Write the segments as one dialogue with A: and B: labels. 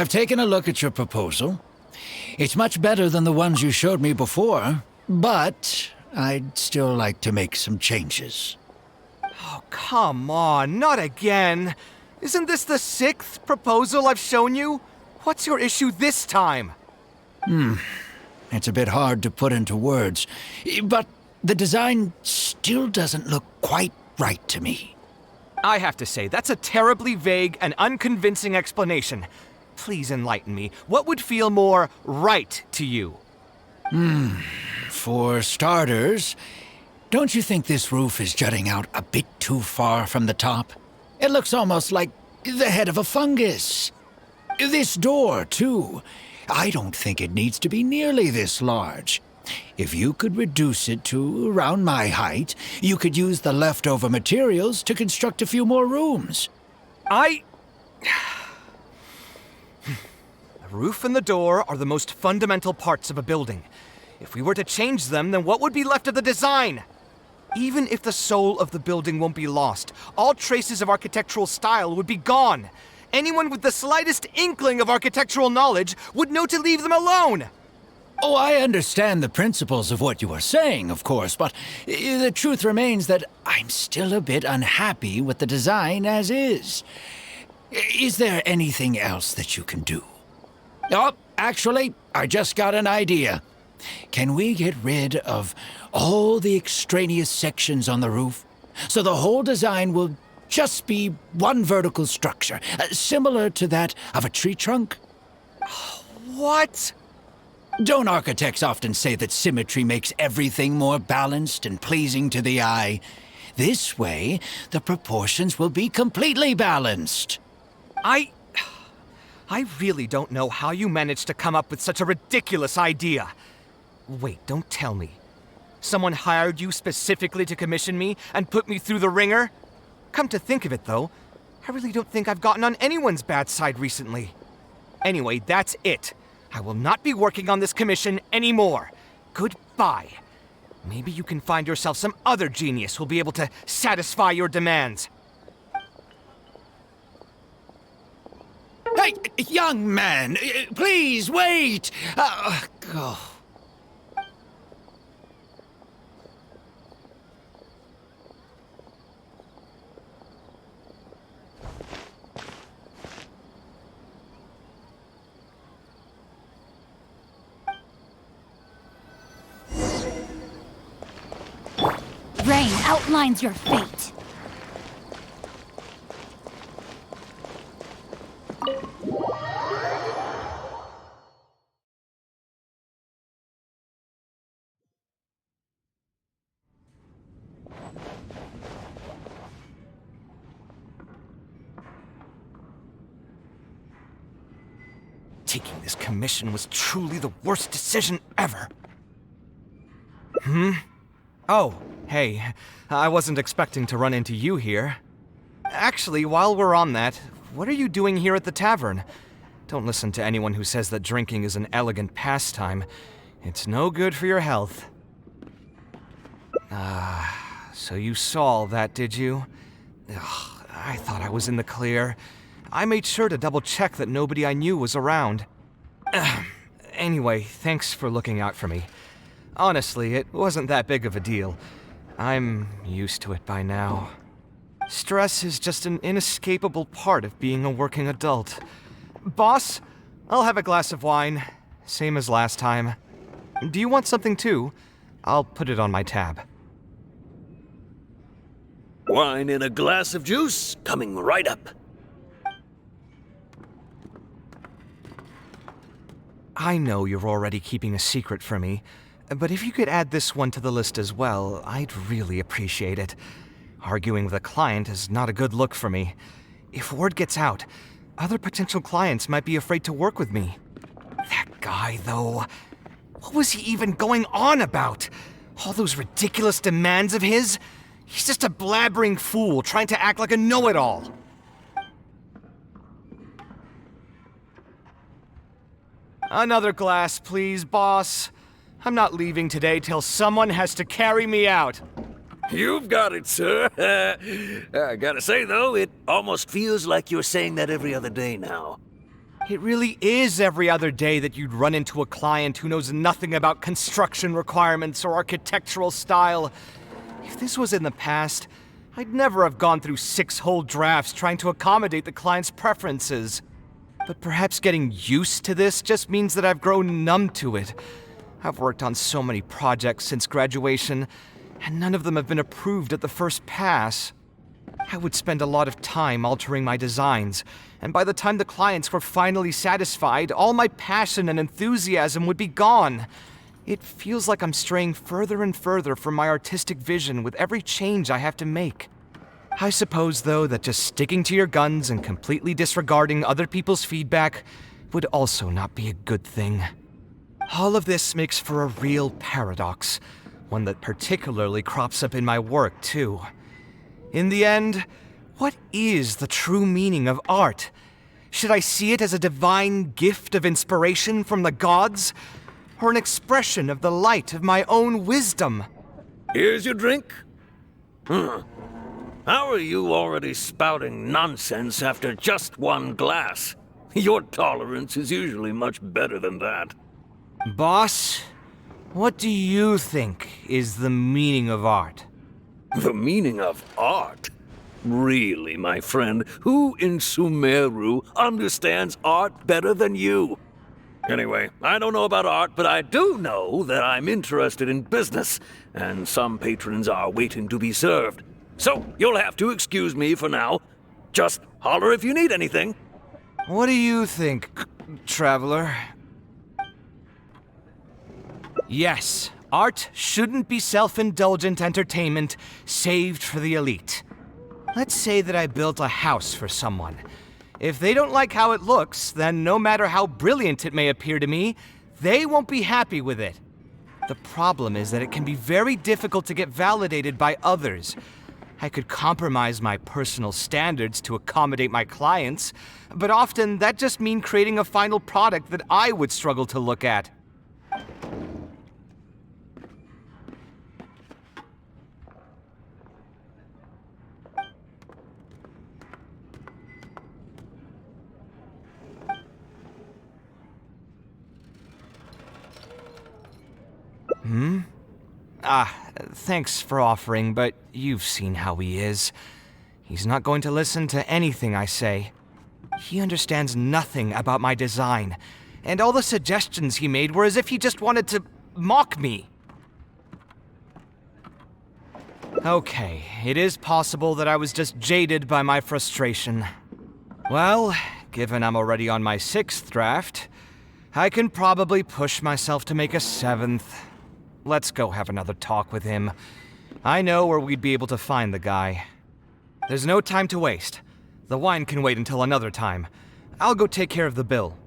A: I've taken a look at your proposal. It's much better than the ones you showed me before, but I'd still like to make some changes.
B: Oh, come on, not again. Isn't this the 6th proposal I've shown you? What's your issue this time?
A: It's a bit hard to put into words, but the design still doesn't look quite right to me.
B: I have to say, that's a terribly vague and unconvincing explanation. Please enlighten me. What would feel more right to you?
A: For starters, don't you think this roof is jutting out a bit too far from the top? It looks almost like the head of a fungus. This door, too. I don't think it needs to be nearly this large. If you could reduce it to around my height, you could use the leftover materials to construct a few more rooms.
B: The roof and the door are the most fundamental parts of a building. If we were to change them, then what would be left of the design? Even if the soul of the building won't be lost, all traces of architectural style would be gone. Anyone with the slightest inkling of architectural knowledge would know to leave them alone.
A: Oh, I understand the principles of what you are saying, of course, but the truth remains that I'm still a bit unhappy with the design as is. Is there anything else that you can do? Oh, actually, I just got an idea. Can we get rid of all the extraneous sections on the roof, so the whole design will just be one vertical structure, similar to that of a tree trunk?
B: What?
A: Don't architects often say that symmetry makes everything more balanced and pleasing to the eye? This way, the proportions will be completely balanced.
B: I really don't know how you managed to come up with such a ridiculous idea. Wait, don't tell me. Someone hired you specifically to commission me and put me through the ringer? Come to think of it, though, I really don't think I've gotten on anyone's bad side recently. Anyway, that's it. I will not be working on this commission anymore. Goodbye. Maybe you can find yourself some other genius who'll be able to satisfy your demands.
A: Hey, young man, please wait! Go.
C: Rain outlines your fate.
B: Taking this commission was truly the worst decision ever. Oh, hey, I wasn't expecting to run into you here. Actually, while we're on that, what are you doing here at the tavern? Don't listen to anyone who says that drinking is an elegant pastime. It's no good for your health. So you saw all that, did you? Ugh, I thought I was in the clear. I made sure to double-check that nobody I knew was around. Anyway, thanks for looking out for me. Honestly, it wasn't that big of a deal. I'm used to it by now. Stress is just an inescapable part of being a working adult. Boss, I'll have a glass of wine. Same as last time. Do you want something too? I'll put it on my tab.
D: Wine and a glass of juice coming right up.
B: I know you're already keeping a secret from me, but if you could add this one to the list as well, I'd really appreciate it. Arguing with a client is not a good look for me. If word gets out, other potential clients might be afraid to work with me. That guy, though, what was he even going on about? All those ridiculous demands of his? He's just a blabbering fool trying to act like a know-it-all. Another glass, please, boss. I'm not leaving today till someone has to carry me out.
D: You've got it, sir. I gotta say, though, it almost feels like you're saying that every other day now.
B: It really is every other day that you'd run into a client who knows nothing about construction requirements or architectural style. If this was in the past, I'd never have gone through 6 whole drafts trying to accommodate the client's preferences. But perhaps getting used to this just means that I've grown numb to it. I've worked on so many projects since graduation, and none of them have been approved at the first pass. I would spend a lot of time altering my designs, and by the time the clients were finally satisfied, all my passion and enthusiasm would be gone. It feels like I'm straying further and further from my artistic vision with every change I have to make. I suppose, though, that just sticking to your guns and completely disregarding other people's feedback would also not be a good thing. All of this makes for a real paradox, one that particularly crops up in my work, too. In the end, what is the true meaning of art? Should I see it as a divine gift of inspiration from the gods, or an expression of the light of my own wisdom?
D: Here's your drink. How are you already spouting nonsense after just one glass? Your tolerance is usually much better than that.
B: Boss, what do you think is the meaning of art?
D: The meaning of art? Really, my friend, who in Sumeru understands art better than you? Anyway, I don't know about art, but I do know that I'm interested in business, and some patrons are waiting to be served. So, you'll have to excuse me for now. Just holler if you need anything.
B: What do you think, traveler? Yes, art shouldn't be self-indulgent entertainment saved for the elite. Let's say that I built a house for someone. If they don't like how it looks, then no matter how brilliant it may appear to me, they won't be happy with it. The problem is that it can be very difficult to get validated by others. I could compromise my personal standards to accommodate my clients, but often that just means creating a final product that I would struggle to look at. Thanks for offering, but you've seen how he is. He's not going to listen to anything I say. He understands nothing about my design, and all the suggestions he made were as if he just wanted to mock me. Okay, it is possible that I was just jaded by my frustration. Well, given I'm already on my 6th draft, I can probably push myself to make a 7th. Let's go have another talk with him. I know where we'd be able to find the guy. There's no time to waste. The wine can wait until another time. I'll go take care of the bill.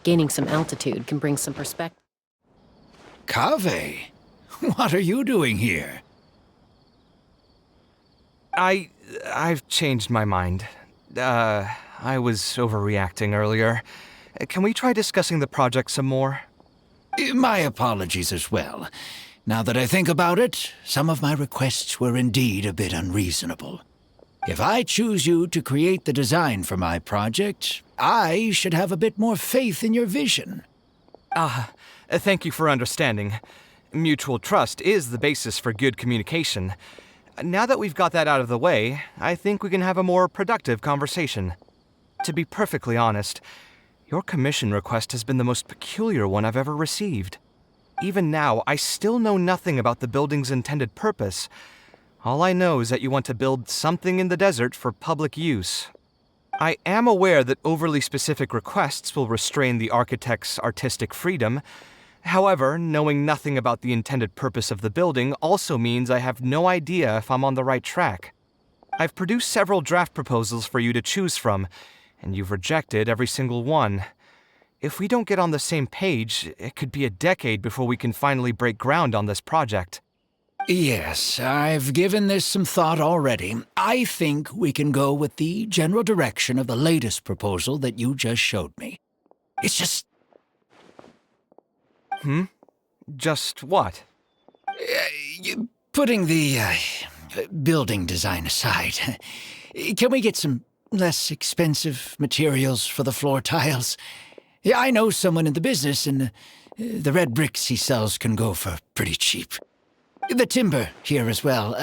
E: Gaining some altitude can bring some perspective.
A: Kaveh, what are you doing here?
B: I've changed my mind. I was overreacting earlier. Can we try discussing the project some more?
A: My apologies as well. Now that I think about it, some of my requests were indeed a bit unreasonable. If I choose you to create the design for my project, I should have a bit more faith in your vision.
B: Thank you for understanding. Mutual trust is the basis for good communication. Now that we've got that out of the way, I think we can have a more productive conversation. To be perfectly honest, your commission request has been the most peculiar one I've ever received. Even now, I still know nothing about the building's intended purpose. All I know is that you want to build something in the desert for public use. I am aware that overly specific requests will restrain the architect's artistic freedom. However, knowing nothing about the intended purpose of the building also means I have no idea if I'm on the right track. I've produced several draft proposals for you to choose from, and you've rejected every single one. If we don't get on the same page, it could be a decade before we can finally break ground on this project.
A: Yes, I've given this some thought already. I think we can go with the general direction of the latest proposal that you just showed me. It's just...
B: Just what?
A: Putting the building design aside, can we get some less expensive materials for the floor tiles? Yeah, I know someone in the business, and the red bricks he sells can go for pretty cheap. The timber here as well.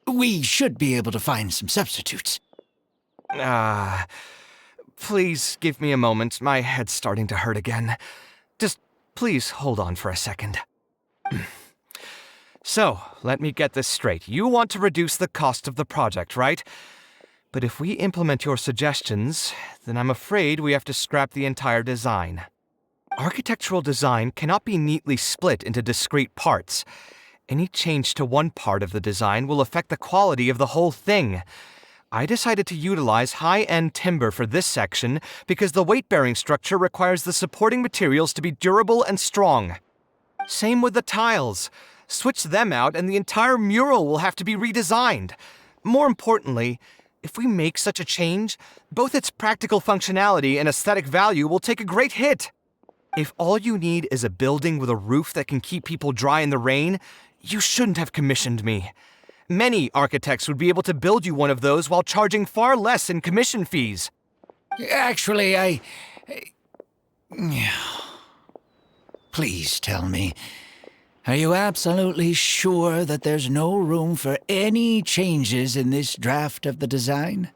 A: We should be able to find some substitutes.
B: Please give me a moment. My head's starting to hurt again. Just please hold on for a second. So, let me get this straight. You want to reduce the cost of the project, right? But if we implement your suggestions, then I'm afraid we have to scrap the entire design. Architectural design cannot be neatly split into discrete parts. Any change to one part of the design will affect the quality of the whole thing. I decided to utilize high-end timber for this section because the weight-bearing structure requires the supporting materials to be durable and strong. Same with the tiles. Switch them out and the entire mural will have to be redesigned. More importantly, if we make such a change, both its practical functionality and aesthetic value will take a great hit. If all you need is a building with a roof that can keep people dry in the rain, you shouldn't have commissioned me. Many architects would be able to build you one of those while charging far less in commission fees.
A: Actually, Please tell me, are you absolutely sure that there's no room for any changes in this draft of the design?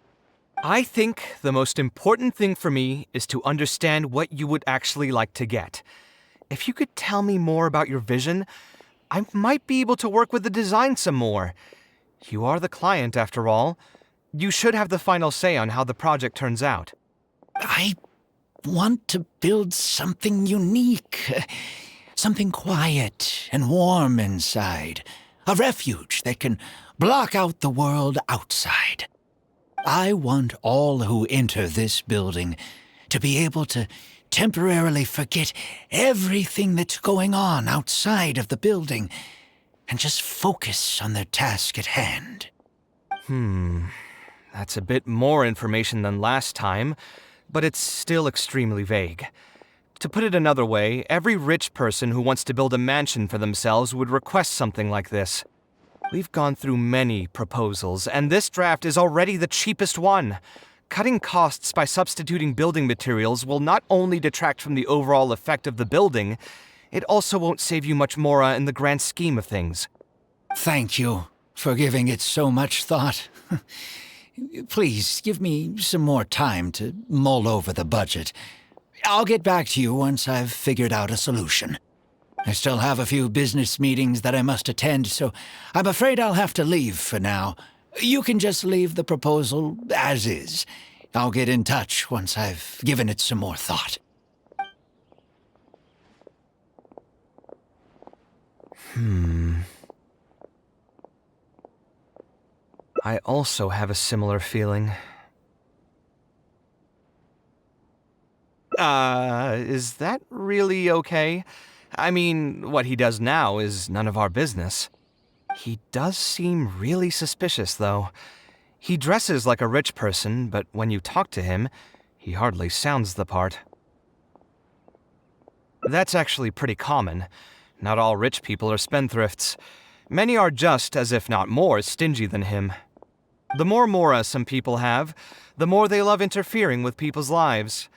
B: I think the most important thing for me is to understand what you would actually like to get. If you could tell me more about your vision, I might be able to work with the design some more. You are the client, after all. You should have the final say on how the project turns out.
A: I want to build something unique. Something quiet and warm inside. A refuge that can block out the world outside. I want all who enter this building to be able to temporarily forget everything that's going on outside of the building and just focus on their task at hand.
B: That's a bit more information than last time, but it's still extremely vague. To put it another way, every rich person who wants to build a mansion for themselves would request something like this. We've gone through many proposals, and this draft is already the cheapest one. Cutting costs by substituting building materials will not only detract from the overall effect of the building, it also won't save you much Mora in the grand scheme of things.
A: Thank you for giving it so much thought. Please, give me some more time to mull over the budget. I'll get back to you once I've figured out a solution. I still have a few business meetings that I must attend, so I'm afraid I'll have to leave for now. You can just leave the proposal as is. I'll get in touch once I've given it some more thought.
B: I also have a similar feeling. Is that really okay? I mean, what he does now is none of our business. He does seem really suspicious, though. He dresses like a rich person, but when you talk to him, he hardly sounds the part. That's actually pretty common. Not all rich people are spendthrifts. Many are just, as if not more, stingy than him. The more Mora some people have, the more they love interfering with people's lives.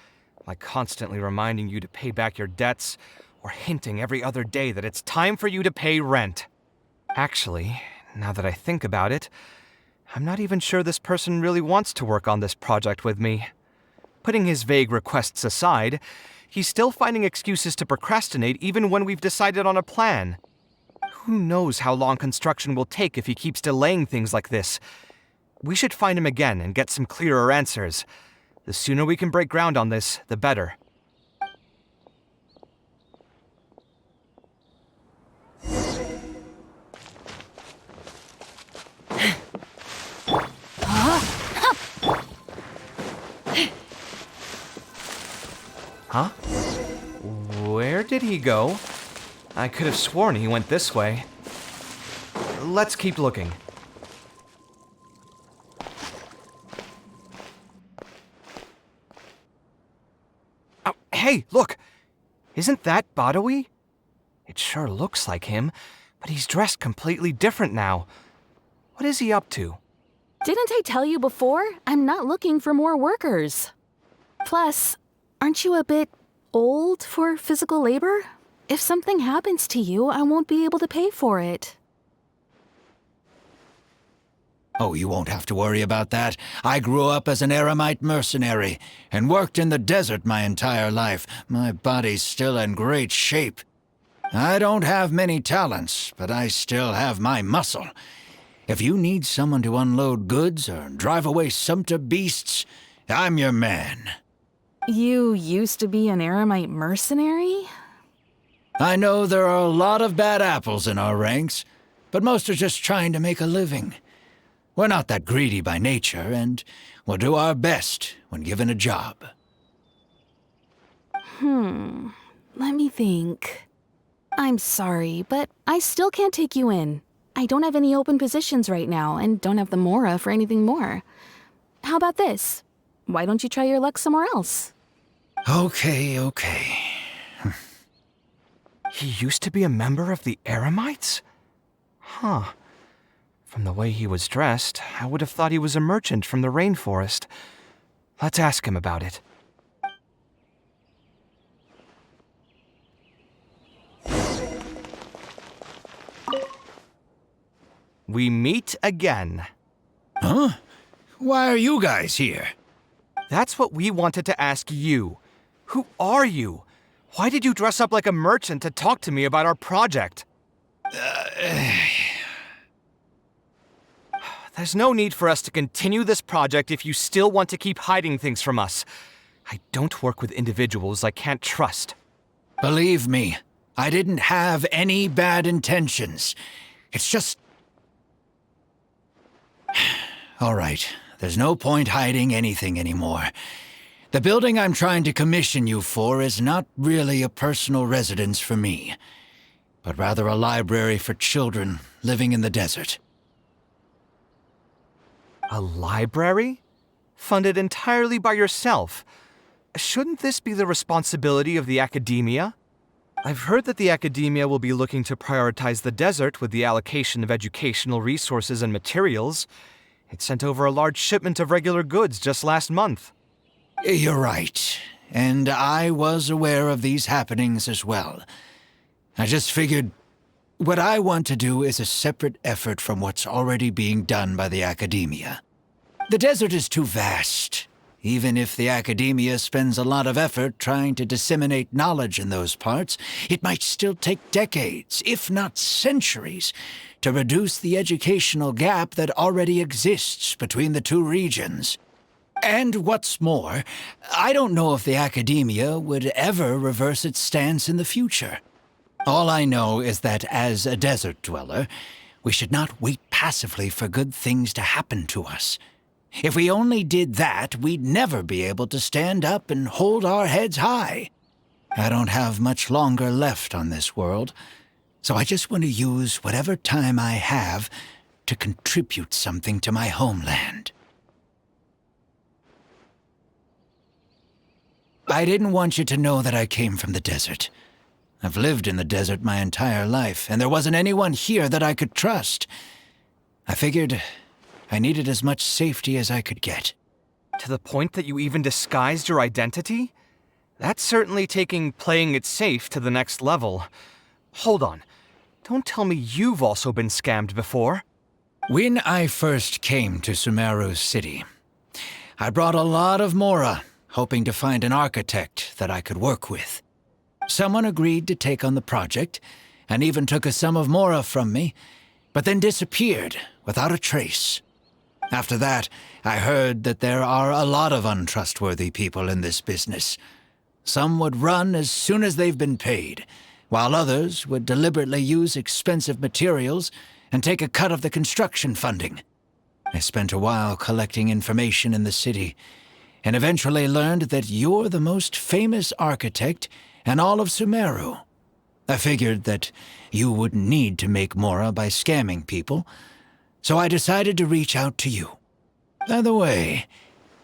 B: Like constantly reminding you to pay back your debts, or hinting every other day that it's time for you to pay rent. Actually, now that I think about it, I'm not even sure this person really wants to work on this project with me. Putting his vague requests aside, he's still finding excuses to procrastinate even when we've decided on a plan. Who knows how long construction will take if he keeps delaying things like this? We should find him again and get some clearer answers. The sooner we can break ground on this, the better. Huh? Where did he go? I could have sworn he went this way. Let's keep looking. Oh, hey, look! Isn't that Badawi? It sure looks like him, but he's dressed completely different now. What is he up to?
F: Didn't I tell you before? I'm not looking for more workers. Plus, aren't you a bit old for physical labor? If something happens to you, I won't be able to pay for it.
A: Oh, you won't have to worry about that. I grew up as an Eremite mercenary and worked in the desert my entire life. My body's still in great shape. I don't have many talents, but I still have my muscle. If you need someone to unload goods or drive away sumpter beasts, I'm your man.
F: You used to be an Eremite mercenary?
A: I know there are a lot of bad apples in our ranks, but most are just trying to make a living. We're not that greedy by nature, and we'll do our best when given a job.
F: Let me think. I'm sorry, but I still can't take you in. I don't have any open positions right now, and don't have the Mora for anything more. How about this? Why don't you try your luck somewhere else?
A: Okay.
B: He used to be a member of the Eremites? Huh. From the way he was dressed, I would have thought he was a merchant from the rainforest. Let's ask him about it. We meet again.
A: Huh? Why are you guys here?
B: That's what we wanted to ask you. Who are you? Why did you dress up like a merchant to talk to me about our project? There's no need for us to continue this project if you still want to keep hiding things from us. I don't work with individuals I can't trust.
A: Believe me, I didn't have any bad intentions. It's just... All right, there's no point hiding anything anymore. The building I'm trying to commission you for is not really a personal residence for me, but rather a library for children living in the desert.
B: A library? Funded entirely by yourself? Shouldn't this be the responsibility of the academia? I've heard that the academia will be looking to prioritize the desert with the allocation of educational resources and materials. It sent over a large shipment of regular goods just last month.
A: You're right, and I was aware of these happenings as well. I just figured what I want to do is a separate effort from what's already being done by the academia. The desert is too vast. Even if the academia spends a lot of effort trying to disseminate knowledge in those parts, it might still take decades, if not centuries, to reduce the educational gap that already exists between the two regions. And what's more, I don't know if the academia would ever reverse its stance in the future. All I know is that as a desert dweller, we should not wait passively for good things to happen to us. If we only did that, we'd never be able to stand up and hold our heads high. I don't have much longer left on this world, so I just want to use whatever time I have to contribute something to my homeland. I didn't want you to know that I came from the desert. I've lived in the desert my entire life, and there wasn't anyone here that I could trust. I figured I needed as much safety as I could get.
B: To the point that you even disguised your identity? That's certainly taking playing it safe to the next level. Hold on. Don't tell me you've also been scammed before.
A: When I first came to Sumeru City, I brought a lot of Mora, hoping to find an architect that I could work with. Someone agreed to take on the project, and even took a sum of Mora from me, but then disappeared without a trace. After that, I heard that there are a lot of untrustworthy people in this business. Some would run as soon as they've been paid, while others would deliberately use expensive materials and take a cut of the construction funding. I spent a while collecting information in the city, and eventually learned that you're the most famous architect and all of Sumeru. I figured that you wouldn't need to make Mora by scamming people, so I decided to reach out to you. By the way,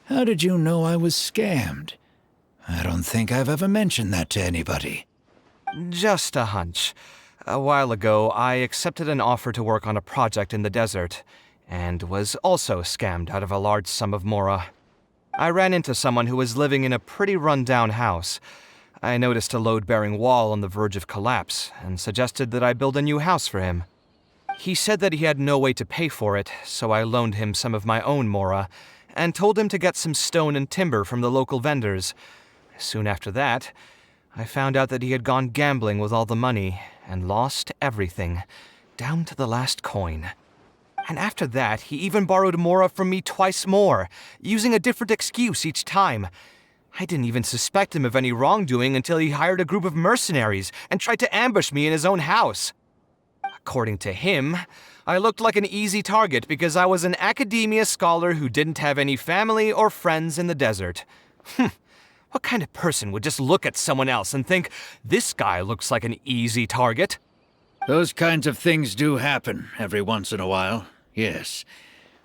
A: how did you know I was scammed? I don't think I've ever mentioned that to anybody.
B: Just a hunch. A while ago, I accepted an offer to work on a project in the desert, and was also scammed out of a large sum of Mora. I ran into someone who was living in a pretty run-down house. I noticed a load-bearing wall on the verge of collapse, and suggested that I build a new house for him. He said that he had no way to pay for it, so I loaned him some of my own Mora, and told him to get some stone and timber from the local vendors. Soon after that, I found out that he had gone gambling with all the money, and lost everything, down to the last coin. And after that, he even borrowed Mora from me twice more, using a different excuse each time. I didn't even suspect him of any wrongdoing until he hired a group of mercenaries and tried to ambush me in his own house. According to him, I looked like an easy target because I was an academia scholar who didn't have any family or friends in the desert. What kind of person would just look at someone else and think, this guy looks like an easy target?
A: Those kinds of things do happen every once in a while, yes.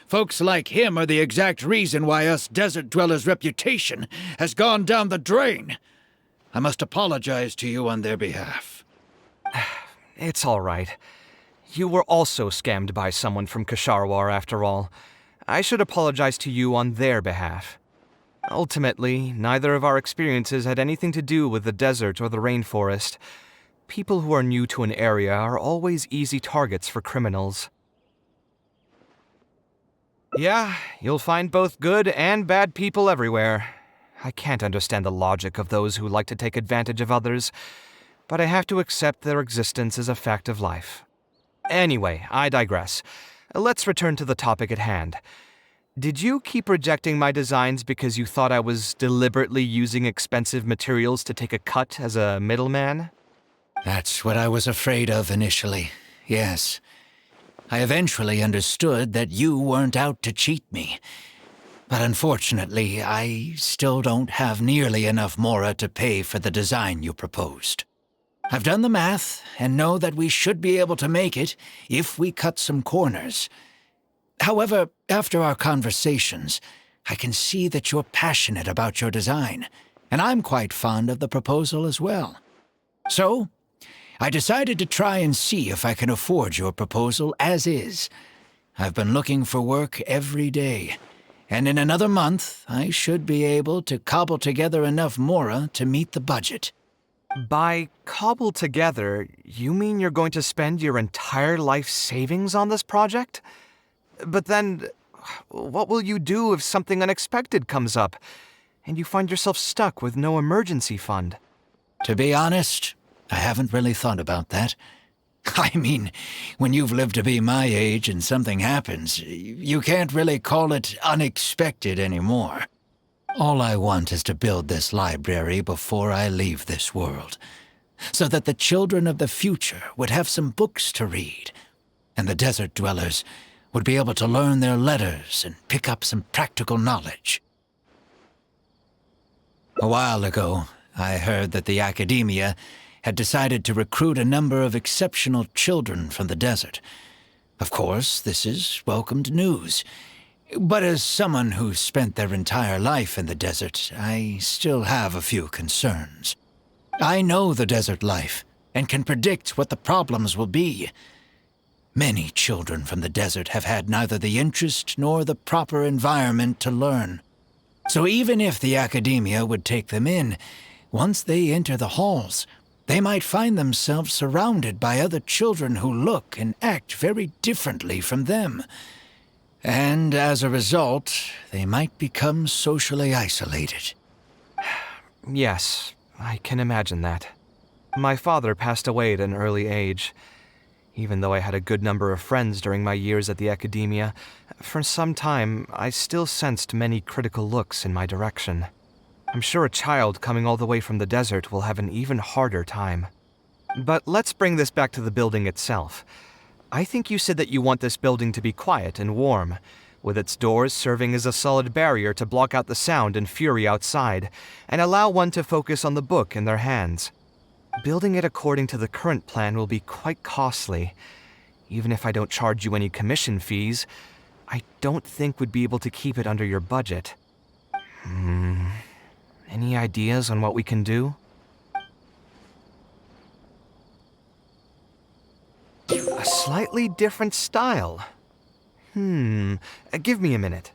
A: Folks like him are the exact reason why us desert dwellers' reputation has gone down the drain. I must apologize to you on their behalf.
B: It's all right. You were also scammed by someone from Kasharwar, after all. I should apologize to you on their behalf. Ultimately, neither of our experiences had anything to do with the desert or the rainforest. People who are new to an area are always easy targets for criminals. Yeah, you'll find both good and bad people everywhere. I can't understand the logic of those who like to take advantage of others, but I have to accept their existence as a fact of life. Anyway, I digress. Let's return to the topic at hand. Did you keep rejecting my designs because you thought I was deliberately using expensive materials to take a cut as a middleman?
A: That's what I was afraid of initially, yes. I eventually understood that you weren't out to cheat me. But unfortunately, I still don't have nearly enough Mora to pay for the design you proposed. I've done the math and know that we should be able to make it if we cut some corners. However, after our conversations, I can see that you're passionate about your design, and I'm quite fond of the proposal as well. So, I decided to try and see if I can afford your proposal as is. I've been looking for work every day, and in another month, I should be able to cobble together enough Mora to meet the budget.
B: By cobble together, you mean you're going to spend your entire life savings on this project? But then, what will you do if something unexpected comes up, and you find yourself stuck with no emergency fund?
A: To be honest, I haven't really thought about that. I mean, when you've lived to be my age and something happens, you can't really call it unexpected anymore. All I want is to build this library before I leave this world, so that the children of the future would have some books to read, and the desert dwellers would be able to learn their letters and pick up some practical knowledge. A while ago, I heard that the academia had decided to recruit a number of exceptional children from the desert. Of course, this is welcomed news. But as someone who's spent their entire life in the desert, I still have a few concerns. I know the desert life and can predict what the problems will be. Many children from the desert have had neither the interest nor the proper environment to learn. So even if the academia would take them in, once they enter the halls, they might find themselves surrounded by other children who look and act very differently from them. And as a result, they might become socially isolated.
B: Yes, I can imagine that. My father passed away at an early age. Even though I had a good number of friends during my years at the academia, for some time I still sensed many critical looks in my direction. I'm sure a child coming all the way from the desert will have an even harder time. But let's bring this back to the building itself. I think you said that you want this building to be quiet and warm, with its doors serving as a solid barrier to block out the sound and fury outside, and allow one to focus on the book in their hands. Building it according to the current plan will be quite costly. Even if I don't charge you any commission fees, I don't think we'd be able to keep it under your budget. Any ideas on what we can do? A slightly different style. Give me a minute.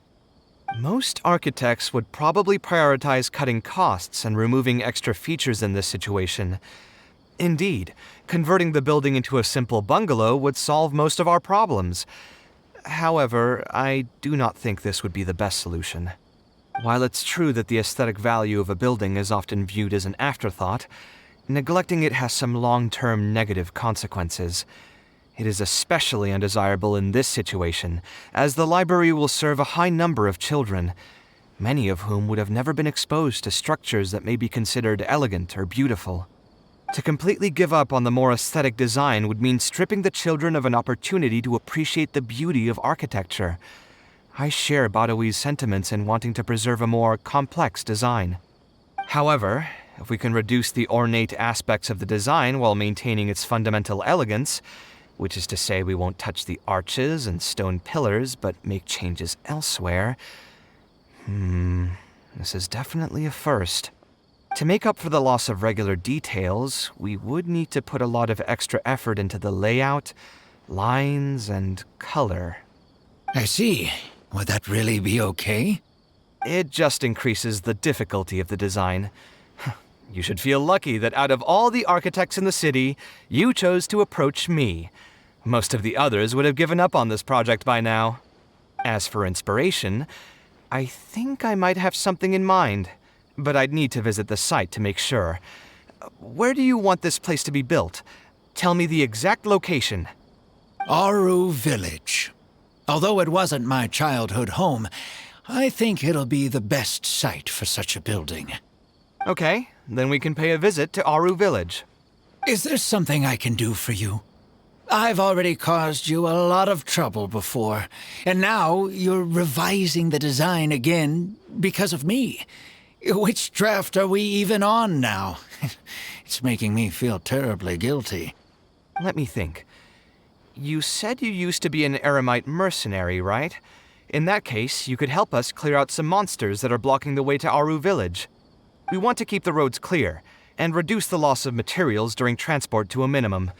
B: Most architects would probably prioritize cutting costs and removing extra features in this situation. Indeed, converting the building into a simple bungalow would solve most of our problems. However, I do not think this would be the best solution. While it's true that the aesthetic value of a building is often viewed as an afterthought, neglecting it has some long-term negative consequences. It is especially undesirable in this situation, as the library will serve a high number of children, many of whom would have never been exposed to structures that may be considered elegant or beautiful. To completely give up on the more aesthetic design would mean stripping the children of an opportunity to appreciate the beauty of architecture. I share Badawi's sentiments in wanting to preserve a more complex design. However, if we can reduce the ornate aspects of the design while maintaining its fundamental elegance, which is to say we won't touch the arches and stone pillars, but make changes elsewhere. This is definitely a first. To make up for the loss of regular details, we would need to put a lot of extra effort into the layout, lines, and color.
A: I see. Would that really be okay?
B: It just increases the difficulty of the design. You should feel lucky that out of all the architects in the city, you chose to approach me. Most of the others would have given up on this project by now. As for inspiration, I think I might have something in mind, but I'd need to visit the site to make sure. Where do you want this place to be built? Tell me the exact location.
A: Aru Village. Although it wasn't my childhood home, I think it'll be the best site for such a building.
B: Okay, then we can pay a visit to Aru Village.
A: Is there something I can do for you? I've already caused you a lot of trouble before, and now you're revising the design again because of me. Which draft are we even on now? It's making me feel terribly guilty.
B: Let me think. You said you used to be an Eremite mercenary, right? In that case, you could help us clear out some monsters that are blocking the way to Aru Village. We want to keep the roads clear, and reduce the loss of materials during transport to a minimum.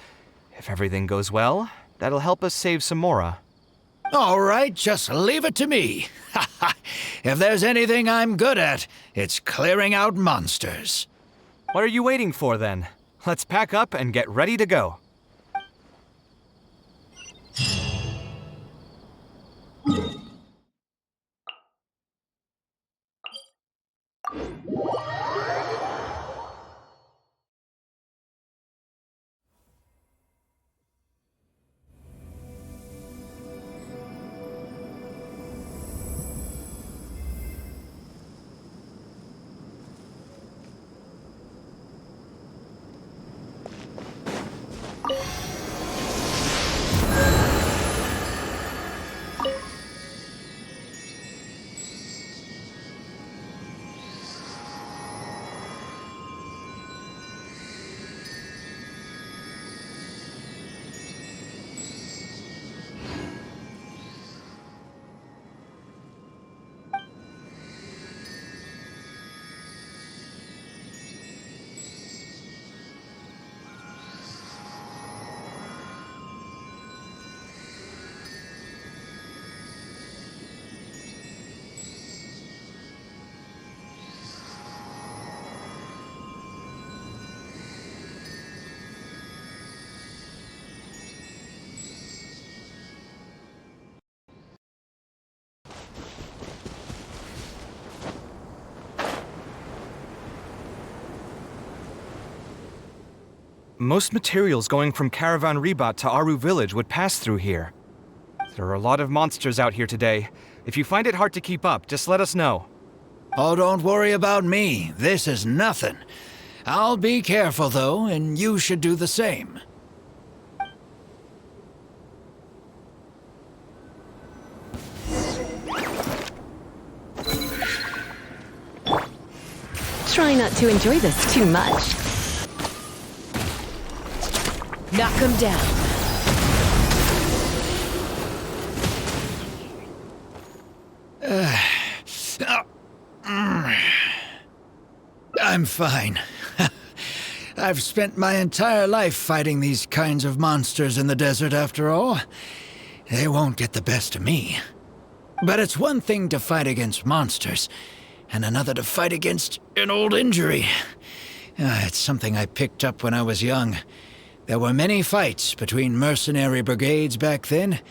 B: If everything goes well, that'll help us save some Mora.
A: All right, just leave it to me. If there's anything I'm good at, it's clearing out monsters.
B: What are you waiting for, then? Let's pack up and get ready to go. Most materials going from Caravan Ribat to Aru Village would pass through here. There are a lot of monsters out here today. If you find it hard to keep up, just let us know.
A: Oh, don't worry about me. This is nothing. I'll be careful, though, and you should do the same.
E: Try not to enjoy this too much. Knock him down.
A: I'm fine. I've spent my entire life fighting these kinds of monsters in the desert after all. They won't get the best of me. But it's one thing to fight against monsters, and another to fight against an old injury. It's something I picked up when I was young. There were many fights between mercenary brigades back then,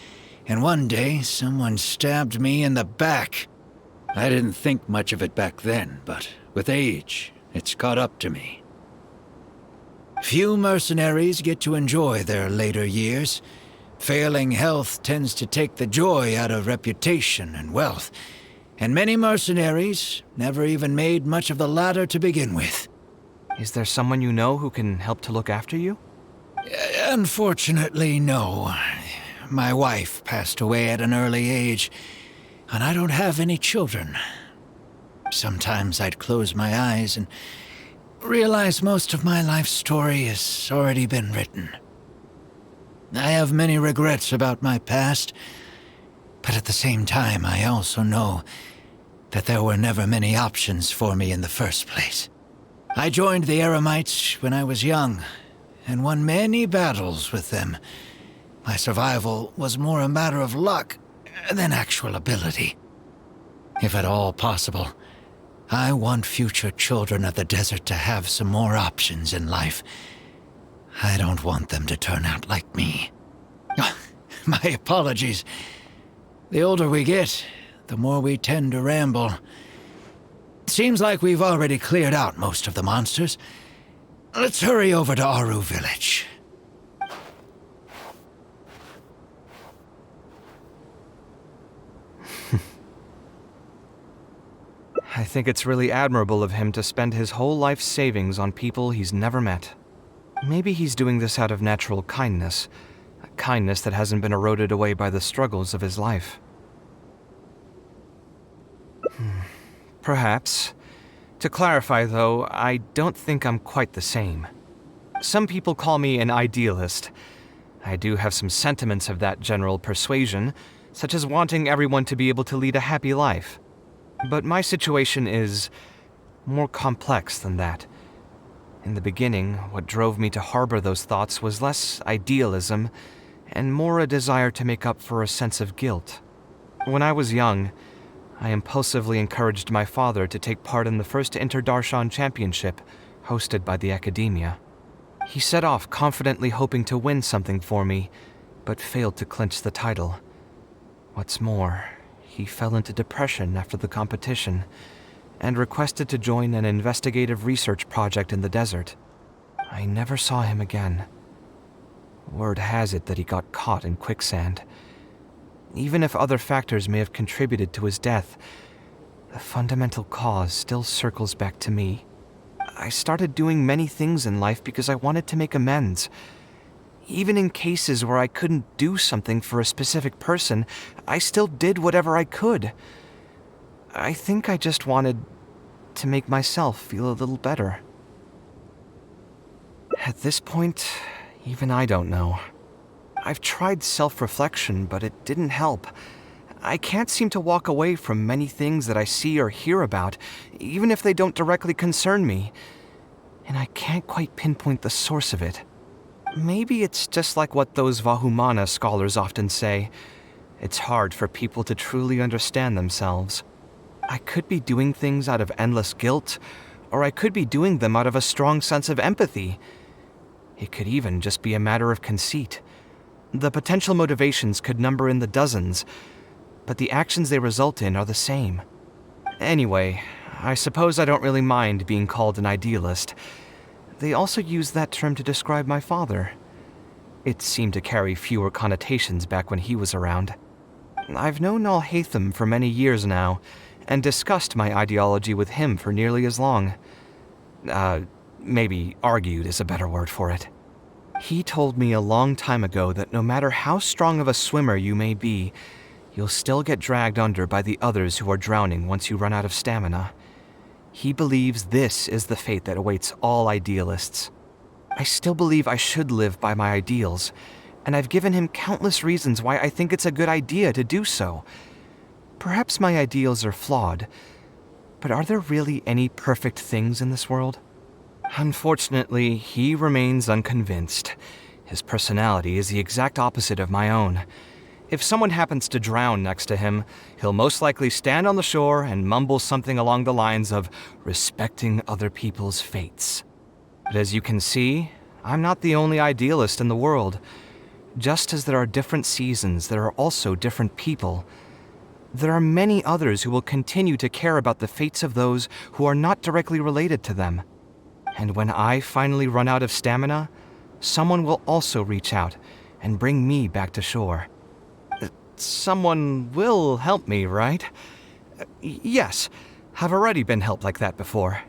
A: and one day someone stabbed me in the back. I didn't think much of it back then, but with age, it's caught up to me. Few mercenaries get to enjoy their later years. Failing health tends to take the joy out of reputation and wealth, and many mercenaries never even made much of the latter to begin with.
B: Is there someone you know who can help to look after you?
A: Unfortunately, no. My wife passed away at an early age, and I don't have any children. Sometimes I'd close my eyes and realize most of my life story has already been written. I have many regrets about my past, but at the same time I also know that there were never many options for me in the first place. I joined the Eremites when I was young, and won many battles with them. My survival was more a matter of luck than actual ability. If at all possible, I want future children of the desert to have some more options in life. I don't want them to turn out like me. My apologies. The older we get, the more we tend to ramble. Seems like we've already cleared out most of the monsters. Let's hurry over to Aru Village.
B: I think it's really admirable of him to spend his whole life savings on people he's never met. Maybe he's doing this out of natural kindness, a kindness that hasn't been eroded away by the struggles of his life. Perhaps. To clarify, though, I don't think I'm quite the same. Some people call me an idealist. I do have some sentiments of that general persuasion, such as wanting everyone to be able to lead a happy life. But my situation is more complex than that. In the beginning, what drove me to harbor those thoughts was less idealism and more a desire to make up for a sense of guilt. When I was young, I impulsively encouraged my father to take part in the first Inter-Darshan Championship hosted by the Academia. He set off confidently hoping to win something for me, but failed to clinch the title. What's more, he fell into depression after the competition and requested to join an investigative research project in the desert. I never saw him again. Word has it that he got caught in quicksand. Even if other factors may have contributed to his death, the fundamental cause still circles back to me. I started doing many things in life because I wanted to make amends. Even in cases where I couldn't do something for a specific person, I still did whatever I could. I think I just wanted to make myself feel a little better. At this point, even I don't know. I've tried self-reflection, but it didn't help. I can't seem to walk away from many things that I see or hear about, even if they don't directly concern me. And I can't quite pinpoint the source of it. Maybe it's just like what those Vahumana scholars often say. It's hard for people to truly understand themselves. I could be doing things out of endless guilt, or I could be doing them out of a strong sense of empathy. It could even just be a matter of conceit. The potential motivations could number in the dozens, but the actions they result in are the same. Anyway, I suppose I don't really mind being called an idealist. They also used that term to describe my father. It seemed to carry fewer connotations back when he was around. I've known Al-Haytham for many years now, and discussed my ideology with him for nearly as long. Maybe argued is a better word for it. He told me a long time ago that no matter how strong of a swimmer you may be, you'll still get dragged under by the others who are drowning once you run out of stamina. He believes this is the fate that awaits all idealists. I still believe I should live by my ideals, and I've given him countless reasons why I think it's a good idea to do so. Perhaps my ideals are flawed, but are there really any perfect things in this world? Unfortunately, he remains unconvinced. His personality is the exact opposite of my own. If someone happens to drown next to him, he'll most likely stand on the shore and mumble something along the lines of respecting other people's fates. But as you can see, I'm not the only idealist in the world. Just as there are different seasons, there are also different people. There are many others who will continue to care about the fates of those who are not directly related to them. And when I finally run out of stamina, someone will also reach out and bring me back to shore. Someone will help me, right? Yes, I've already been helped like that before.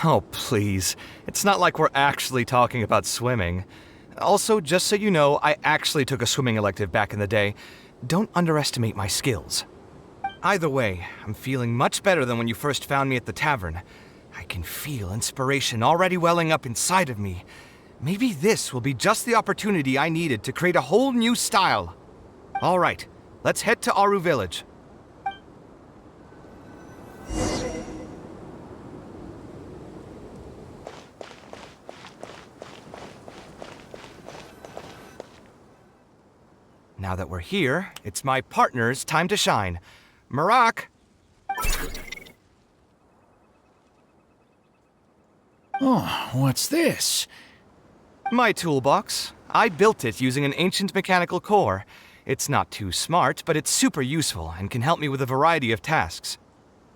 B: Oh, please. It's not like we're actually talking about swimming. Also, just so you know, I actually took a swimming elective back in the day. Don't underestimate my skills. Either way, I'm feeling much better than when you first found me at the tavern. I can feel inspiration already welling up inside of me. Maybe this will be just the opportunity I needed to create a whole new style. All right, let's head to Aru Village. Now that we're here, it's my partner's time to shine. Marak!
A: Oh, what's this?
B: My toolbox. I built it using an ancient mechanical core. It's not too smart, but it's super useful and can help me with a variety of tasks.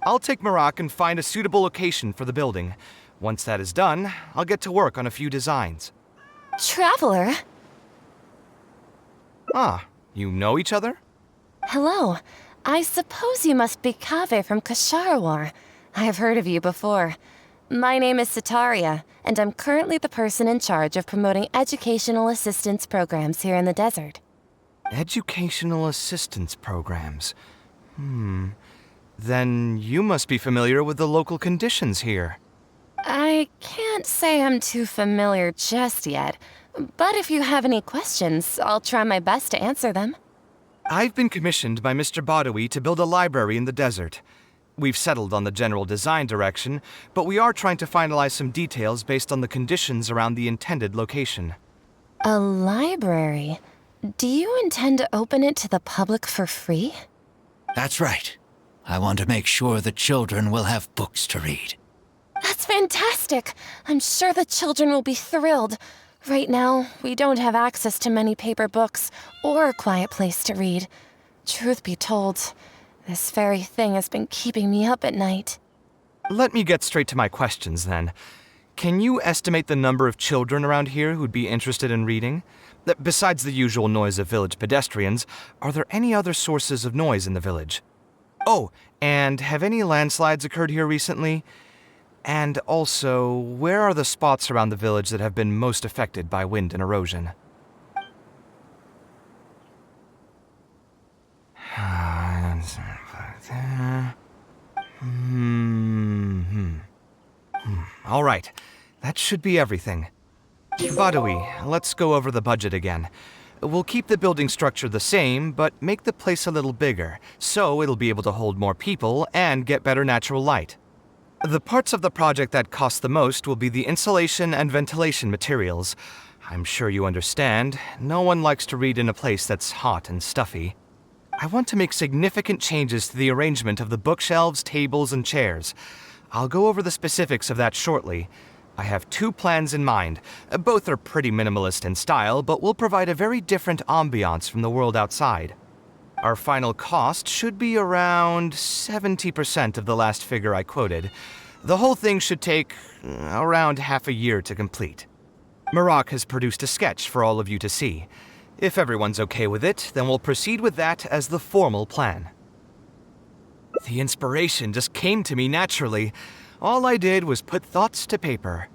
B: I'll take Marak and find a suitable location for the building. Once that is done, I'll get to work on a few designs.
G: Traveler?
B: Ah, you know each other?
G: Hello. I suppose you must be Kaveh from Kasharawar. I have heard of you before. My name is Sitaria, and I'm currently the person in charge of promoting educational assistance programs here in the desert.
B: Educational assistance programs. Then you must be familiar with the local conditions here.
G: I can't say I'm too familiar just yet, but if you have any questions, I'll try my best to answer them.
B: I've been commissioned by Mr. Badawi to build a library in the desert. We've settled on the general design direction, but we are trying to finalize some details based on the conditions around the intended location.
G: A library? Do you intend to open it to the public for free?
A: That's right. I want to make sure the children will have books to read.
G: That's fantastic! I'm sure the children will be thrilled. Right now, we don't have access to many paper books or a quiet place to read. Truth be told, this very thing has been keeping me up at night.
B: Let me get straight to my questions then. Can you estimate the number of children around here who'd be interested in reading? Besides the usual noise of village pedestrians, are there any other sources of noise in the village? Oh, and have any landslides occurred here recently? And also, where are the spots around the village that have been most affected by wind and erosion? All right, that should be everything. Badawi, let's go over the budget again. We'll keep the building structure the same, but make the place a little bigger, so it'll be able to hold more people and get better natural light. The parts of the project that cost the most will be the insulation and ventilation materials. I'm sure you understand, no one likes to read in a place that's hot and stuffy. I want to make significant changes to the arrangement of the bookshelves, tables, and chairs. I'll go over the specifics of that shortly. I have two plans in mind. Both are pretty minimalist in style, but will provide a very different ambiance from the world outside. Our final cost should be around 70% of the last figure I quoted. The whole thing should take around half a year to complete. Marak has produced a sketch for all of you to see. If everyone's okay with it, then we'll proceed with that as the formal plan. The inspiration just came to me naturally. All I did was put thoughts to paper.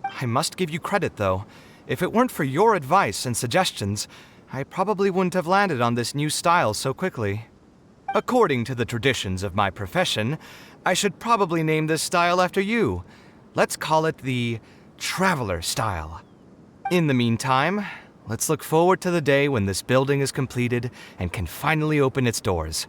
B: I must give you credit, though. If it weren't for your advice and suggestions, I probably wouldn't have landed on this new style so quickly. According to the traditions of my profession, I should probably name this style after you. Let's call it the Traveler style. In the meantime, let's look forward to the day when this building is completed and can finally open its doors.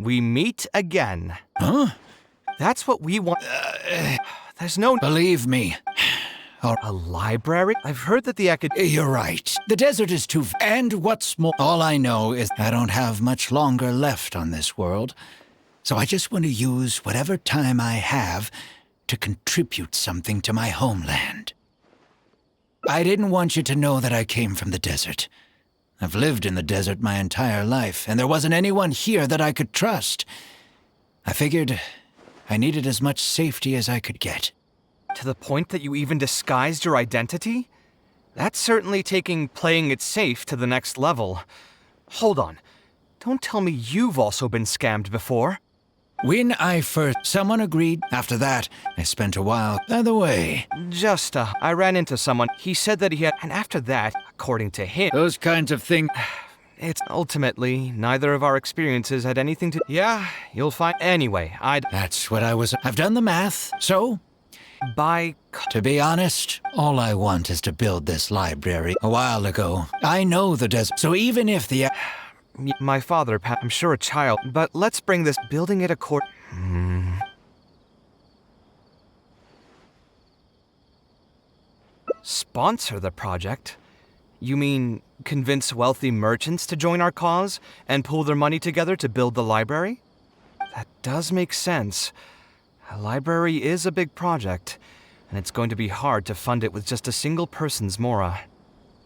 B: We meet again.
A: Huh?
B: That's what we want. There's no...
A: Believe me.
B: A library? I've heard that the
A: You're right. The desert is too... And what's more, all I know is I don't have much longer left on this world. So I just want to use whatever time I have to contribute something to my homeland. I didn't want you to know that I came from the desert. I've lived in the desert my entire life, and there wasn't anyone here that I could trust. I figured I needed as much safety as I could get.
B: To the point that you even disguised your identity? That's certainly taking playing it safe to the next level. Hold on. Don't tell me you've also been scammed before.
A: When I first... Someone agreed. After that, I spent a while the way.
B: I ran into someone. He said that he had... And after that, according to him...
A: Those kinds of things...
B: It's ultimately, neither of our experiences had anything to... Yeah, you'll find... Anyway,
A: That's what I was... I've done the math, so...
B: By...
A: To be honest, all I want is to build this library. A while ago, I know the desert, so even if the...
B: My father, I'm sure a child, but let's bring this... Building it Sponsor the project? You mean convince wealthy merchants to join our cause and pool their money together to build the library? That does make sense. A library is a big project, and it's going to be hard to fund it with just a single person's Mora.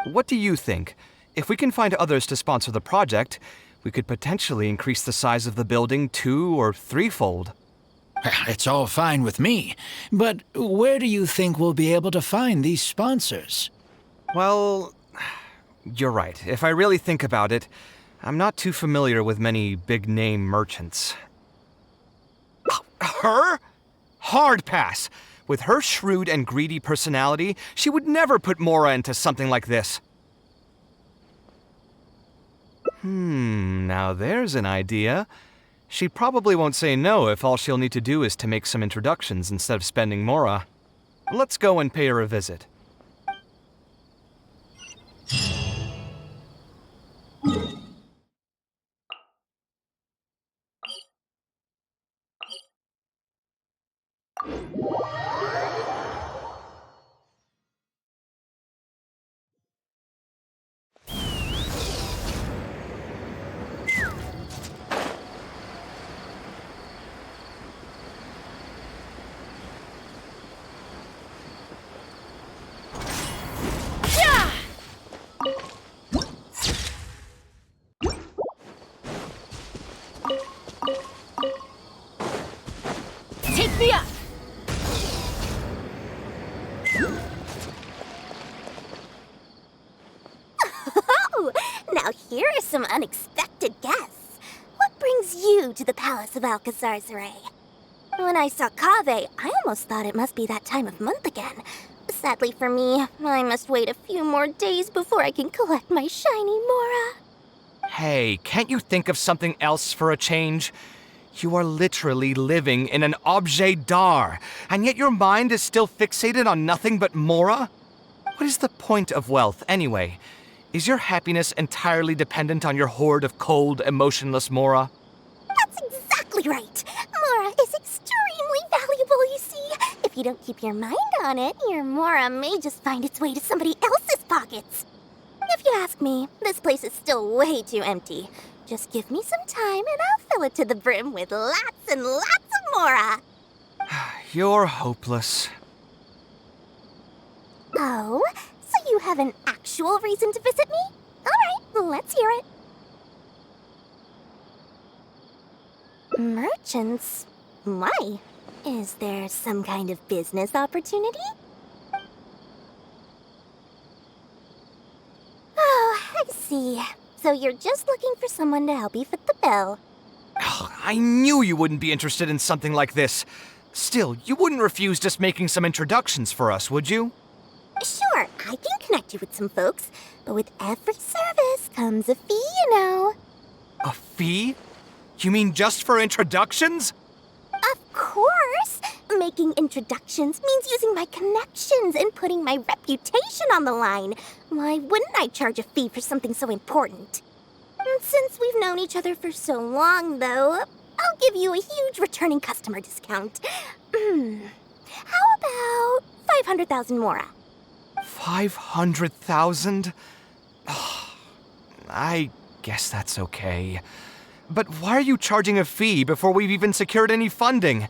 B: What do you think? If we can find others to sponsor the project, we could potentially increase the size of the building 2- or 3-fold.
A: It's all fine with me, but where do you think we'll be able to find these sponsors?
B: Well, you're right. If I really think about it, I'm not too familiar with many big-name merchants. Her? Hard pass. With her shrewd and greedy personality, she would never put Mora into something like this. Now there's an idea. She probably won't say no if all she'll need to do is to make some introductions instead of spending Mora. Let's go and pay her a visit.
C: Take me up!
H: Oh, now here are some unexpected guests. What brings you to the Palace of Alcazar's Ray? When I saw Kaveh, I almost thought it must be that time of month again. Sadly for me, I must wait a few more days before I can collect my shiny Mora.
B: Hey, can't you think of something else for a change? You are literally living in an objet d'art, and yet your mind is still fixated on nothing but Mora? What is the point of wealth, anyway? Is your happiness entirely dependent on your hoard of cold, emotionless Mora?
H: That's exactly right. Mora is extremely valuable, you see. If you don't keep your mind on it, your Mora may just find its way to somebody else's pockets. If you ask me, this place is still way too empty. Just give me some time and I'll fill it to the brim with lots and lots of Mora.
B: You're hopeless.
H: Oh, so you have an actual reason to visit me? All right, let's hear it. Merchants? Why? Is there some kind of business opportunity? Oh, I see. So you're just looking for someone to help you fit the bill.
B: I knew you wouldn't be interested in something like this. Still, you wouldn't refuse just making some introductions for us, would you?
H: Sure, I can connect you with some folks, but with every service comes a fee, you know.
B: A fee? You mean just for introductions?
H: Of course! Making introductions means using my connections and putting my reputation on the line. Why wouldn't I charge a fee for something so important? Since we've known each other for so long, though, I'll give you a huge returning customer discount. How about 500,000 Mora?
B: 500,000? I guess that's okay. But why are you charging a fee before we've even secured any funding?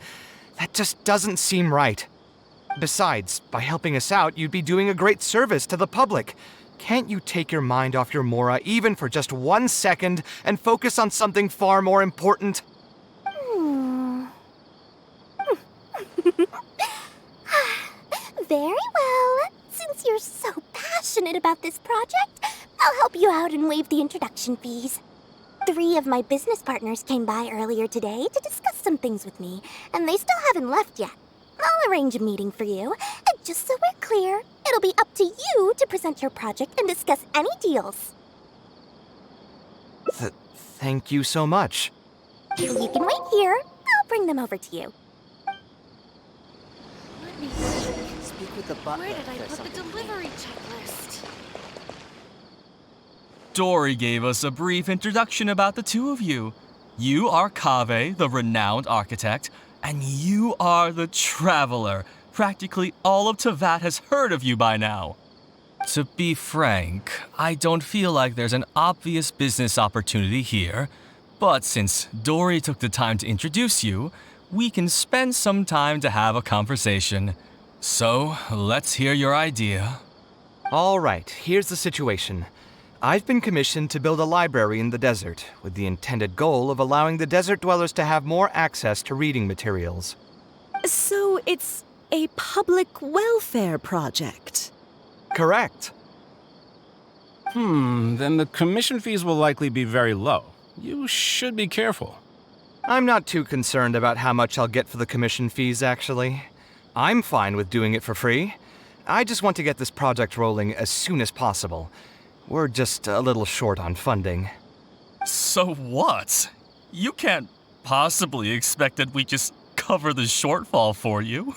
B: That just doesn't seem right. Besides, by helping us out, you'd be doing a great service to the public. Can't you take your mind off your Mora even for just 1 second and focus on something far more important?
H: Very well. Since you're so passionate about this project, I'll help you out and waive the introduction fees. 3 of my business partners came by earlier today to discuss some things with me, and they still haven't left yet. I'll arrange a meeting for you, and just so we're clear, it'll be up to you to present your project and discuss any deals.
B: Thank you so much.
H: You can wait here. I'll bring them over to you.
C: Let me see.
I: Speak with the butler.
C: Where did I put the delivery checklist?
J: Dory gave us a brief introduction about the two of you. You are Kaveh, the renowned architect, and you are the traveler. Practically all of Teyvat has heard of you by now. To be frank, I don't feel like there's an obvious business opportunity here, but since Dory took the time to introduce you, we can spend some time to have a conversation. So, let's hear your idea.
B: All right, here's the situation. I've been commissioned to build a library in the desert, with the intended goal of allowing the desert dwellers to have more access to reading materials.
K: So it's a public welfare project?
B: Correct.
L: Then the commission fees will likely be very low. You should be careful.
B: I'm not too concerned about how much I'll get for the commission fees, actually. I'm fine with doing it for free. I just want to get this project rolling as soon as possible. We're just a little short on funding.
J: So what? You can't possibly expect that we just cover the shortfall for you.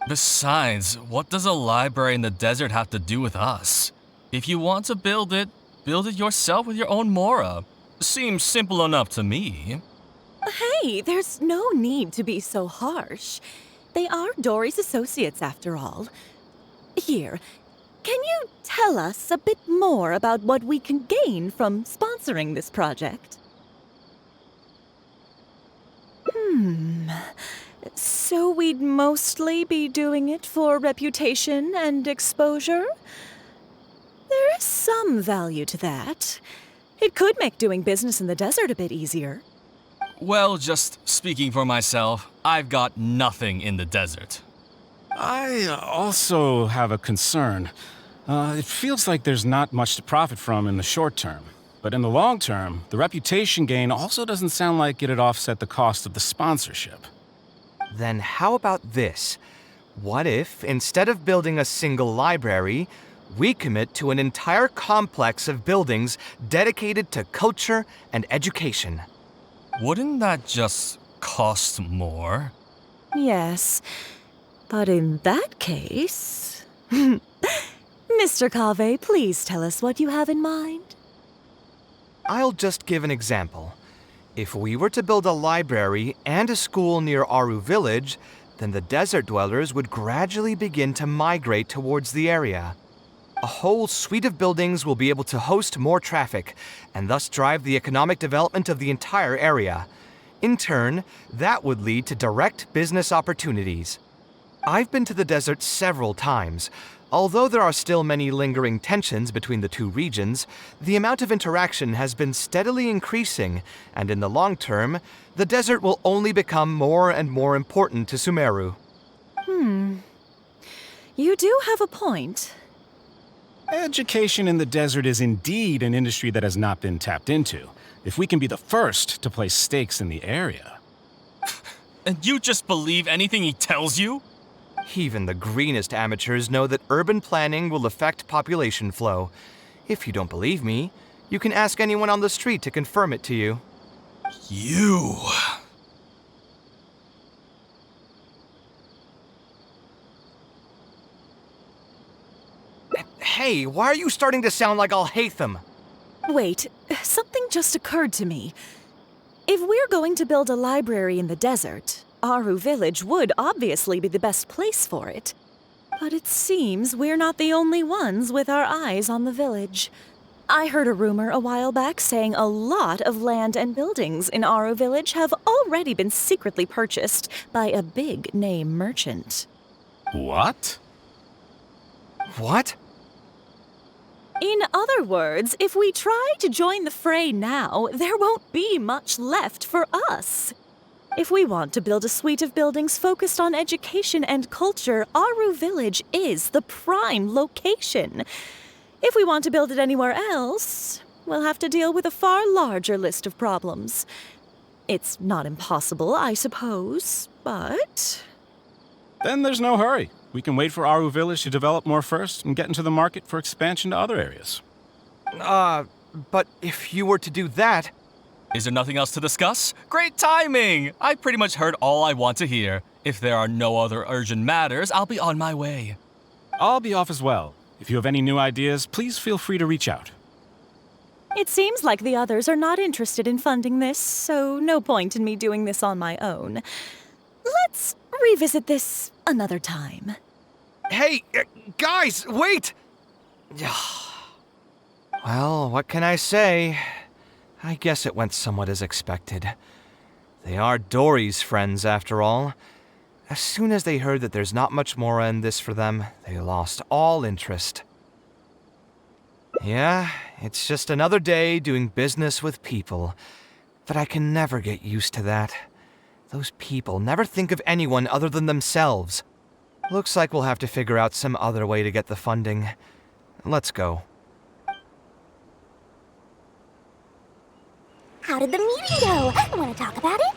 J: Besides, what does a library in the desert have to do with us? If you want to build it yourself with your own Mora. Seems simple enough to me.
K: Hey, there's no need to be so harsh. They are Dory's associates, after all. Here, can you tell us a bit more about what we can gain from sponsoring this project? So we'd mostly be doing it for reputation and exposure? There is some value to that. It could make doing business in the desert a bit easier.
J: Well, just speaking for myself, I've got nothing in the desert.
L: I also have a concern. It feels like there's not much to profit from in the short term. But in the long term, the reputation gain also doesn't sound like it'd offset the cost of the sponsorship.
B: Then how about this? What if, instead of building a single library, we commit to an entire complex of buildings dedicated to culture and education?
J: Wouldn't that just cost more?
K: Yes, but in that case... Mr. Kaveh, please tell us what you have in mind.
B: I'll just give an example. If we were to build a library and a school near Aru Village, then the desert dwellers would gradually begin to migrate towards the area. A whole suite of buildings will be able to host more traffic, and thus drive the economic development of the entire area. In turn, that would lead to direct business opportunities. I've been to the desert several times. Although there are still many lingering tensions between the two regions, the amount of interaction has been steadily increasing, and in the long term, the desert will only become more and more important to Sumeru.
K: You do have a point.
L: Education in the desert is indeed an industry that has not been tapped into. If we can be the first to place stakes in the area.
J: And you just believe anything he tells you?
B: Even the greenest amateurs know that urban planning will affect population flow. If you don't believe me, you can ask anyone on the street to confirm it to you.
J: You...
B: Hey, why are you starting to sound like I'll hate them?
K: Wait, something just occurred to me. If we're going to build a library in the desert, Aru Village would obviously be the best place for it. But it seems we're not the only ones with our eyes on the village. I heard a rumor a while back saying a lot of land and buildings in Aru Village have already been secretly purchased by a big-name merchant.
L: What?
B: What?
K: In other words, if we try to join the fray now, there won't be much left for us. If we want to build a suite of buildings focused on education and culture, Aru Village is the prime location. If we want to build it anywhere else, we'll have to deal with a far larger list of problems. It's not impossible, I suppose, but...
L: Then there's no hurry. We can wait for Aru Village to develop more first and get into the market for expansion to other areas.
B: But if you were to do that...
J: Is there nothing else to discuss? Great timing! I pretty much heard all I want to hear. If there are no other urgent matters, I'll be on my way.
L: I'll be off as well. If you have any new ideas, please feel free to reach out.
K: It seems like the others are not interested in funding this, so no point in me doing this on my own. Let's revisit this another time.
B: Hey, guys, wait! Well, what can I say? I guess it went somewhat as expected. They are Dory's friends, after all. As soon as they heard that there's not much Mora in this for them, they lost all interest. Yeah, it's just another day doing business with people. But I can never get used to that. Those people never think of anyone other than themselves. Looks like we'll have to figure out some other way to get the funding. Let's go.
H: How did the meeting go? Want to talk about it?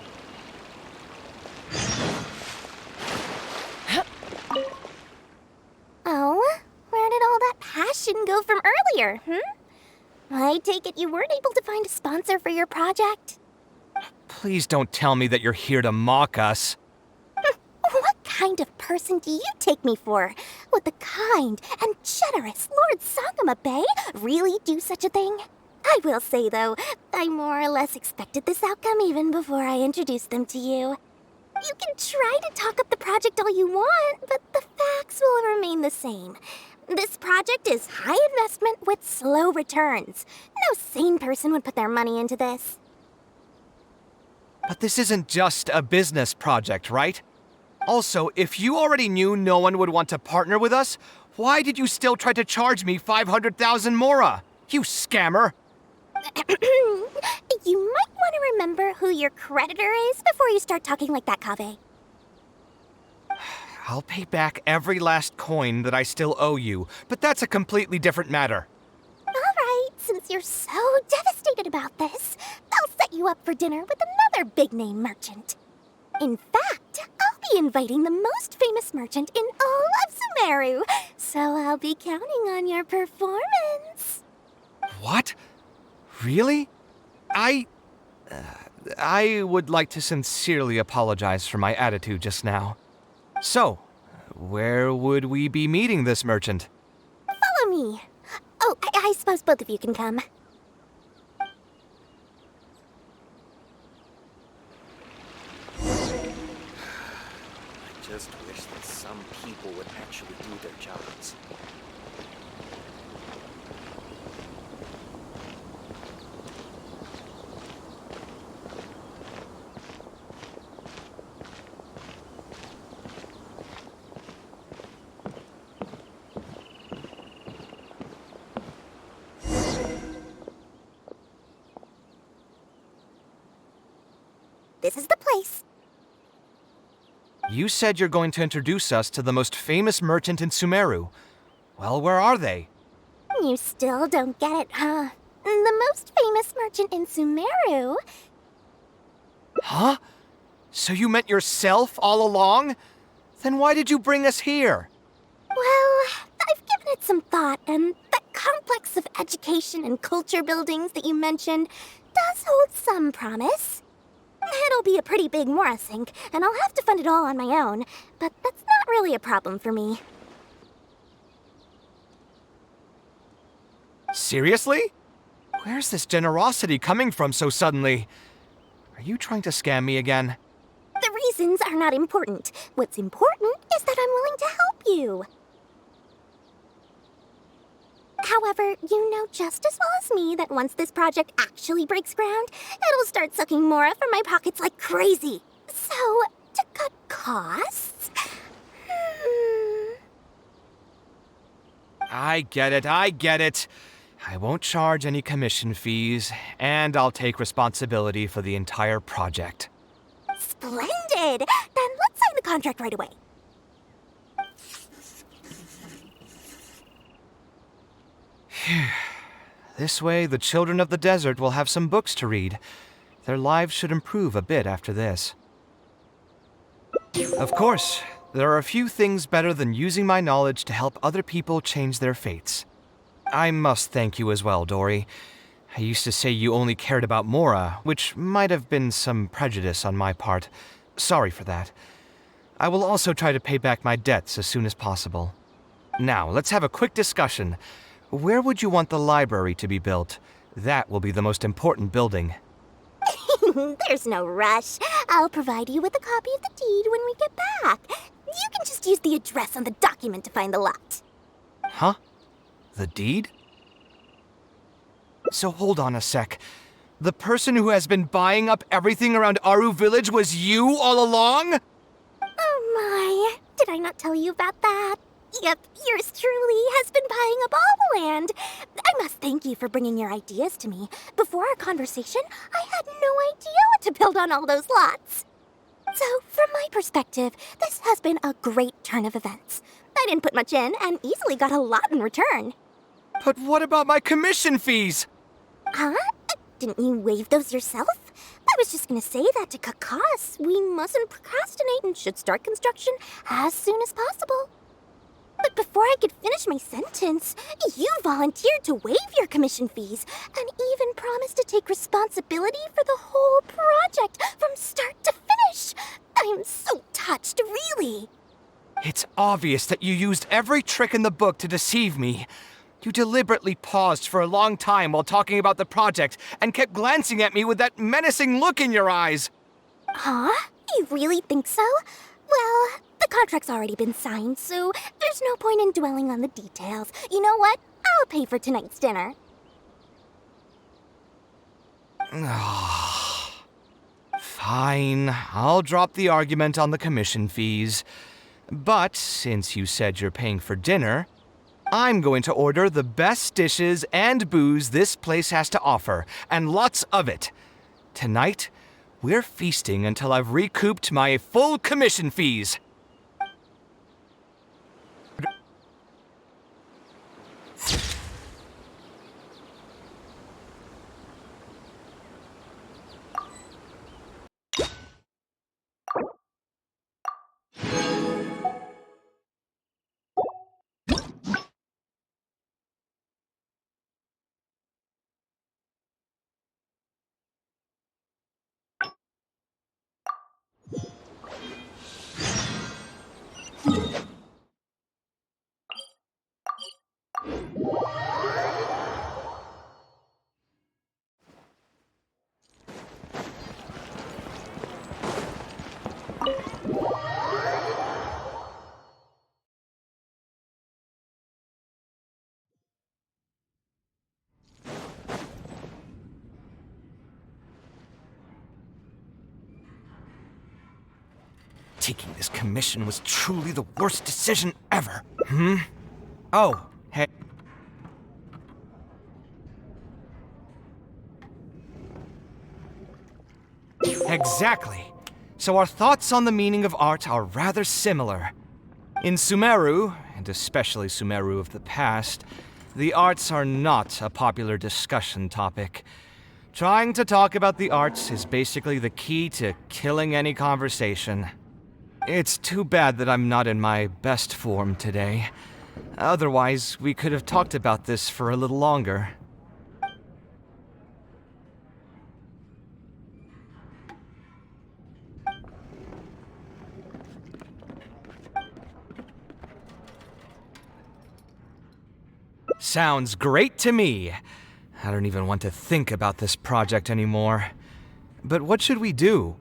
H: Oh, where did all that passion go from earlier, I take it you weren't able to find a sponsor for your project?
B: Please don't tell me that you're here to mock us.
H: What kind of person do you take me for? Would the kind and generous Lord Sangama Bay really do such a thing? I will say, though, I more or less expected this outcome even before I introduced them to you. You can try to talk up the project all you want, but the facts will remain the same. This project is high investment with slow returns. No sane person would put their money into this.
B: But this isn't just a business project, right? Also, if you already knew no one would want to partner with us, why did you still try to charge me 500,000 Mora? You scammer!
H: You might want to remember who your creditor is before you start talking like that, Kaveh.
B: I'll pay back every last coin that I still owe you, but that's a completely different matter.
H: All right, since you're so devastated about this, I'll set you up for dinner with another big-name merchant. In fact, I'll be be inviting the most famous merchant in all of Sumeru, so I'll be counting on your performance.
B: What? Really? I would like to sincerely apologize for my attitude just now. So, where would we be meeting this merchant?
H: Follow me. Oh, I suppose both of you can come.
I: I just wish that some people would actually do their jobs.
H: This is the place.
B: You said you're going to introduce us to the most famous merchant in Sumeru. Well, where are they?
H: You still don't get it, huh? The most famous merchant in Sumeru.
B: Huh? So you meant yourself all along? Then why did you bring us here?
H: Well, I've given it some thought, and that complex of education and culture buildings that you mentioned does hold some promise. It'll be a pretty big Mora sink, and I'll have to fund it all on my own, but that's not really a problem for me.
B: Seriously? Where's this generosity coming from so suddenly? Are you trying to scam me again?
H: The reasons are not important. What's important is that I'm willing to help you. However, you know just as well as me that once this project actually breaks ground, it'll start sucking Mora from my pockets like crazy. So, to cut costs...
B: I get it. I won't charge any commission fees, and I'll take responsibility for the entire project.
H: Splendid! Then let's sign the contract right away.
B: This way, the children of the desert will have some books to read. Their lives should improve a bit after this. Of course, there are a few things better than using my knowledge to help other people change their fates. I must thank you as well, Dory. I used to say you only cared about Mora, which might have been some prejudice on my part. Sorry for that. I will also try to pay back my debts as soon as possible. Now, let's have a quick discussion. Where would you want the library to be built? That will be the most important building.
H: There's no rush. I'll provide you with a copy of the deed when we get back. You can just use the address on the document to find the lot.
B: Huh? The deed? So hold on a sec. The person who has been buying up everything around Aru Village was you all along?
H: Oh my, did I not tell you about that? Yep, yours truly has been buying up all the land. I must thank you for bringing your ideas to me. Before our conversation, I had no idea what to build on all those lots. So, from my perspective, this has been a great turn of events. I didn't put much in and easily got a lot in return.
B: But what about my commission fees?
H: Huh? Didn't you waive those yourself? I was just gonna say that to cut costs. We mustn't procrastinate and should start construction as soon as possible. But before I could finish my sentence, you volunteered to waive your commission fees and even promised to take responsibility for the whole project from start to finish. I'm so touched, really.
B: It's obvious that you used every trick in the book to deceive me. You deliberately paused for a long time while talking about the project and kept glancing at me with that menacing look in your eyes.
H: Huh? You really think so? Well, the contract's already been signed, so there's no point in dwelling on the details. You know what? I'll pay for tonight's dinner.
B: Fine, I'll drop the argument on the commission fees. But since you said you're paying for dinner, I'm going to order the best dishes and booze this place has to offer, and lots of it. Tonight, we're feasting until I've recouped my full commission fees. Taking this commission was truly the worst decision ever. Oh, hey. Exactly. So our thoughts on the meaning of art are rather similar. In Sumeru, and especially Sumeru of the past, the arts are not a popular discussion topic. Trying to talk about the arts is basically the key to killing any conversation. It's too bad that I'm not in my best form today. Otherwise, we could have talked about this for a little longer. Sounds great to me. I don't even want to think about this project anymore. But what should we do?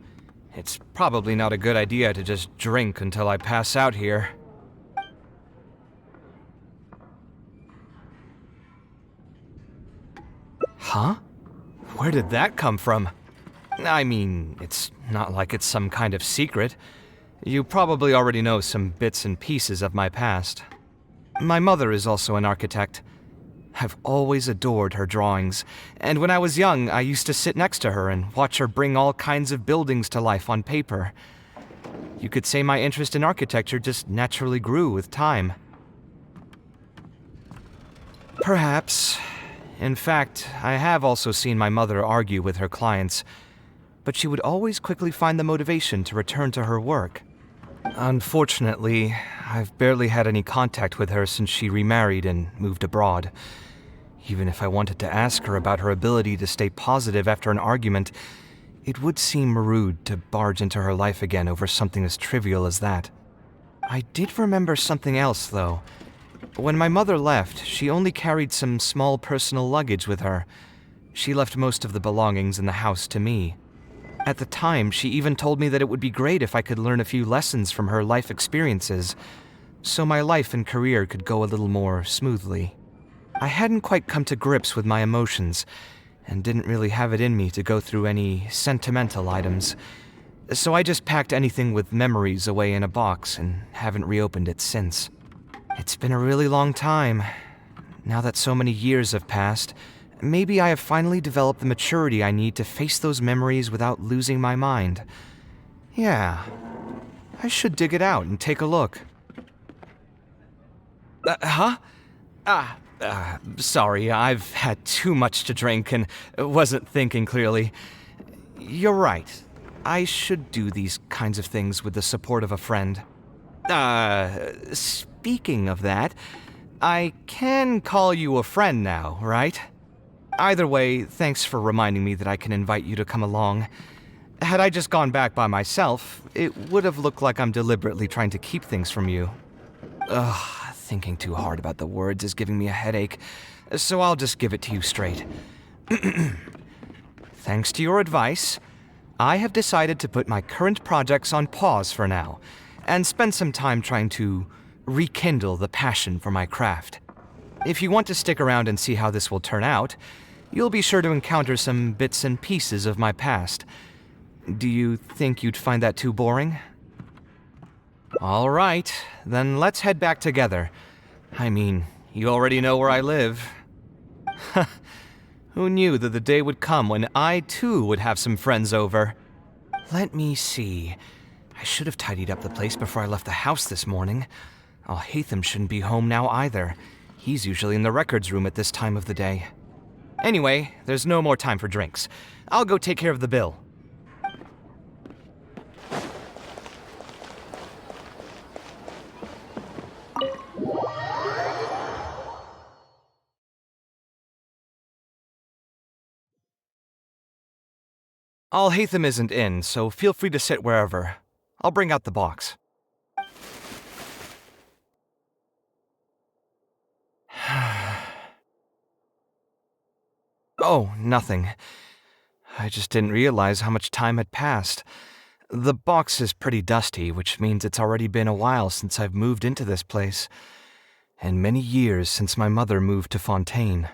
B: It's probably not a good idea to just drink until I pass out here. Huh? Where did that come from? I mean, it's not like it's some kind of secret. You probably already know some bits and pieces of my past. My mother is also an architect. I've always adored her drawings, and when I was young, I used to sit next to her and watch her bring all kinds of buildings to life on paper. You could say my interest in architecture just naturally grew with time. Perhaps. In fact, I have also seen my mother argue with her clients, but she would always quickly find the motivation to return to her work. Unfortunately, I've barely had any contact with her since she remarried and moved abroad. Even if I wanted to ask her about her ability to stay positive after an argument, it would seem rude to barge into her life again over something as trivial as that. I did remember something else, though. When my mother left, she only carried some small personal luggage with her. She left most of the belongings in the house to me. At the time, she even told me that it would be great if I could learn a few lessons from her life experiences, so my life and career could go a little more smoothly. I hadn't quite come to grips with my emotions, and didn't really have it in me to go through any sentimental items, so I just packed anything with memories away in a box and haven't reopened it since. It's been a really long time. Now that so many years have passed, maybe I have finally developed the maturity I need to face those memories without losing my mind. Yeah, I should dig it out and take a look. Sorry, I've had too much to drink and wasn't thinking clearly. You're right. I should do these kinds of things with the support of a friend. Speaking of that, I can call you a friend now, right? Either way, thanks for reminding me that I can invite you to come along. Had I just gone back by myself, it would have looked like I'm deliberately trying to keep things from you. Thinking too hard about the words is giving me a headache, so I'll just give it to you straight. Thanks to your advice, I have decided to put my current projects on pause for now, and spend some time trying to rekindle the passion for my craft. If you want to stick around and see how this will turn out, you'll be sure to encounter some bits and pieces of my past. Do you think you'd find that too boring? All right, then let's head back together. I mean, you already know where I live. Who knew that the day would come when I too would have some friends over? Let me see. I should have tidied up the place before I left the house this morning. Alhaitham shouldn't be home now either. He's usually in the records room at this time of the day. Anyway, there's no more time for drinks. I'll go take care of the bill. Alhaitham isn't in, so feel free to sit wherever. I'll bring out the box. Oh, nothing. I just didn't realize how much time had passed. The box is pretty dusty, which means it's already been a while since I've moved into this place, and many years since my mother moved to Fontaine.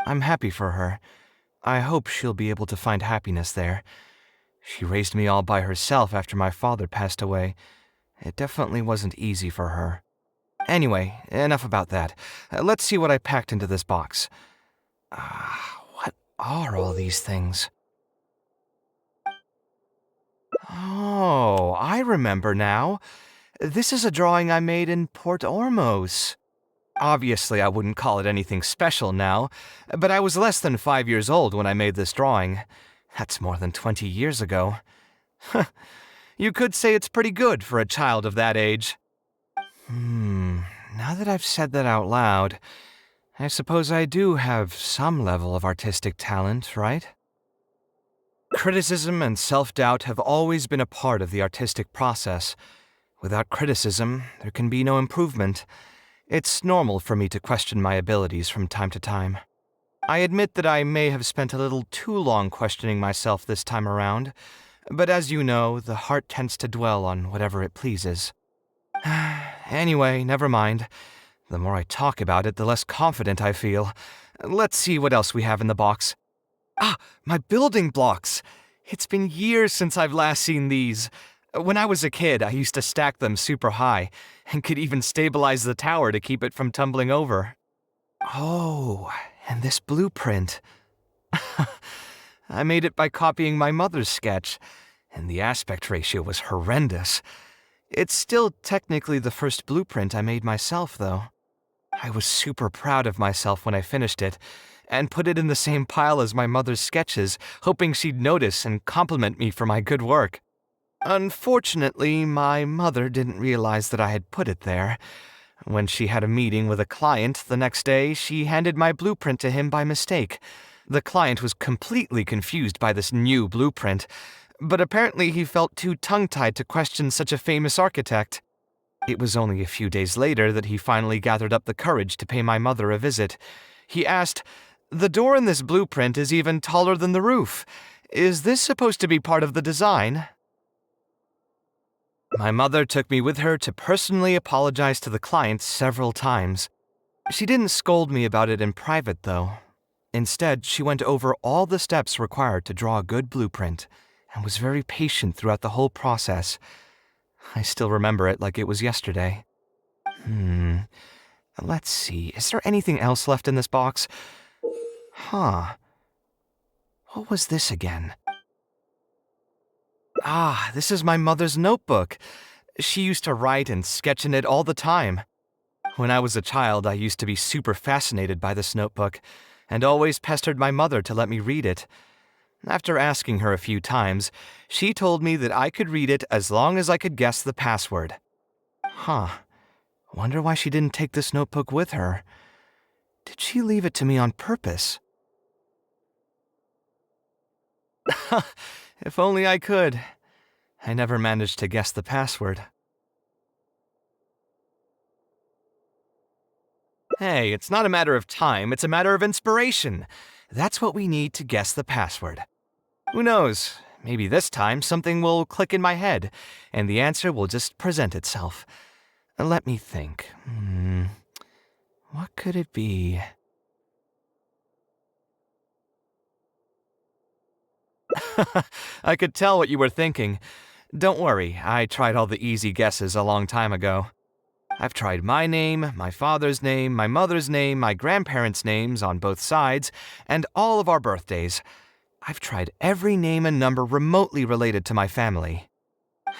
B: I'm happy for her. I hope she'll be able to find happiness there. She raised me all by herself after my father passed away. It definitely wasn't easy for her. Anyway, enough about that. Let's see what I packed into this box. What are all these things? Oh, I remember now. This is a drawing I made in Port-Ormos. Obviously, I wouldn't call it anything special now, but I was less than 5 years old when I made this drawing. That's more than 20 years ago. You could say it's pretty good for a child of that age. Now that I've said that out loud, I suppose I do have some level of artistic talent, right? Criticism and self-doubt have always been a part of the artistic process. Without criticism, there can be no improvement. It's normal for me to question my abilities from time to time. I admit that I may have spent a little too long questioning myself this time around, but as you know, the heart tends to dwell on whatever it pleases. Anyway, never mind. The more I talk about it, the less confident I feel. Let's see what else we have in the box. My building blocks! It's been years since I've last seen these. When I was a kid, I used to stack them super high, and could even stabilize the tower to keep it from tumbling over. Oh, and this blueprint. I made it by copying my mother's sketch, and the aspect ratio was horrendous. It's still technically the first blueprint I made myself, though. I was super proud of myself when I finished it, and put it in the same pile as my mother's sketches, hoping she'd notice and compliment me for my good work. Unfortunately, my mother didn't realize that I had put it there. When she had a meeting with a client the next day, she handed my blueprint to him by mistake. The client was completely confused by this new blueprint, but apparently he felt too tongue-tied to question such a famous architect. It was only a few days later that he finally gathered up the courage to pay my mother a visit. He asked, "The door in this blueprint is even taller than the roof. Is this supposed to be part of the design?" My mother took me with her to personally apologize to the client several times. She didn't scold me about it in private, though. Instead, she went over all the steps required to draw a good blueprint, and was very patient throughout the whole process. I still remember it like it was yesterday. Let's see, is there anything else left in this box? What was this again? This is my mother's notebook. She used to write and sketch in it all the time. When I was a child, I used to be super fascinated by this notebook, and always pestered my mother to let me read it. After asking her a few times, she told me that I could read it as long as I could guess the password. Wonder why she didn't take this notebook with her. Did she leave it to me on purpose? If only I could. I never managed to guess the password. Hey, it's not a matter of time, it's a matter of inspiration. That's what we need to guess the password. Who knows, maybe this time something will click in my head, and the answer will just present itself. Let me think. What could it be? I could tell what you were thinking. Don't worry, I tried all the easy guesses a long time ago. I've tried my name, my father's name, my mother's name, my grandparents' names on both sides, and all of our birthdays. I've tried every name and number remotely related to my family.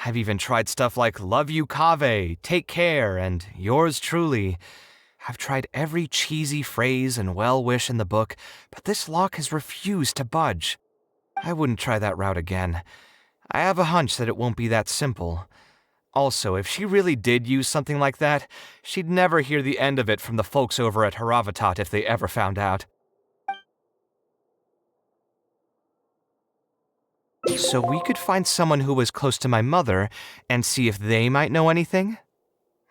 B: I've even tried stuff like love you Kaveh, take care, and yours truly. I've tried every cheesy phrase and well-wish in the book, but this lock has refused to budge. I wouldn't try that route again. I have a hunch that it won't be that simple. Also, if she really did use something like that, she'd never hear the end of it from the folks over at Haravatat if they ever found out. So we could find someone who was close to my mother and see if they might know anything?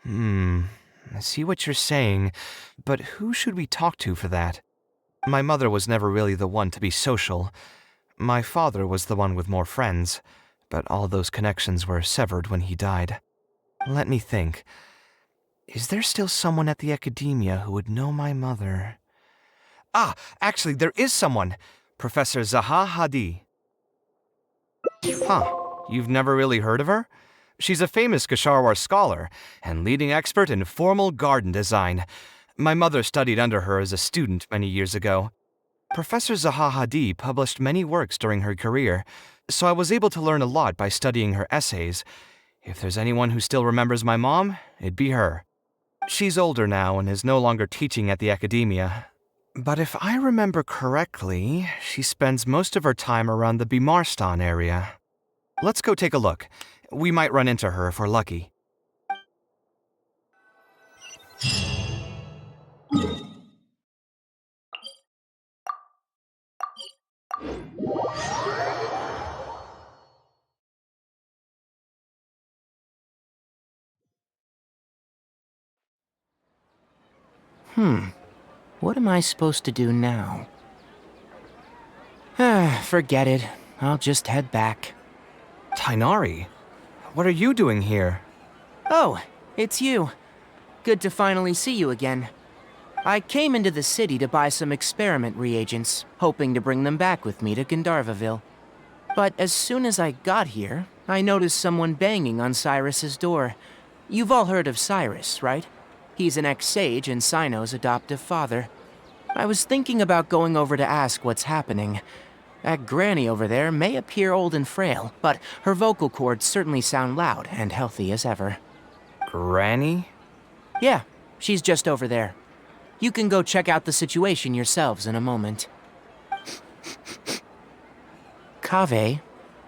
B: I see what you're saying, but who should we talk to for that? My mother was never really the one to be social. My father was the one with more friends, but all those connections were severed when he died. Let me think. Is there still someone at the academia who would know my mother? Ah, actually, there is someone. Professor Zaha Hadid. Huh, you've never really heard of her? She's a famous Kshatriyar scholar and leading expert in formal garden design. My mother studied under her as a student many years ago. Professor Zaha Hadid published many works during her career, so I was able to learn a lot by studying her essays. If there's anyone who still remembers my mom, it'd be her. She's older now and is no longer teaching at the academia. But if I remember correctly, she spends most of her time around the Bimarstan area. Let's go take a look. We might run into her if we're lucky.
M: What am I supposed to do now? Forget it. I'll just head back.
B: Tighnari, what are you doing here?
M: Oh, it's you. Good to finally see you again. I came into the city to buy some experiment reagents, hoping to bring them back with me to Gandharvaville. But as soon as I got here, I noticed someone banging on Cyrus's door. You've all heard of Cyrus, right? He's an ex-sage and Cyno's adoptive father. I was thinking about going over to ask what's happening. That granny over there may appear old and frail, but her vocal cords certainly sound loud and healthy as ever.
B: Granny?
M: Yeah, she's just over there. You can go check out the situation yourselves in a moment. Kaveh,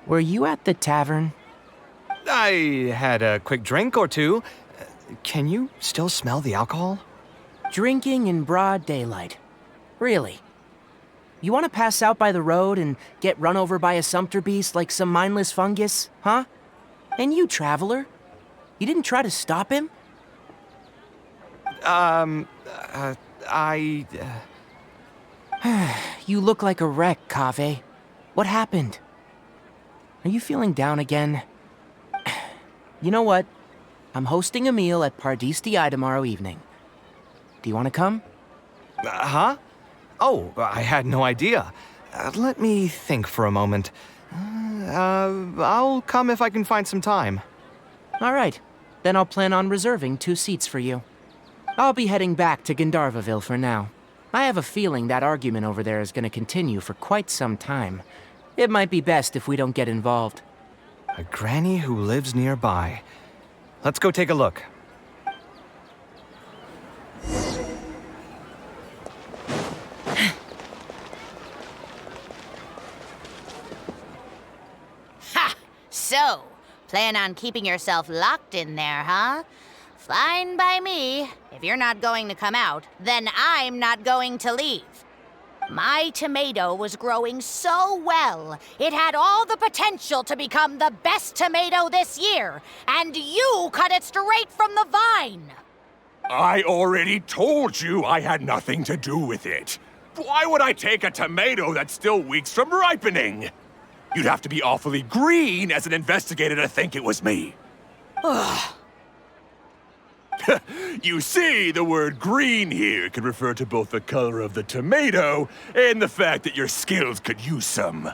M: were you at the tavern?
B: I had a quick drink or two. Can you still smell the alcohol?
M: Drinking in broad daylight. Really? You want to pass out by the road and get run over by a sumpter beast like some mindless fungus, huh? And you, traveler? You didn't try to stop him? You look like a wreck, Kaveh. What happened? Are you feeling down again? You know what? I'm hosting a meal at PART-75 tomorrow evening. Do you want to come?
B: Huh? Oh, I had no idea. Let me think for a moment. I'll come if I can find some time.
M: All right. Then I'll plan on reserving 2 seats for you. I'll be heading back to Gandharvaville for now. I have a feeling that argument over there is going to continue for quite some time. It might be best if we don't get involved.
B: A granny who lives nearby. Let's go take a look.
N: Ha! So, plan on keeping yourself locked in there, huh? Fine by me. If you're not going to come out, then I'm not going to leave. My tomato was growing so well, it had all the potential to become the best tomato this year, and you cut it straight from the vine!
O: I already told you I had nothing to do with it. Why would I take a tomato that's still weeks from ripening? You'd have to be awfully green as an investigator to think it was me.
N: Ugh.
O: You see, the word green here can refer to both the color of the tomato and the fact that your skills could use some.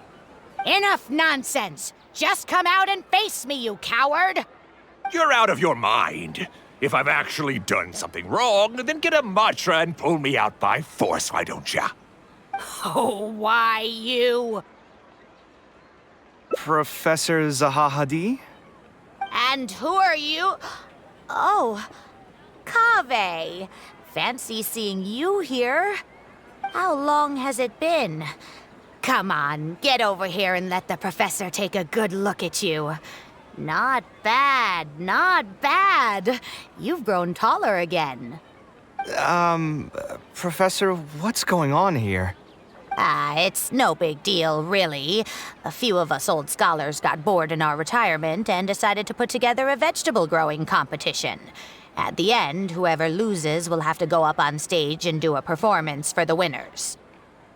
N: Enough nonsense! Just come out and face me, you coward!
O: You're out of your mind. If I've actually done something wrong, then get a mantra and pull me out by force, why don't ya?
N: Oh, why you?
B: Professor Zaha Hadid?
N: And who are you? Oh, Kaveh. Fancy seeing you here. How long has it been? Come on, get over here and let the professor take a good look at you. Not bad, not bad. You've grown taller again.
B: Professor, what's going on here?
N: It's no big deal, really. A few of us old scholars got bored in our retirement and decided to put together a vegetable growing competition. At the end, whoever loses will have to go up on stage and do a performance for the winners.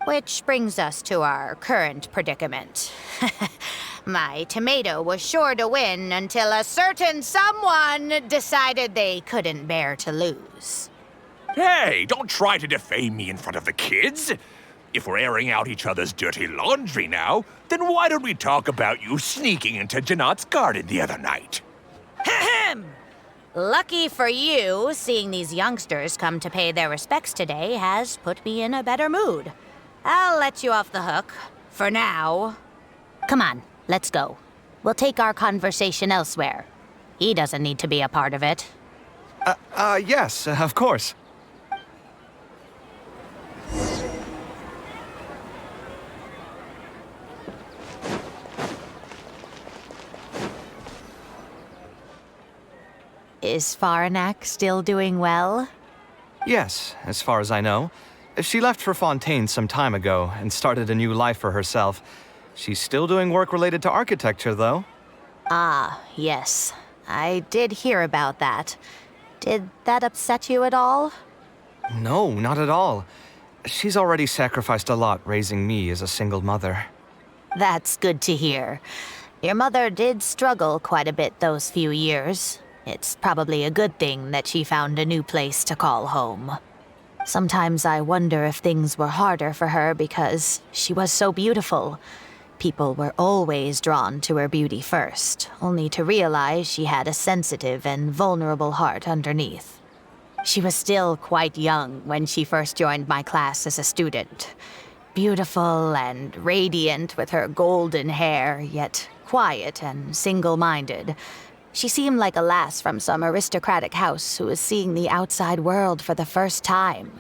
N: Which brings us to our current predicament. My tomato was sure to win until a certain someone decided they couldn't bear to lose.
O: Hey, don't try to defame me in front of the kids. If we're airing out each other's dirty laundry now, then why don't we talk about you sneaking into Janat's garden the other night?
N: Ahem! Lucky for you, seeing these youngsters come to pay their respects today has put me in a better mood. I'll let you off the hook, for now. Come on, let's go. We'll take our conversation elsewhere. He doesn't need to be a part of it.
B: Yes, of course.
N: Is Faranak still doing well?
B: Yes, as far as I know. She left for Fontaine some time ago and started a new life for herself. She's still doing work related to architecture, though.
N: Ah, yes. I did hear about that. Did that upset you at all?
B: No, not at all. She's already sacrificed a lot raising me as a single mother.
N: That's good to hear. Your mother did struggle quite a bit those few years. It's probably a good thing that she found a new place to call home. Sometimes I wonder if things were harder for her because she was so beautiful. People were always drawn to her beauty first, only to realize she had a sensitive and vulnerable heart underneath. She was still quite young when she first joined my class as a student. Beautiful and radiant with her golden hair, yet quiet and single-minded. She seemed like a lass from some aristocratic house who was seeing the outside world for the first time.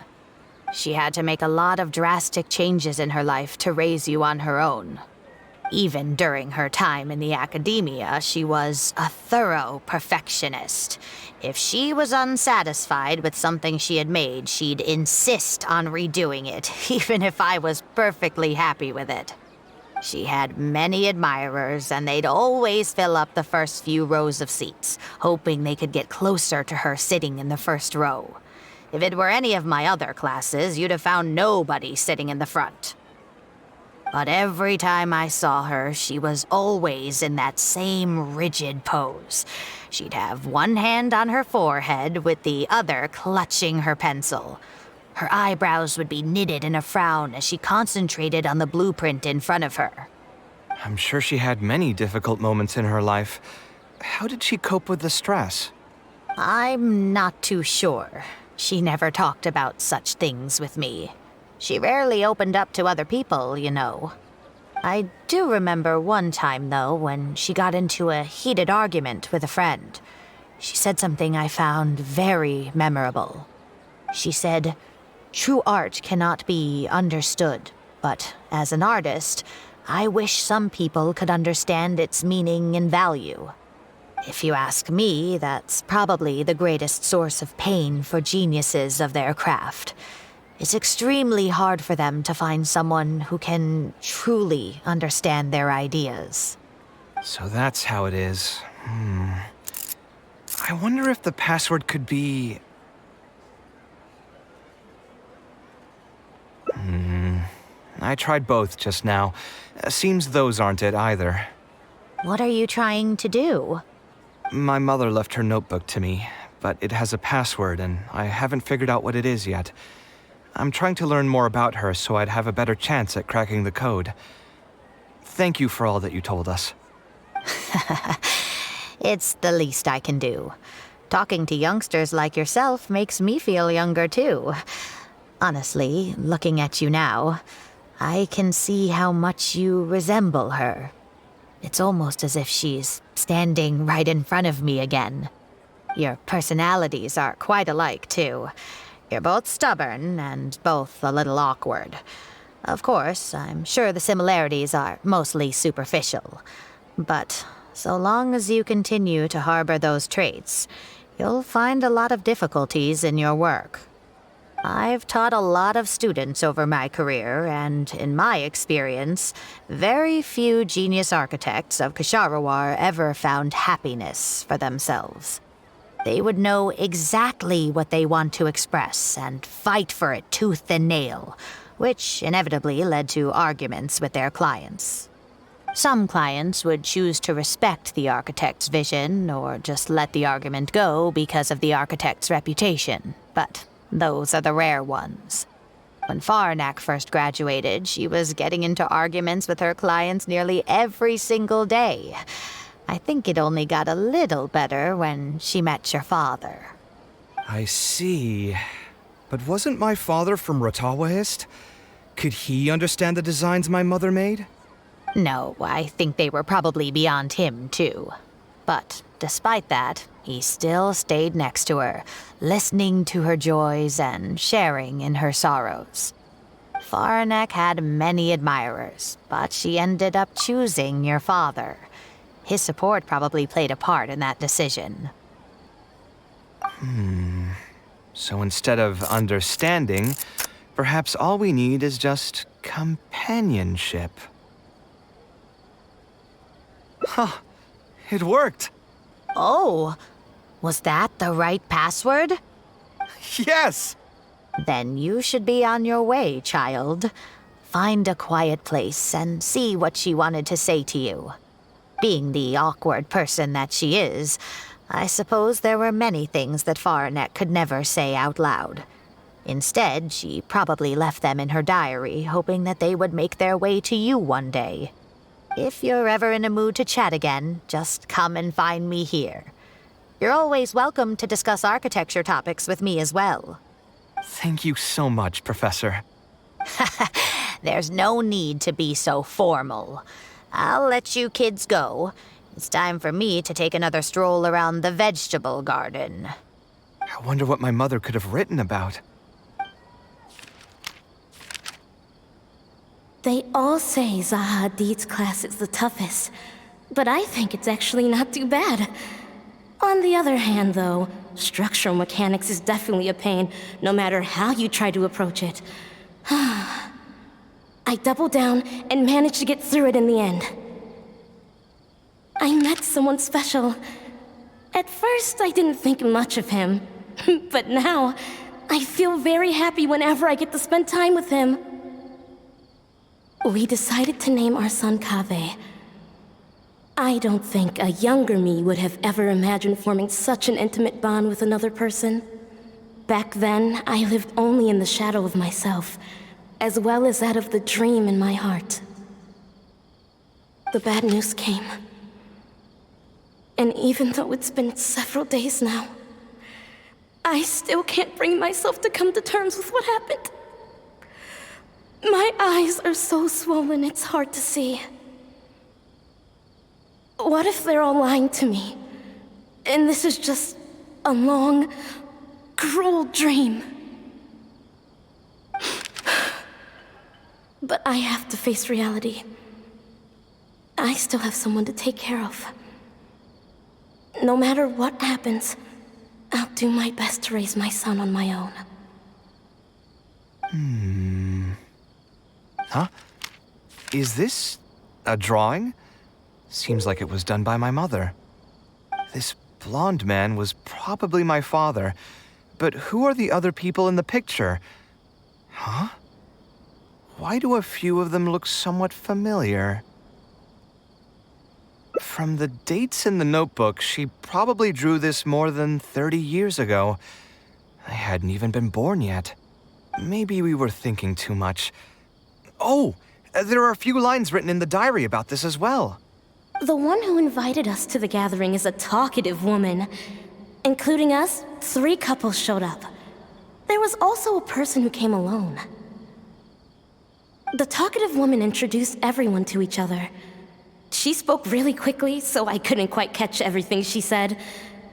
N: She had to make a lot of drastic changes in her life to raise you on her own. Even during her time in the academia, she was a thorough perfectionist. If she was unsatisfied with something she had made, she'd insist on redoing it, even if I was perfectly happy with it. She had many admirers, and they'd always fill up the first few rows of seats, hoping they could get closer to her sitting in the first row. If it were any of my other classes, you'd have found nobody sitting in the front. But every time I saw her, she was always in that same rigid pose. She'd have one hand on her forehead with the other clutching her pencil. Her eyebrows would be knitted in a frown as she concentrated on the blueprint in front of her.
B: I'm sure she had many difficult moments in her life. How did she cope with the stress?
N: I'm not too sure. She never talked about such things with me. She rarely opened up to other people, you know. I do remember one time, though, when she got into a heated argument with a friend. She said something I found very memorable. She said, "True art cannot be understood, but as an artist, I wish some people could understand its meaning and value." If you ask me, that's probably the greatest source of pain for geniuses of their craft. It's extremely hard for them to find someone who can truly understand their ideas.
B: So that's how it is. I wonder if the password could be... I tried both just now. Seems those aren't it either.
N: What are you trying to do?
B: My mother left her notebook to me, but it has a password and I haven't figured out what it is yet. I'm trying to learn more about her so I'd have a better chance at cracking the code. Thank you for all that you told us.
N: It's the least I can do. Talking to youngsters like yourself makes me feel younger too. Honestly, looking at you now, I can see how much you resemble her. It's almost as if she's standing right in front of me again. Your personalities are quite alike too. You're both stubborn and both a little awkward. Of course, I'm sure the similarities are mostly superficial. But so long as you continue to harbor those traits, you'll find a lot of difficulties in your work. I've taught a lot of students over my career, and in my experience, very few genius architects of Ksharawar ever found happiness for themselves. They would know exactly what they want to express and fight for it tooth and nail, which inevitably led to arguments with their clients. Some clients would choose to respect the architect's vision or just let the argument go because of the architect's reputation, but those are the rare ones. When Faranak first graduated, she was getting into arguments with her clients nearly every single day. I think it only got a little better when she met your father.
B: I see. But wasn't my father from Rotawahist? Could he understand the designs my mother made?
N: No, I think they were probably beyond him, too. But despite that, he still stayed next to her, listening to her joys and sharing in her sorrows. Faranak had many admirers, but she ended up choosing your father. His support probably played a part in that decision.
B: So instead of understanding, perhaps all we need is just companionship. Huh. It worked.
N: Oh, was that the right password?
B: Yes!
N: Then you should be on your way, child. Find a quiet place and see what she wanted to say to you. Being the awkward person that she is, I suppose there were many things that Faranek could never say out loud. Instead, she probably left them in her diary, hoping that they would make their way to you one day. If you're ever in a mood to chat again, just come and find me here. You're always welcome to discuss architecture topics with me as well.
B: Thank you so much, Professor.
N: There's no need to be so formal. I'll let you kids go. It's time for me to take another stroll around the vegetable garden.
B: I wonder what my mother could have written about.
P: They all say Zaha Hadid's class is the toughest, but I think it's actually not too bad. On the other hand, though, structural mechanics is definitely a pain, no matter how you try to approach it. I doubled down and managed to get through it in the end. I met someone special. At first, I didn't think much of him, but now, I feel very happy whenever I get to spend time with him. We decided to name our son Kaveh. I don't think a younger me would have ever imagined forming such an intimate bond with another person. Back then, I lived only in the shadow of myself, as well as that of the dream in my heart. The bad news came. And even though it's been several days now, I still can't bring myself to come to terms with what happened. My eyes are so swollen it's hard to see. What if they're all lying to me? And this is just a long, cruel dream. But I have to face reality. I still have someone to take care of. No matter what happens, I'll do my best to raise my son on my own.
B: Huh? Is this a drawing? Seems like it was done by my mother. This blonde man was probably my father, but who are the other people in the picture? Huh? Why do a few of them look somewhat familiar? From the dates in the notebook, she probably drew this more than 30 years ago. I hadn't even been born yet. Maybe we were thinking too much. Oh, there are a few lines written in the diary about this as well.
P: The one who invited us to the gathering is a talkative woman. Including us, 3 couples showed up. There was also a person who came alone. The talkative woman introduced everyone to each other. She spoke really quickly, so I couldn't quite catch everything she said,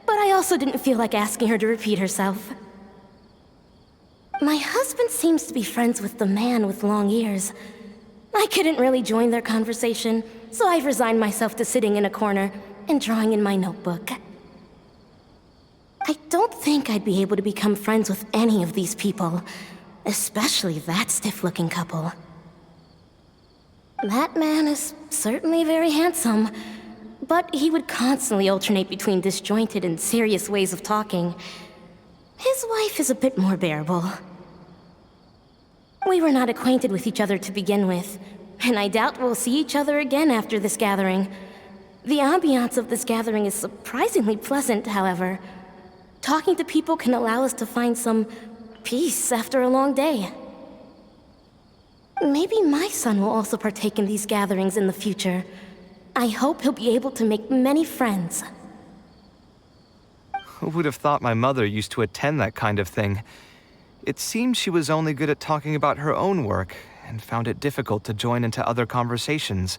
P: but I also didn't feel like asking her to repeat herself. My husband seems to be friends with the man with long ears. I couldn't really join their conversation, so I've resigned myself to sitting in a corner and drawing in my notebook. I don't think I'd be able to become friends with any of these people, especially that stiff-looking couple. That man is certainly very handsome, but he would constantly alternate between disjointed and serious ways of talking. His wife is a bit more bearable. We were not acquainted with each other to begin with, and I doubt we'll see each other again after this gathering. The ambiance of this gathering is surprisingly pleasant, however. Talking to people can allow us to find some peace after a long day. Maybe my son will also partake in these gatherings in the future. I hope he'll be able to make many friends.
B: Who would have thought my mother used to attend that kind of thing? It seemed she was only good at talking about her own work, and found it difficult to join into other conversations.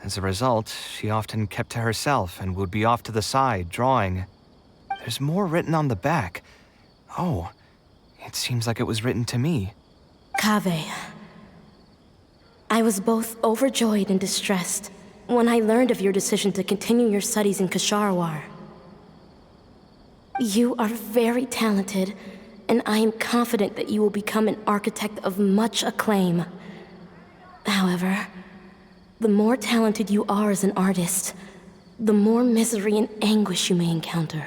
B: As a result, she often kept to herself and would be off to the side, drawing. There's more written on the back. Oh, it seems like it was written to me.
P: Kaveh. I was both overjoyed and distressed when I learned of your decision to continue your studies in Kasharwar. You are very talented, and I am confident that you will become an architect of much acclaim. However, the more talented you are as an artist, the more misery and anguish you may encounter.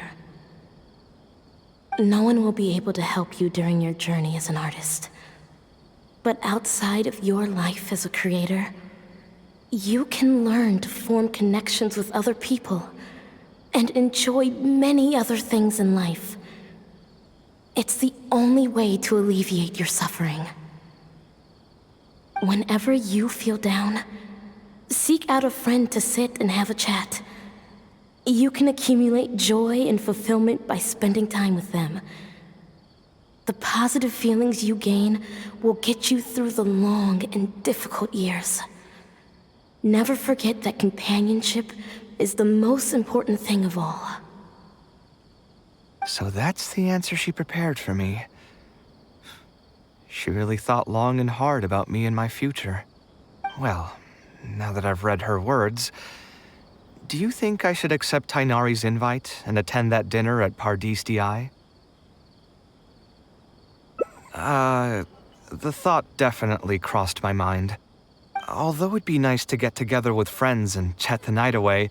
P: No one will be able to help you during your journey as an artist. But outside of your life as a creator, you can learn to form connections with other people and enjoy many other things in life. It's the only way to alleviate your suffering. Whenever you feel down, seek out a friend to sit and have a chat. You can accumulate joy and fulfillment by spending time with them. The positive feelings you gain will get you through the long and difficult years. Never forget that companionship is the most important thing of all.
B: So that's the answer she prepared for me. She really thought long and hard about me and my future. Well, now that I've read her words, do you think I should accept Tainari's invite and attend that dinner at PART-75? The thought definitely crossed my mind. Although it'd be nice to get together with friends and chat the night away,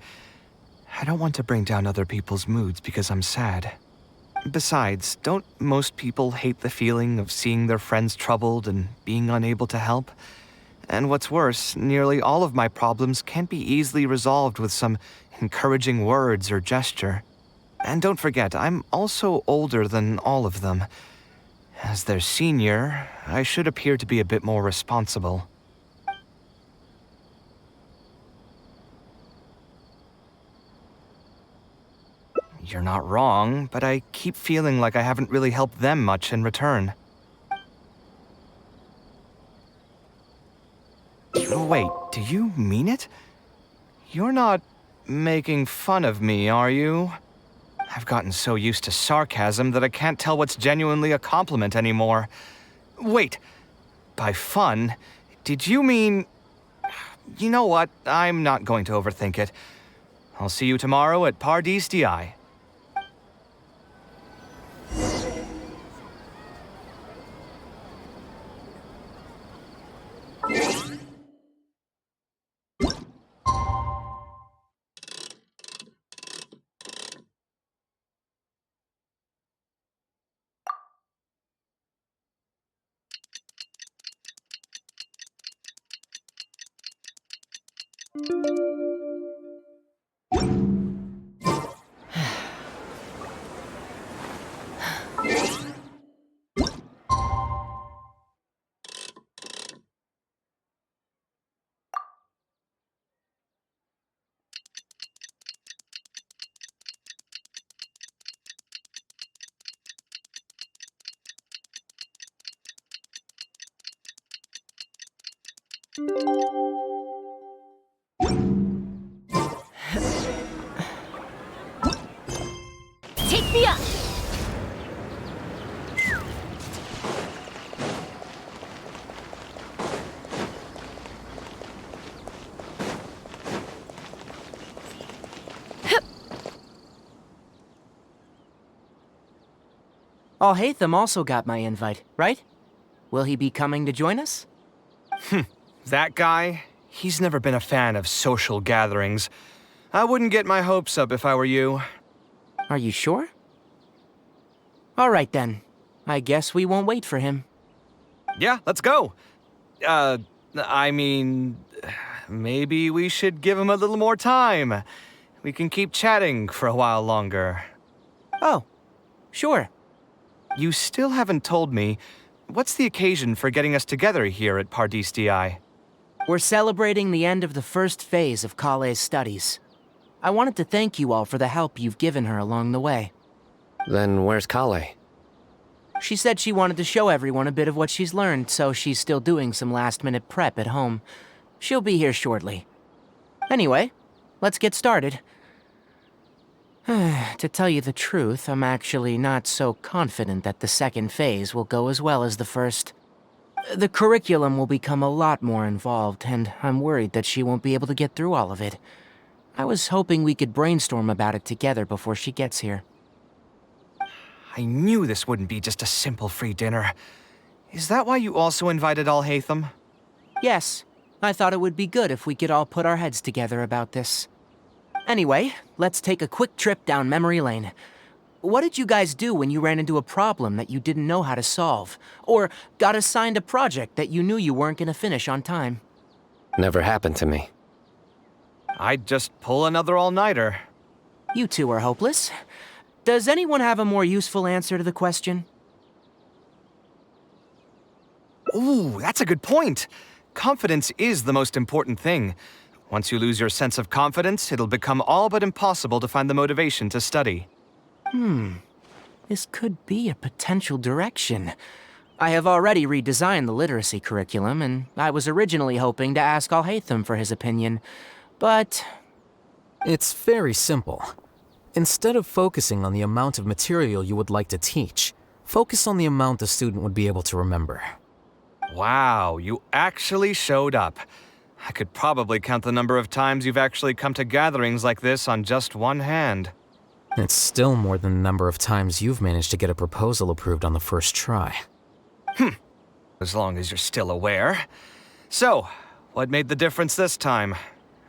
B: I don't want to bring down other people's moods because I'm sad. Besides, don't most people hate the feeling of seeing their friends troubled and being unable to help? And what's worse, nearly all of my problems can't be easily resolved with some encouraging words or gesture. And don't forget, I'm also older than all of them. As their senior, I should appear to be a bit more responsible. You're not wrong, but I keep feeling like I haven't really helped them much in return. Wait, do you mean it? You're not making fun of me, are you? I've gotten so used to sarcasm that I can't tell what's genuinely a compliment anymore. Wait, by fun, did you mean... You know what, I'm not going to overthink it. I'll see you tomorrow at PART-75.
C: Take me up!
M: Alhaitham also got my invite, right? Will he be coming to join us?
B: That guy? He's never been a fan of social gatherings. I wouldn't get my hopes up if I were you.
M: Are you sure? All right then. I guess we won't wait for him.
B: Yeah, let's go. I mean, maybe we should give him a little more time. We can keep chatting for a while longer.
M: Oh, sure.
B: You still haven't told me, what's the occasion for getting us together here at PART-75?
M: We're celebrating the end of the first phase of Kaveh's studies. I wanted to thank you all for the help you've given her along the way.
I: Then where's Kaveh?
M: She said she wanted to show everyone a bit of what she's learned, so she's still doing some last-minute prep at home. She'll be here shortly. Anyway, let's get started. To tell you the truth, I'm actually not so confident that the second phase will go as well as the first. The curriculum will become a lot more involved, and I'm worried that she won't be able to get through all of it. I was hoping we could brainstorm about it together before she gets here.
B: I knew this wouldn't be just a simple free dinner. Is that why you also invited Al-Haytham?
M: Yes, I thought it would be good if we could all put our heads together about this. Anyway, let's take a quick trip down memory lane. What did you guys do when you ran into a problem that you didn't know how to solve? Or got assigned a project that you knew you weren't going to finish on time?
I: Never happened to me.
B: I'd just pull another all-nighter.
M: You two are hopeless. Does anyone have a more useful answer to the question?
B: Ooh, that's a good point. Confidence is the most important thing. Once you lose your sense of confidence, it'll become all but impossible to find the motivation to study.
M: This could be a potential direction. I have already redesigned the literacy curriculum, and I was originally hoping to ask Al-Haytham for his opinion, but...
Q: It's very simple. Instead of focusing on the amount of material you would like to teach, focus on the amount the student would be able to remember.
B: Wow, you actually showed up. I could probably count the number of times you've actually come to gatherings like this on just one hand.
Q: It's still more than the number of times you've managed to get a proposal approved on the first try.
B: As long as you're still aware. So, what made the difference this time?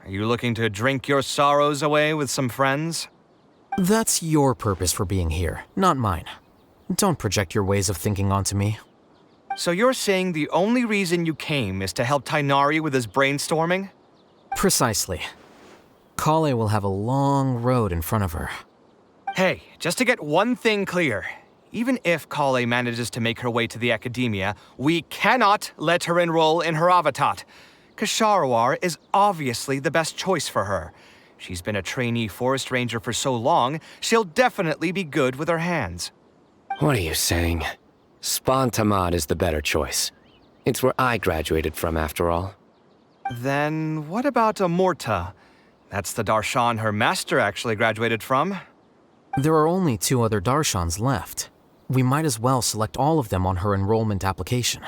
B: Are you looking to drink your sorrows away with some friends?
Q: That's your purpose for being here, not mine. Don't project your ways of thinking onto me.
B: So you're saying the only reason you came is to help Tighnari with his brainstorming?
Q: Precisely. Kaveh will have a long road in front of her.
B: Hey, just to get one thing clear. Even if Kaveh manages to make her way to the academia, we cannot let her enroll in Haravatat. Ksharawar is obviously the best choice for her. She's been a trainee forest ranger for so long, she'll definitely be good with her hands.
I: What are you saying? Spontamad is the better choice. It's where I graduated from, after all.
B: Then what about Amorta? That's the Darshan her master actually graduated from.
Q: There are only 2 other Darshans left. We might as well select all of them on her enrollment application.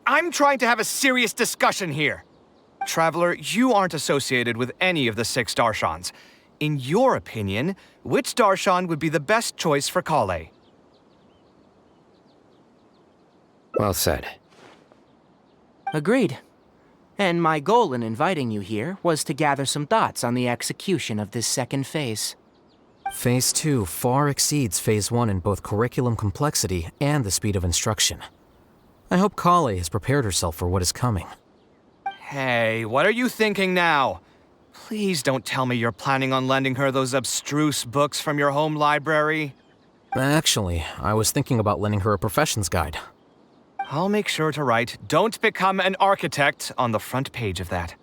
B: I'm trying to have a serious discussion here. Traveler, you aren't associated with any of the 6 Darshans. In your opinion, which Darshan would be the best choice for Kaveh?
I: Well said.
M: Agreed. And my goal in inviting you here was to gather some thoughts on the execution of this second phase.
Q: Phase 2 far exceeds Phase 1 in both curriculum complexity and the speed of instruction. I hope Kaveh has prepared herself for what is coming.
B: Hey, what are you thinking now? Please don't tell me you're planning on lending her those abstruse books from your home library.
Q: Actually, I was thinking about lending her a professions guide.
B: I'll make sure to write, "Don't become an architect" on the front page of that.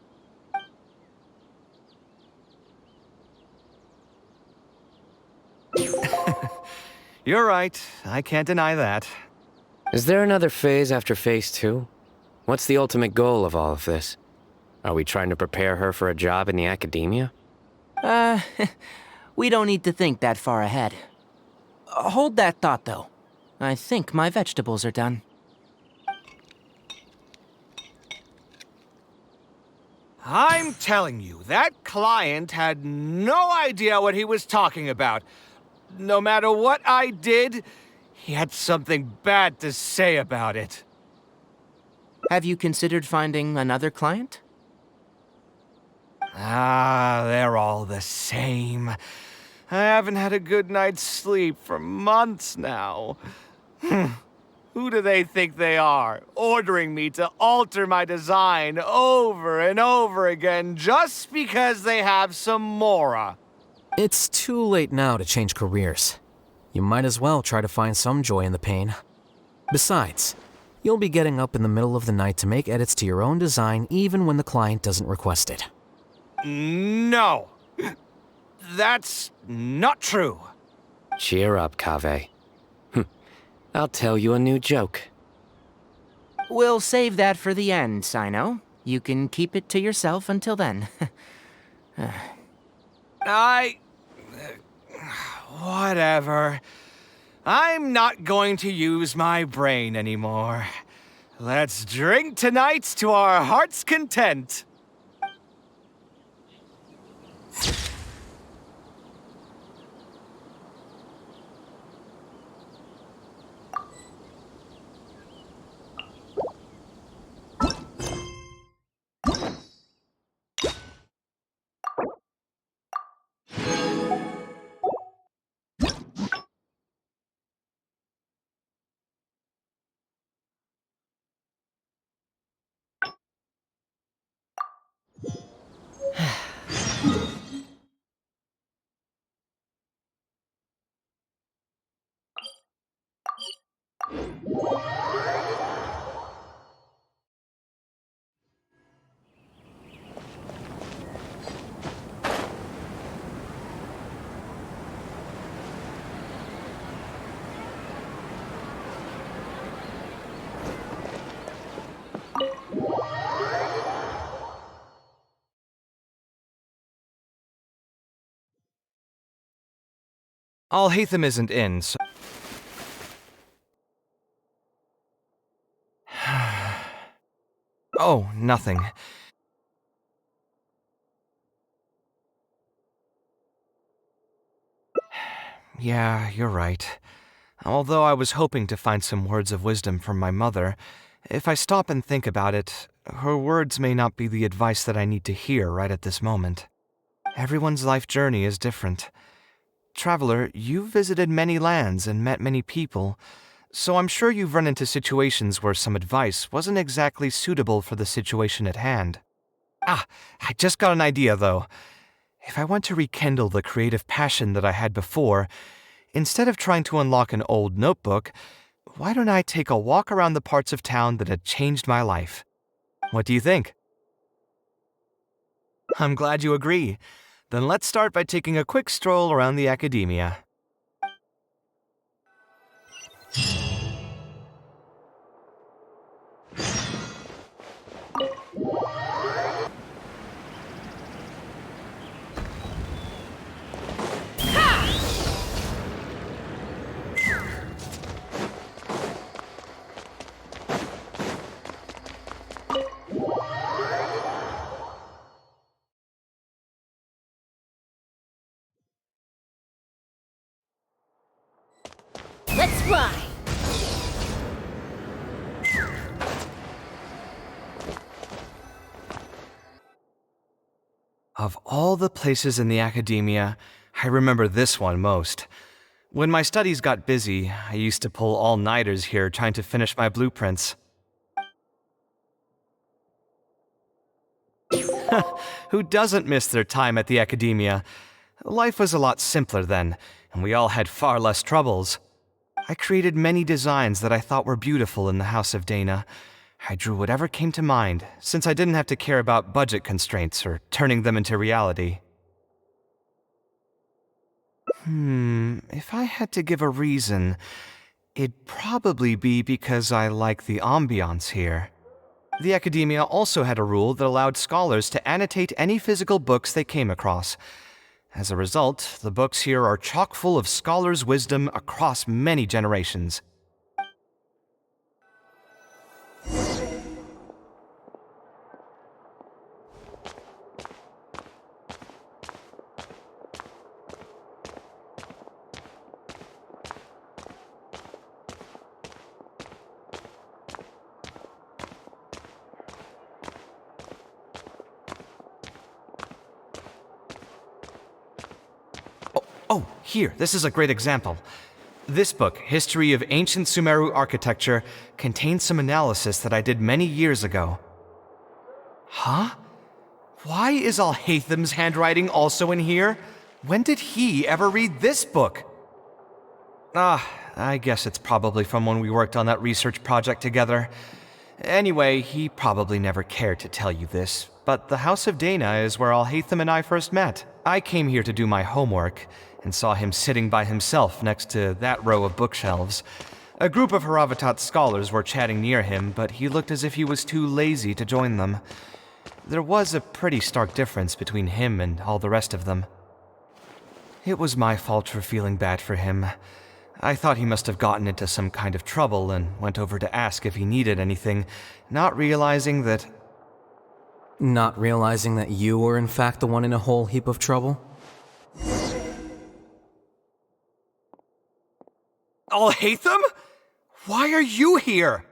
B: You're right. I can't deny that.
I: Is there another phase after Phase 2? What's the ultimate goal of all of this? Are we trying to prepare her for a job in the academia?
M: We don't need to think that far ahead. Hold that thought, though. I think my vegetables are done.
B: I'm telling you, that client had no idea what he was talking about. No matter what I did, he had something bad to say about it.
M: Have you considered finding another client?
B: They're all the same. I haven't had a good night's sleep for months now. Who do they think they are, ordering me to alter my design over and over again just because they have some Mora?
Q: It's too late now to change careers. You might as well try to find some joy in the pain. Besides, you'll be getting up in the middle of the night to make edits to your own design even when the client doesn't request it.
B: No. That's not true.
I: Cheer up, Kaveh. I'll tell you a new joke.
M: We'll save that for the end, Sino. You can keep it to yourself until then.
B: Whatever. I'm not going to use my brain anymore. Let's drink tonight to our heart's content. Alhaitham isn't in, so... Oh, nothing. Yeah, you're right. Although I was hoping to find some words of wisdom from my mother, if I stop and think about it, her words may not be the advice that I need to hear right at this moment. Everyone's life journey is different. Traveler, you've visited many lands and met many people, so I'm sure you've run into situations where some advice wasn't exactly suitable for the situation at hand. I just got an idea, though. If I want to rekindle the creative passion that I had before, instead of trying to unlock an old notebook, why don't I take a walk around the parts of town that had changed my life? What do you think? I'm glad you agree. Then let's start by taking a quick stroll around the academia.
C: Let's ride!
B: Of all the places in the academia, I remember this one most. When my studies got busy, I used to pull all-nighters here trying to finish my blueprints. Who doesn't miss their time at the academia? Life was a lot simpler then, and we all had far less troubles. I created many designs that I thought were beautiful in the House of Dana. I drew whatever came to mind, since I didn't have to care about budget constraints or turning them into reality. If I had to give a reason, it'd probably be because I like the ambiance here. The academia also had a rule that allowed scholars to annotate any physical books they came across. As a result, the books here are chock full of scholars' wisdom across many generations. Oh, here, this is a great example. This book, History of Ancient Sumeru Architecture, contains some analysis that I did many years ago. Huh? Why is Alhaitham's handwriting also in here? When did he ever read this book? I guess it's probably from when we worked on that research project together. Anyway, he probably never cared to tell you this, but the House of Dana is where Alhaitham and I first met. I came here to do my homework, and saw him sitting by himself next to that row of bookshelves. A group of Haravatat scholars were chatting near him, but he looked as if he was too lazy to join them. There was a pretty stark difference between him and all the rest of them. It was my fault for feeling bad for him. I thought he must have gotten into some kind of trouble and went over to ask if he needed anything, not realizing that...
Q: Not realizing that you were in fact the one in a whole heap of trouble?
B: Alhaitham? Why are you here?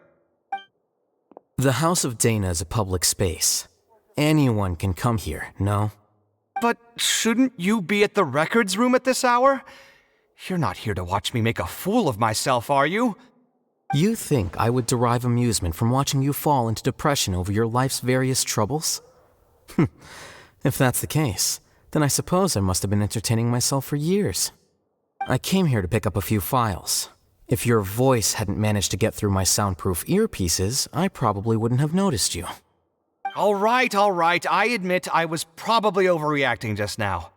Q: The House of Dana is a public space. Anyone can come here, no?
B: But shouldn't you be at the records room at this hour? You're not here to watch me make a fool of myself, are you?
Q: You think I would derive amusement from watching you fall into depression over your life's various troubles? If that's the case, then I suppose I must have been entertaining myself for years. I came here to pick up a few files. If your voice hadn't managed to get through my soundproof earpieces, I probably wouldn't have noticed you.
B: All right, I admit I was probably overreacting just now.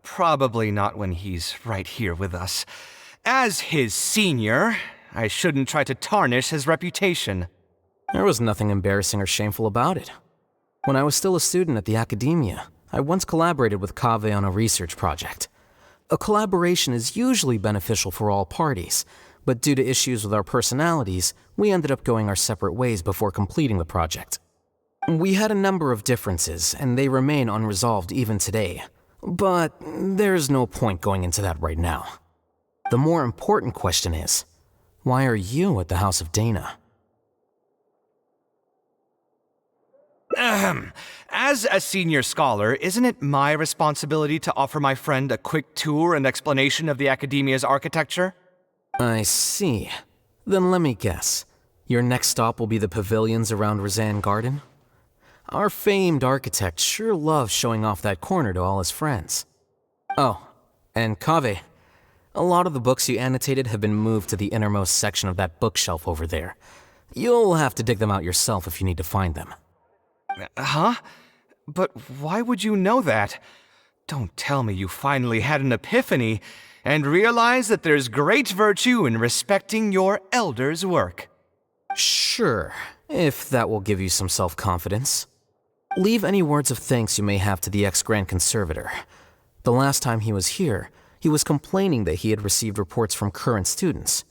B: Probably not when he's right here with us. As his senior, I shouldn't try to tarnish his reputation.
Q: There was nothing embarrassing or shameful about it. When I was still a student at the academia, I once collaborated with Kaveh on a research project. A collaboration is usually beneficial for all parties, but due to issues with our personalities, we ended up going our separate ways before completing the project. We had a number of differences, and they remain unresolved even today. But there's no point going into that right now. The more important question is, why are you at the House of Dana?
B: As a senior scholar, isn't it my responsibility to offer my friend a quick tour and explanation of the academia's architecture?
Q: I see. Then let me guess. Your next stop will be the pavilions around Razan Garden? Our famed architect sure loves showing off that corner to all his friends. Oh, and Kaveh, a lot of the books you annotated have been moved to the innermost section of that bookshelf over there. You'll have to dig them out yourself if you need to find them.
B: Huh? But why would you know that? Don't tell me you finally had an epiphany and realized that there's great virtue in respecting your elder's work.
Q: Sure, if that will give you some self-confidence. Leave any words of thanks you may have to the ex-Grand Conservator. The last time he was here, he was complaining that he had received reports from current students.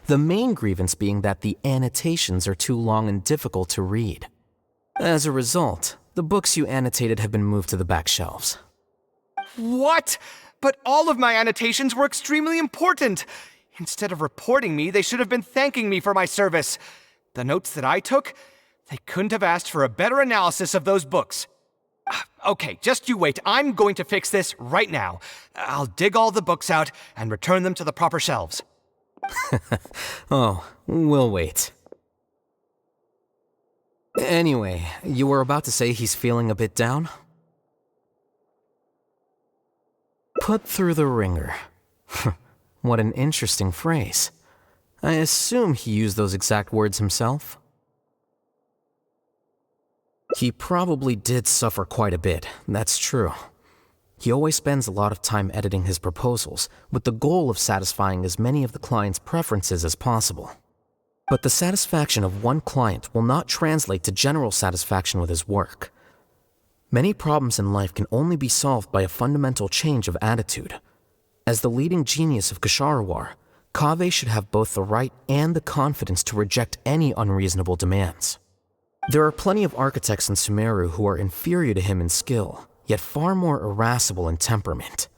Q: The main grievance being that the annotations are too long and difficult to read. As a result, the books you annotated have been moved to the back shelves.
B: What? But all of my annotations were extremely important. Instead of reporting me, they should have been thanking me for my service. The notes that I took, they couldn't have asked for a better analysis of those books. Okay, just you wait. I'm going to fix this right now. I'll dig all the books out and return them to the proper shelves.
Q: Oh, we'll wait. Anyway, you were about to say he's feeling a bit down? Put through the ringer. What an interesting phrase. I assume he used those exact words himself? He probably did suffer quite a bit, that's true. He always spends a lot of time editing his proposals, with the goal of satisfying as many of the client's preferences as possible. But the satisfaction of one client will not translate to general satisfaction with his work. Many problems in life can only be solved by a fundamental change of attitude. As the leading genius of Ksharawar, Kaveh should have both the right and the confidence to reject any unreasonable demands. There are plenty of architects in Sumeru who are inferior to him in skill, yet far more irascible in temperament.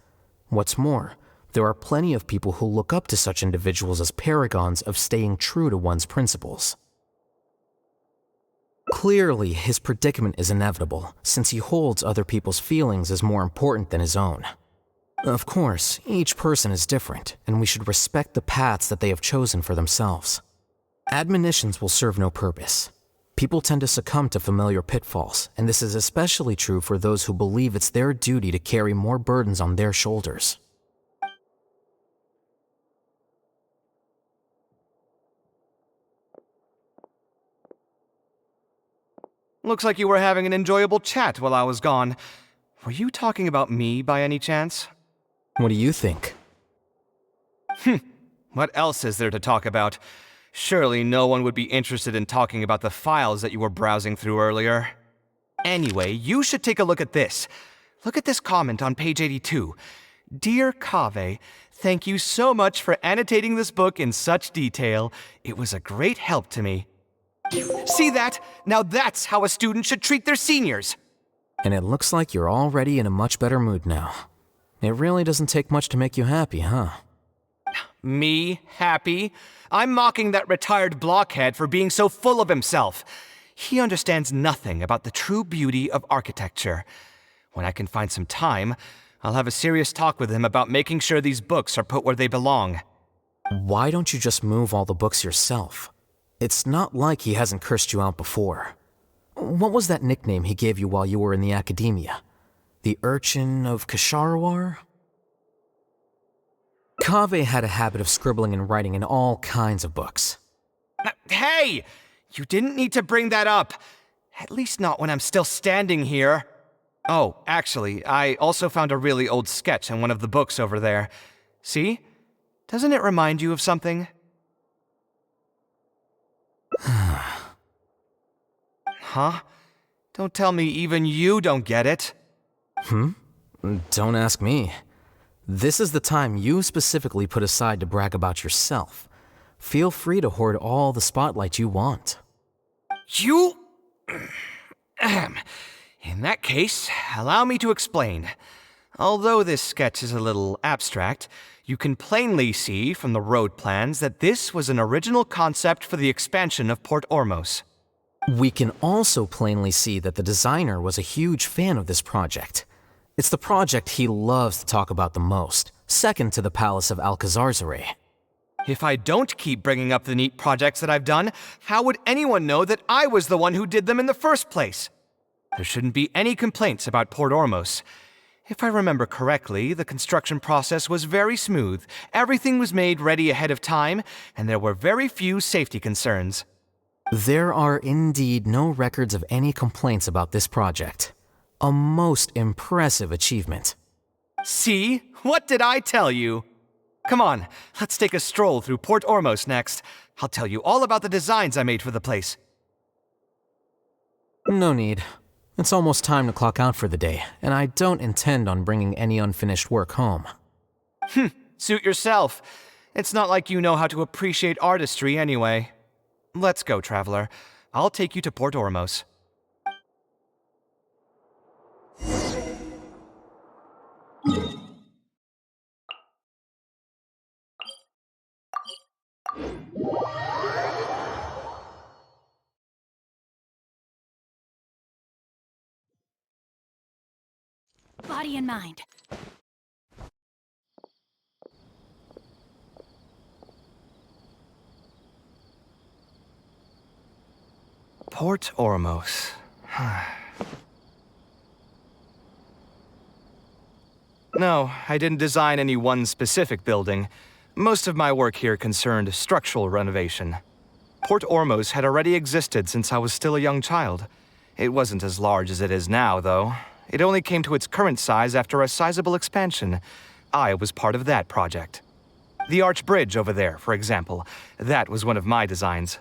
Q: What's more, there are plenty of people who look up to such individuals as paragons of staying true to one's principles. Clearly, his predicament is inevitable, since he holds other people's feelings as more important than his own. Of course, each person is different, and we should respect the paths that they have chosen for themselves. Admonitions will serve no purpose. People tend to succumb to familiar pitfalls, and this is especially true for those who believe it's their duty to carry more burdens on their shoulders.
B: Looks like you were having an enjoyable chat while I was gone. Were you talking about me by any chance?
Q: What do you think?
B: What else is there to talk about? Surely no one would be interested in talking about the files that you were browsing through earlier. Anyway, you should take a look at this. Look at this comment on page 82. Dear Kaveh, thank you so much for annotating this book in such detail. It was a great help to me. See that? Now that's how a student should treat their seniors.
Q: And it looks like you're already in a much better mood now. It really doesn't take much to make you happy, huh?
B: Me happy? I'm mocking that retired blockhead for being so full of himself. He understands nothing about the true beauty of architecture. When I can find some time, I'll have a serious talk with him about making sure these books are put where they belong.
Q: Why don't you just move all the books yourself? It's not like he hasn't cursed you out before. What was that nickname he gave you while you were in the academia? The Urchin of Kasharwar? Kaveh had a habit of scribbling and writing in all kinds of books.
B: Hey! You didn't need to bring that up. At least not when I'm still standing here. Oh, actually, I also found a really old sketch in one of the books over there. See? Doesn't it remind you of something? Huh? Don't tell me even you don't get it.
Q: Don't ask me. This is the time you specifically put aside to brag about yourself. Feel free to hoard all the spotlight you want.
B: You... In that case, allow me to explain. Although this sketch is a little abstract, you can plainly see from the road plans that this was an original concept for the expansion of Port Ormos.
Q: We can also plainly see that the designer was a huge fan of this project. It's the project he loves to talk about the most, second to the Palace of Alcazarzaray.
B: If I don't keep bringing up the neat projects that I've done, how would anyone know that I was the one who did them in the first place? There shouldn't be any complaints about Port Ormos. If I remember correctly, the construction process was very smooth, everything was made ready ahead of time, and there were very few safety concerns.
Q: There are indeed no records of any complaints about this project. A most impressive achievement.
B: See? What did I tell you? Come on, let's take a stroll through Port Ormos next. I'll tell you all about the designs I made for the place.
Q: No need. It's almost time to clock out for the day, and I don't intend on bringing any unfinished work home.
B: Suit yourself. It's not like you know how to appreciate artistry anyway. Let's go, traveler. I'll take you to Port Ormos.
C: Body and mind.
B: Port Ormos. No, I didn't design any one specific building. Most of my work here concerned structural renovation. Port Ormos had already existed since I was still a young child. It wasn't as large as it is now, though. It only came to its current size after a sizable expansion. I was part of that project. The arch bridge over there, for example, that was one of my designs.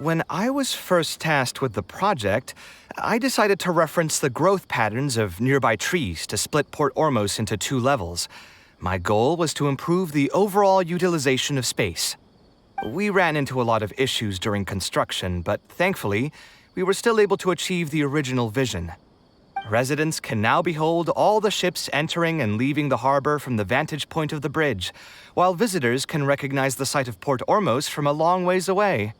B: When I was first tasked with the project, I decided to reference the growth patterns of nearby trees to split Port Ormos into 2 levels. My goal was to improve the overall utilization of space. We ran into a lot of issues during construction, but thankfully, we were still able to achieve the original vision. Residents can now behold all the ships entering and leaving the harbor from the vantage point of the bridge, while visitors can recognize the site of Port Ormos from a long ways away.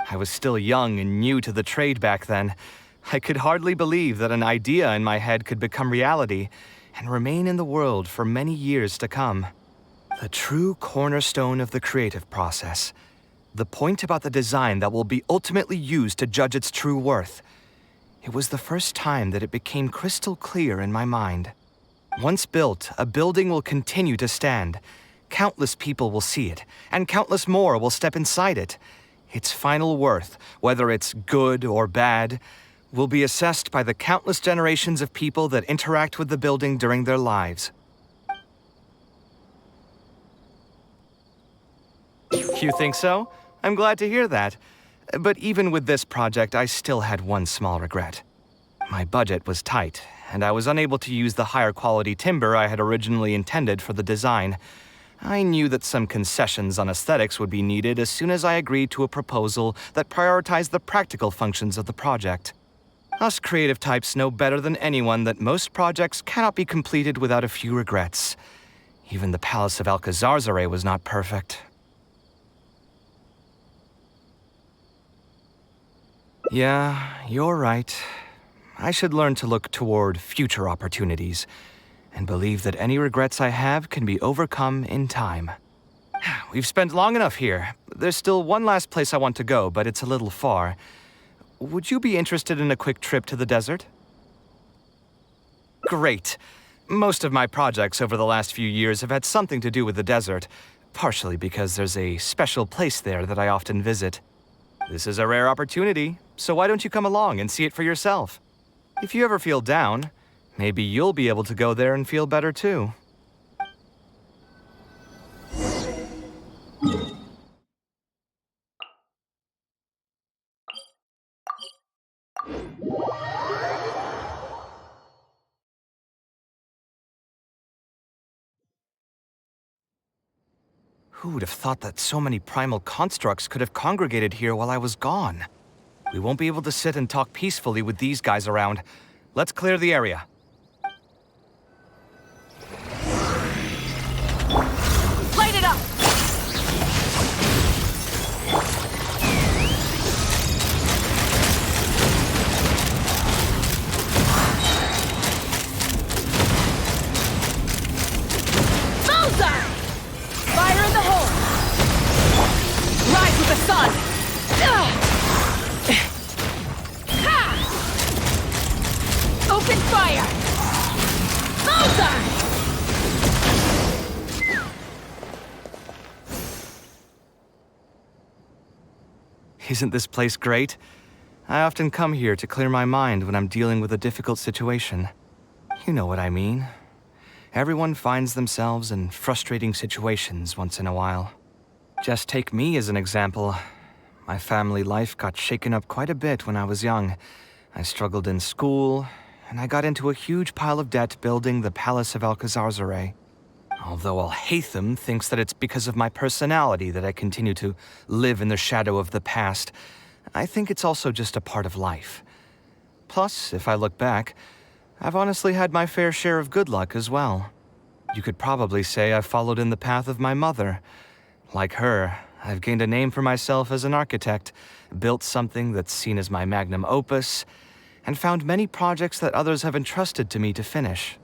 B: I was still young and new to the trade back then. I could hardly believe that an idea in my head could become reality and remain in the world for many years to come. The true cornerstone of the creative process. The point about the design that will be ultimately used to judge its true worth. It was the first time that it became crystal clear in my mind. Once built, a building will continue to stand. Countless people will see it, and countless more will step inside it. Its final worth, whether it's good or bad, will be assessed by the countless generations of people that interact with the building during their lives. You think so? I'm glad to hear that. But even with this project, I still had one small regret. My budget was tight, and I was unable to use the higher quality timber I had originally intended for the design. I knew that some concessions on aesthetics would be needed as soon as I agreed to a proposal that prioritized the practical functions of the project. Us creative types know better than anyone that most projects cannot be completed without a few regrets. Even the Palace of Alcazarzaray was not perfect. Yeah, you're right. I should learn to look toward future opportunities, and believe that any regrets I have can be overcome in time. We've spent long enough here. There's still one last place I want to go, but it's a little far. Would you be interested in a quick trip to the desert? Great. Most of my projects over the last few years have had something to do with the desert, partially because there's a special place there that I often visit. This is a rare opportunity, so why don't you come along and see it for yourself? If you ever feel down, maybe you'll be able to go there and feel better too. Who would have thought that so many primal constructs could have congregated here while I was gone? We won't be able to sit and talk peacefully with these guys around. Let's clear the area.
K: Light it up! Bullseye! Fire in the hole! Rise with the sun! Open fire! Bullseye!
B: Isn't this place great? I often come here to clear my mind when I'm dealing with a difficult situation. You know what I mean. Everyone finds themselves in frustrating situations once in a while. Just take me as an example. My family life got shaken up quite a bit when I was young. I struggled in school, and I got into a huge pile of debt building the Palace of Alcazarzaray. Although Alhaitham thinks that it's because of my personality that I continue to live in the shadow of the past, I think it's also just a part of life. Plus, if I look back, I've honestly had my fair share of good luck as well. You could probably say I've followed in the path of my mother. Like her, I've gained a name for myself as an architect, built something that's seen as my magnum opus, and found many projects that others have entrusted to me to finish.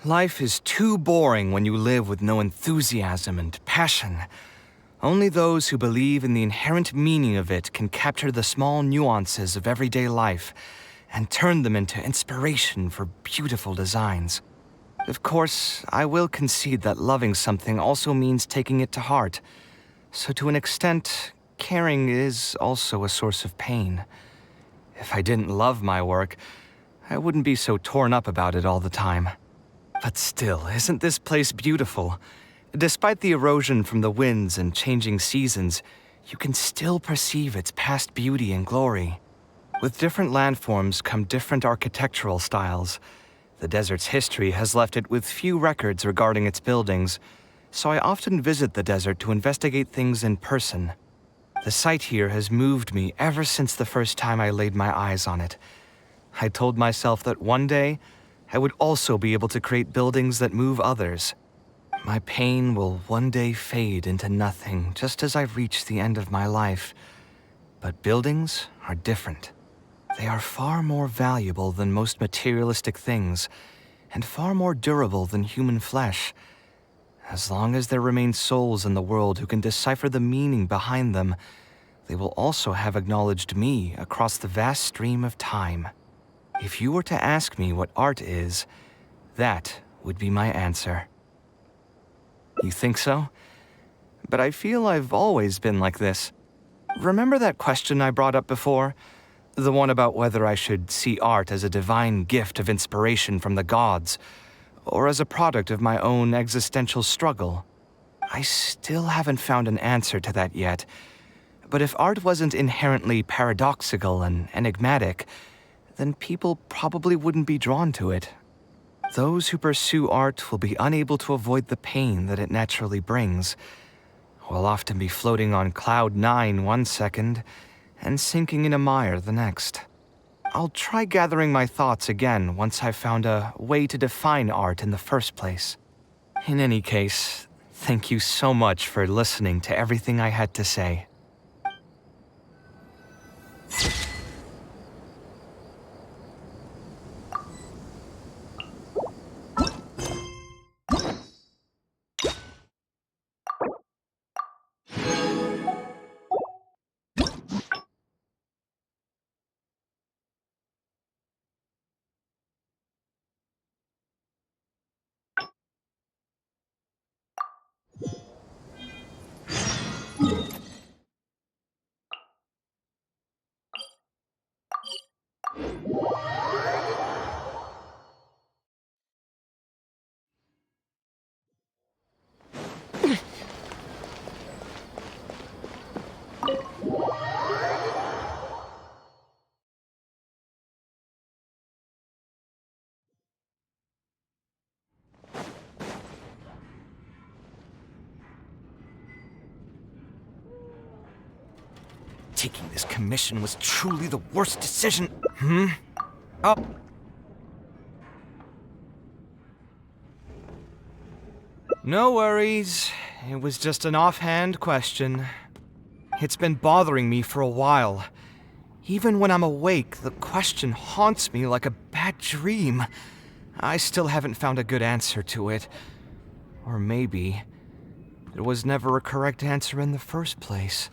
B: Life is too boring when you live with no enthusiasm and passion. Only those who believe in the inherent meaning of it can capture the small nuances of everyday life and turn them into inspiration for beautiful designs. Of course, I will concede that loving something also means taking it to heart. So to an extent, caring is also a source of pain. If I didn't love my work, I wouldn't be so torn up about it all the time. But still, isn't this place beautiful? Despite the erosion from the winds and changing seasons, you can still perceive its past beauty and glory. With different landforms come different architectural styles. The desert's history has left it with few records regarding its buildings, so I often visit the desert to investigate things in person. The sight here has moved me ever since the first time I laid my eyes on it. I told myself that one day, I would also be able to create buildings that move others. My pain will one day fade into nothing just as I reach the end of my life. But buildings are different. They are far more valuable than most materialistic things, and far more durable than human flesh. As long as there remain souls in the world who can decipher the meaning behind them, they will also have acknowledged me across the vast stream of time. If you were to ask me what art is, that would be my answer. You think so? But I feel I've always been like this. Remember that question I brought up before? The one about whether I should see art as a divine gift of inspiration from the gods, or as a product of my own existential struggle. I still haven't found an answer to that yet. But if art wasn't inherently paradoxical and enigmatic, then people probably wouldn't be drawn to it. Those who pursue art will be unable to avoid the pain that it naturally brings. Will often be floating on cloud 9 one second, and sinking in a mire the next. I'll try gathering my thoughts again once I've found a way to define art in the first place. In any case, thank you so much for listening to everything I had to say. Taking this commission was truly the worst decision. Oh. No worries. It was just an offhand question. It's been bothering me for a while. Even when I'm awake, the question haunts me like a bad dream. I still haven't found a good answer to it. Or maybe there was never a correct answer in the first place.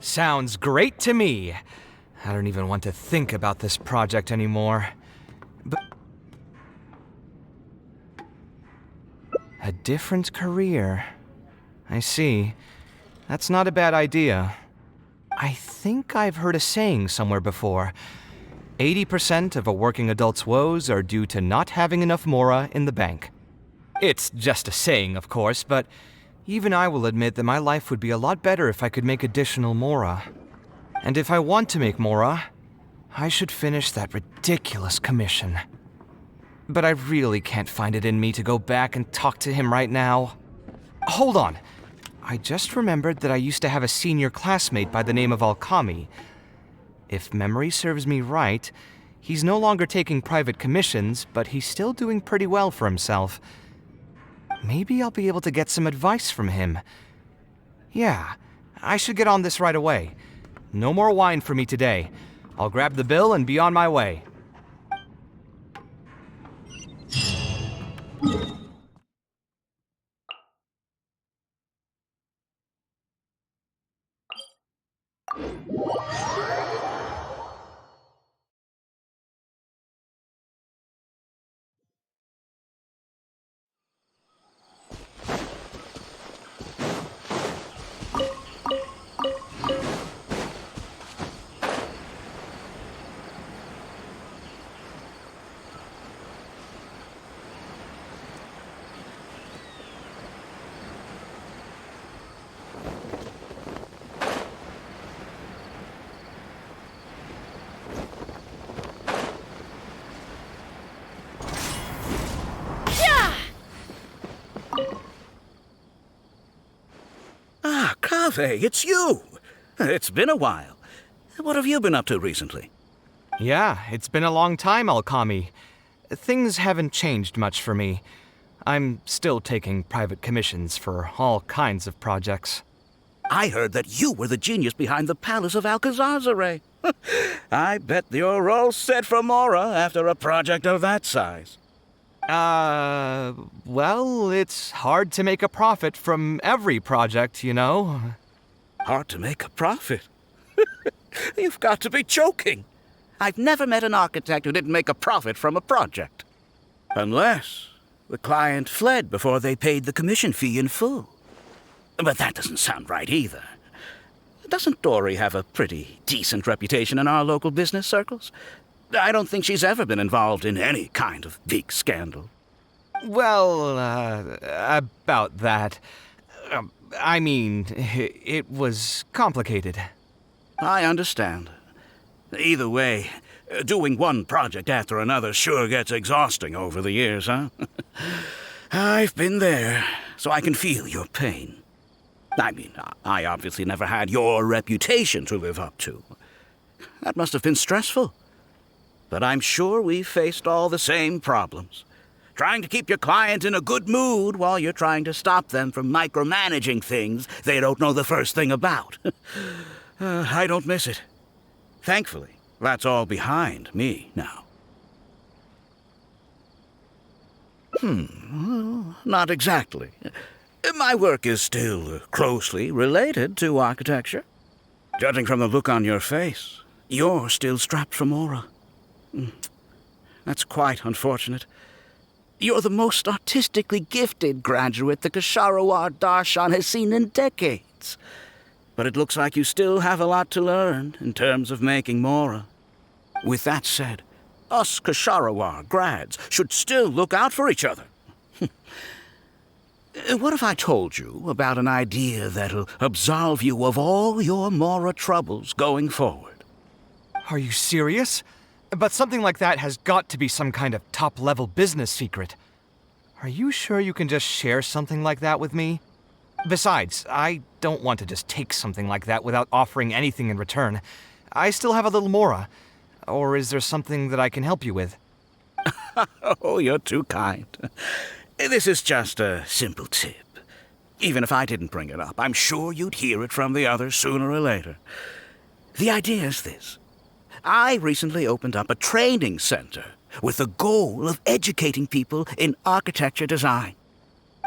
B: Sounds great to me. I don't even want to think about this project anymore. But a different career. I see. That's not a bad idea. I think I've heard a saying somewhere before. 80% of a working adult's woes are due to not having enough Mora in the bank. It's just a saying, of course, but even I will admit that my life would be a lot better if I could make additional Mora. And if I want to make Mora, I should finish that ridiculous commission. But I really can't find it in me to go back and talk to him right now. Hold on. I just remembered that I used to have a senior classmate by the name of Alkami. If memory serves me right, he's no longer taking private commissions, but he's still doing pretty well for himself. Maybe I'll be able to get some advice from him. Yeah, I should get on this right away. No more wine for me today. I'll grab the bill and be on my way.
R: Kaveh, it's you! It's been a while. What have you been up to recently?
B: Yeah, it's been a long time, Alkami. Things haven't changed much for me. I'm still taking private commissions for all kinds of projects.
R: I heard that you were the genius behind the Palace of Alcazazare. I bet you're all set for Mora after a project of that size.
B: Well, it's hard to make a profit from every project, you know.
R: Hard to make a profit? You've got to be joking. I've never met an architect who didn't make a profit from a project. Unless the client fled before they paid the commission fee in full. But that doesn't sound right either. Doesn't Dory have a pretty decent reputation in our local business circles? I don't think she's ever been involved in any kind of big scandal.
B: Well, about that. I mean, it was complicated.
R: I understand. Either way, doing one project after another sure gets exhausting over the years, huh? I've been there, so I can feel your pain. I mean, I obviously never had your reputation to live up to. That must have been stressful. But I'm sure we faced all the same problems. Trying to keep your client in a good mood while you're trying to stop them from micromanaging things they don't know the first thing about. I don't miss it. Thankfully, that's all behind me now. Not exactly. My work is still closely related to architecture. Judging from the look on your face, you're still strapped for Mora. That's quite unfortunate. You're the most artistically gifted graduate the Ksharawar Darshan has seen in decades. But it looks like you still have a lot to learn in terms of making Mora. With that said, us Ksharawar grads should still look out for each other. What if I told you about an idea that'll absolve you of all your Mora troubles going forward?
B: Are you serious? But something like that has got to be some kind of top-level business secret. Are you sure you can just share something like that with me? Besides, I don't want to just take something like that without offering anything in return. I still have a little Mora. Or is there something that I can help you with?
R: Oh, you're too kind. This is just a simple tip. Even if I didn't bring it up, I'm sure you'd hear it from the others sooner or later. The idea is this. I recently opened up a training center with the goal of educating people in architecture design.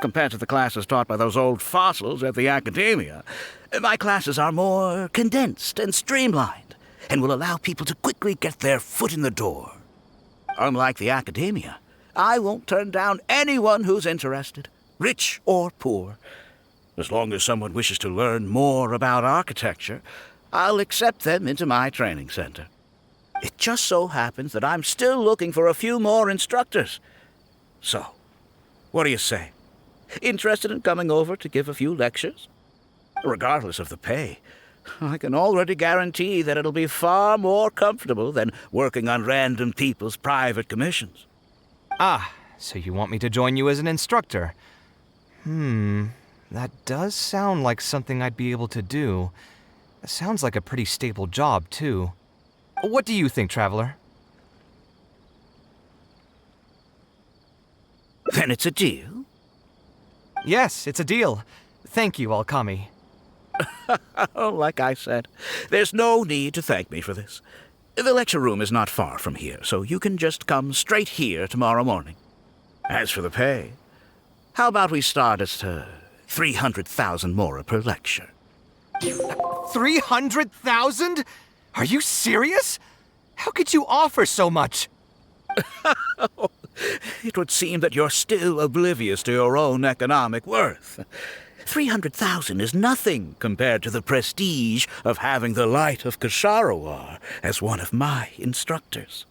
R: Compared to the classes taught by those old fossils at the academia, my classes are more condensed and streamlined and will allow people to quickly get their foot in the door. Unlike the academia, I won't turn down anyone who's interested, rich or poor. As long as someone wishes to learn more about architecture, I'll accept them into my training center. It just so happens that I'm still looking for a few more instructors. So, what do you say? Interested in coming over to give a few lectures? Regardless of the pay, I can already guarantee that it'll be far more comfortable than working on random people's private commissions.
B: Ah, so you want me to join you as an instructor? That does sound like something I'd be able to do. It sounds like a pretty stable job, too. What do you think, Traveler?
R: Then it's a deal?
B: Yes, it's a deal. Thank you, Alkami.
R: Like I said, there's no need to thank me for this. The lecture room is not far from here, so you can just come straight here tomorrow morning. As for the pay, how about we start at 300,000 Mora per lecture?
B: 300,000? Are you serious? How could you offer so much?
R: It would seem that you're still oblivious to your own economic worth. 300,000 is nothing compared to the prestige of having the Light of Ksharawar as one of my instructors.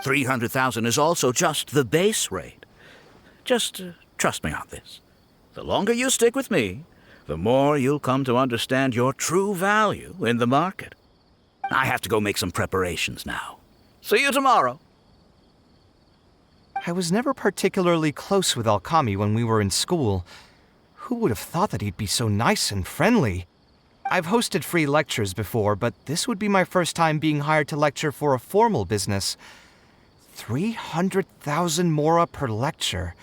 R: 300,000 is also just the base rate. Just trust me on this. The longer you stick with me, the more you'll come to understand your true value in the market. I have to go make some preparations now. See you tomorrow.
B: I was never particularly close with Alkami when we were in school. Who would have thought that he'd be so nice and friendly? I've hosted free lectures before, but this would be my first time being hired to lecture for a formal business. 300,000 Mora per lecture.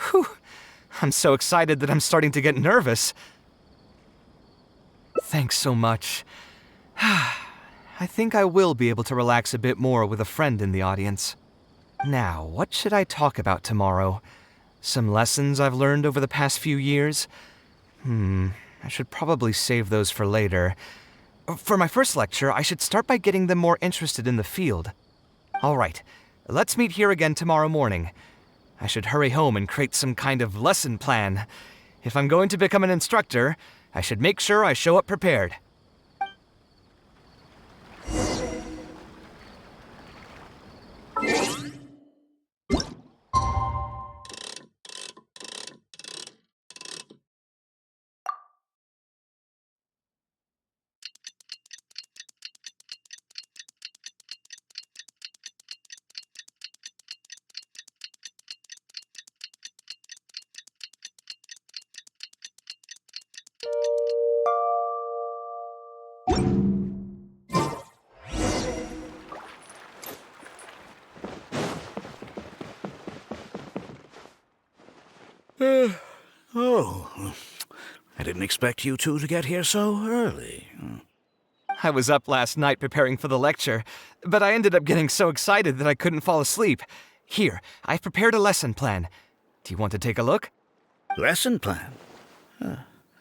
B: Whew. I'm so excited that I'm starting to get nervous. Thanks so much. I think I will be able to relax a bit more with a friend in the audience. Now, what should I talk about tomorrow? Some lessons I've learned over the past few years? I should probably save those for later. For my first lecture, I should start by getting them more interested in the field. All right, let's meet here again tomorrow morning. I should hurry home and create some kind of lesson plan. If I'm going to become an instructor, I should make sure I show up prepared.
R: Oh, I didn't expect you two to get here so early.
B: I was up last night preparing for the lecture, but I ended up getting so excited that I couldn't fall asleep. Here, I've prepared a lesson plan. Do you want to take a look?
R: Lesson plan?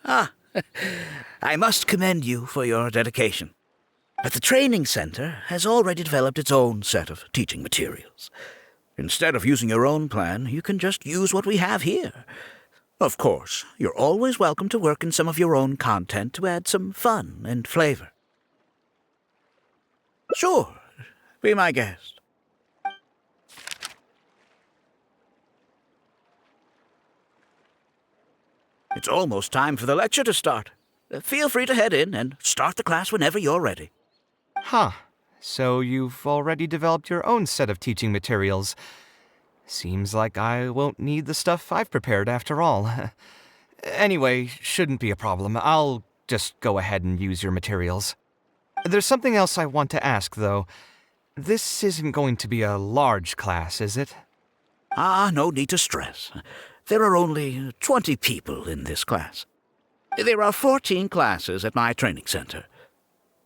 R: I must commend you for your dedication. But the training center has already developed its own set of teaching materials. Instead of using your own plan, you can just use what we have here. Of course, you're always welcome to work in some of your own content to add some fun and flavor. Sure, be my guest. It's almost time for the lecture to start. Feel free to head in and start the class whenever you're ready.
B: Huh. So you've already developed your own set of teaching materials. Seems like I won't need the stuff I've prepared after all. Anyway, shouldn't be a problem. I'll just go ahead and use your materials. There's something else I want to ask, though. This isn't going to be a large class, is it?
R: No need to stress. There are only 20 people in this class. There are 14 classes at my training center.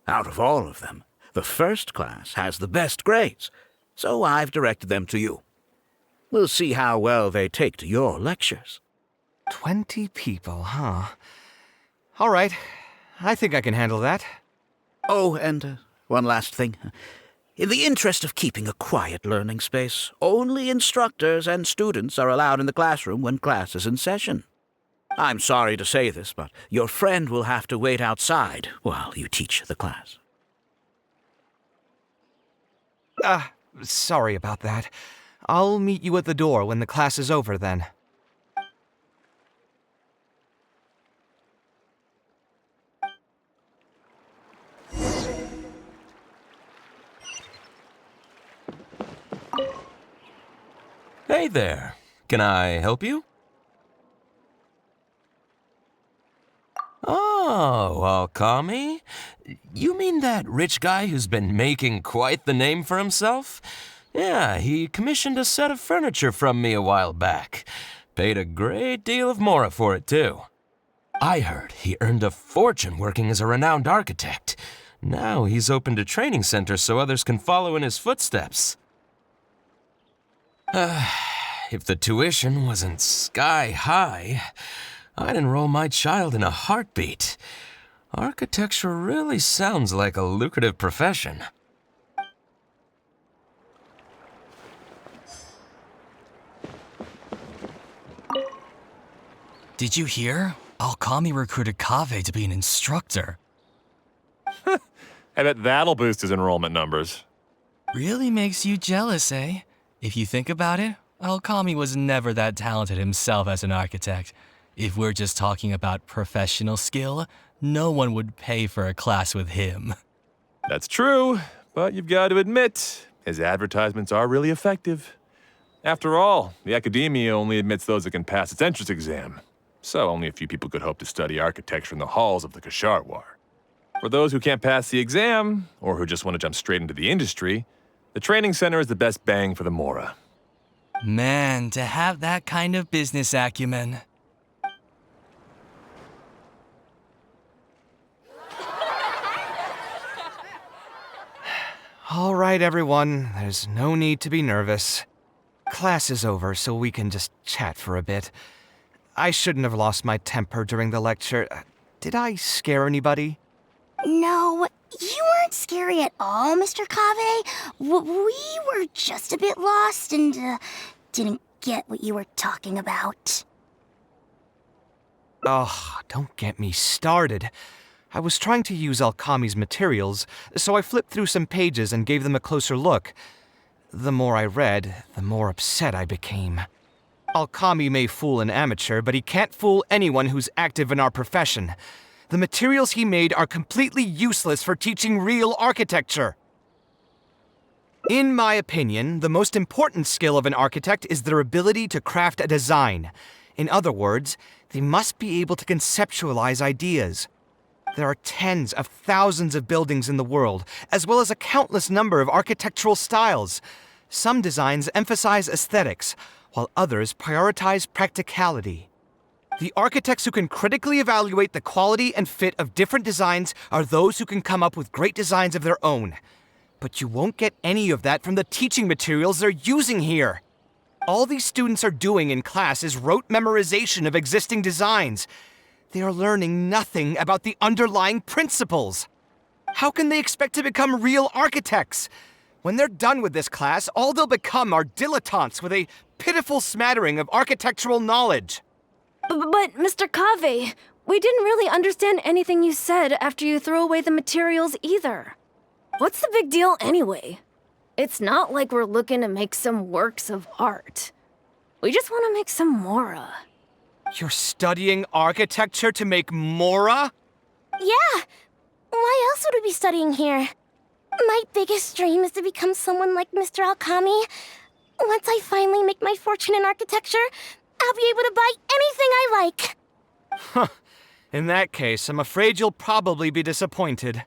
R: Out of all of them, the first class has the best grades, so I've directed them to you. We'll see how well they take to your lectures.
B: 20 people, huh? All right. I think I can handle that.
R: Oh, and one last thing. In the interest of keeping a quiet learning space, only instructors and students are allowed in the classroom when class is in session. I'm sorry to say this, but your friend will have to wait outside while you teach the class.
B: Sorry about that. I'll meet you at the door when the class is over, then.
S: Hey there. Can I help you? Oh, Alkami? You mean that rich guy who's been making quite the name for himself? Yeah, he commissioned a set of furniture from me a while back. Paid a great deal of Mora for it, too. I heard he earned a fortune working as a renowned architect. Now he's opened a training center so others can follow in his footsteps. If the tuition wasn't sky high, I'd enroll my child in a heartbeat. Architecture really sounds like a lucrative profession.
J: Did you hear? Alkami recruited Kaveh to be an instructor.
T: I bet that'll boost his enrollment numbers.
J: Really makes you jealous, eh? If you think about it, Alkami was never that talented himself as an architect. If we're just talking about professional skill, no one would pay for a class with him.
T: That's true, but you've got to admit, his advertisements are really effective. After all, the academia only admits those that can pass its entrance exam, so only a few people could hope to study architecture in the halls of the Kasharwar. For those who can't pass the exam, or who just want to jump straight into the industry, the training center is the best bang for the Mora.
J: Man, to have that kind of business acumen.
B: All right, everyone, there's no need to be nervous. Class is over, so we can just chat for a bit. I shouldn't have lost my temper during the lecture. Did I scare anybody?
H: No, you weren't scary at all, Mr. Kaveh. We were just a bit lost and didn't get what you were talking about.
B: Oh, don't get me started. I was trying to use Alkami's materials, so I flipped through some pages and gave them a closer look. The more I read, the more upset I became. Alkami may fool an amateur, but he can't fool anyone who's active in our profession. The materials he made are completely useless for teaching real architecture. In my opinion, the most important skill of an architect is their ability to craft a design. In other words, they must be able to conceptualize ideas. There are tens of thousands of buildings in the world, as well as a countless number of architectural styles. Some designs emphasize aesthetics, while others prioritize practicality. The architects who can critically evaluate the quality and fit of different designs are those who can come up with great designs of their own. But you won't get any of that from the teaching materials they're using here. All these students are doing in class is rote memorization of existing designs. They are learning nothing about the underlying principles. How can they expect to become real architects? When they're done with this class, all they'll become are dilettantes with a pitiful smattering of architectural knowledge.
P: But Mr. Kaveh, we didn't really understand anything you said after you threw away the materials either. What's the big deal anyway? It's not like we're looking to make some works of art. We just want to make some Mora.
B: You're studying architecture to make Mora?
H: Yeah! Why else would we be studying here? My biggest dream is to become someone like Mr. Alkami. Once I finally make my fortune in architecture, I'll be able to buy anything I like.
B: Huh. In that case, I'm afraid you'll probably be disappointed.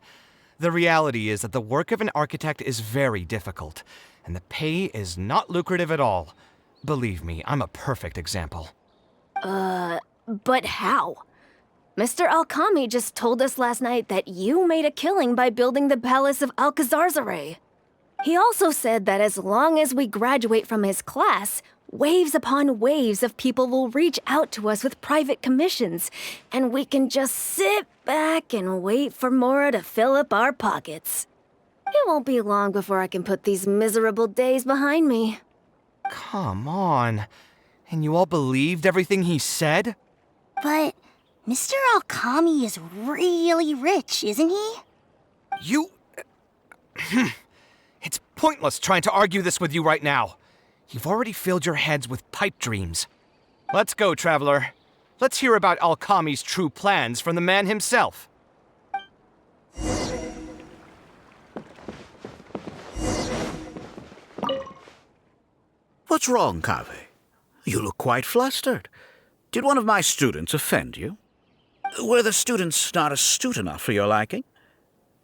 B: The reality is that the work of an architect is very difficult, and the pay is not lucrative at all. Believe me, I'm a perfect example.
P: But how? Mr. Alkami just told us last night that you made a killing by building the Palace of Alcazarzare. He also said that as long as we graduate from his class, waves upon waves of people will reach out to us with private commissions, and we can just sit back and wait for Mora to fill up our pockets. It won't be long before I can put these miserable days behind me.
B: Come on. And you all believed everything he said?
H: But Mr. Alkami is really rich, isn't he?
B: You... It's pointless trying to argue this with you right now. You've already filled your heads with pipe dreams. Let's go, traveler. Let's hear about Alkami's true plans from the man himself.
R: What's wrong, Kaveh? You look quite flustered. Did one of my students offend you? Were the students not astute enough for your liking?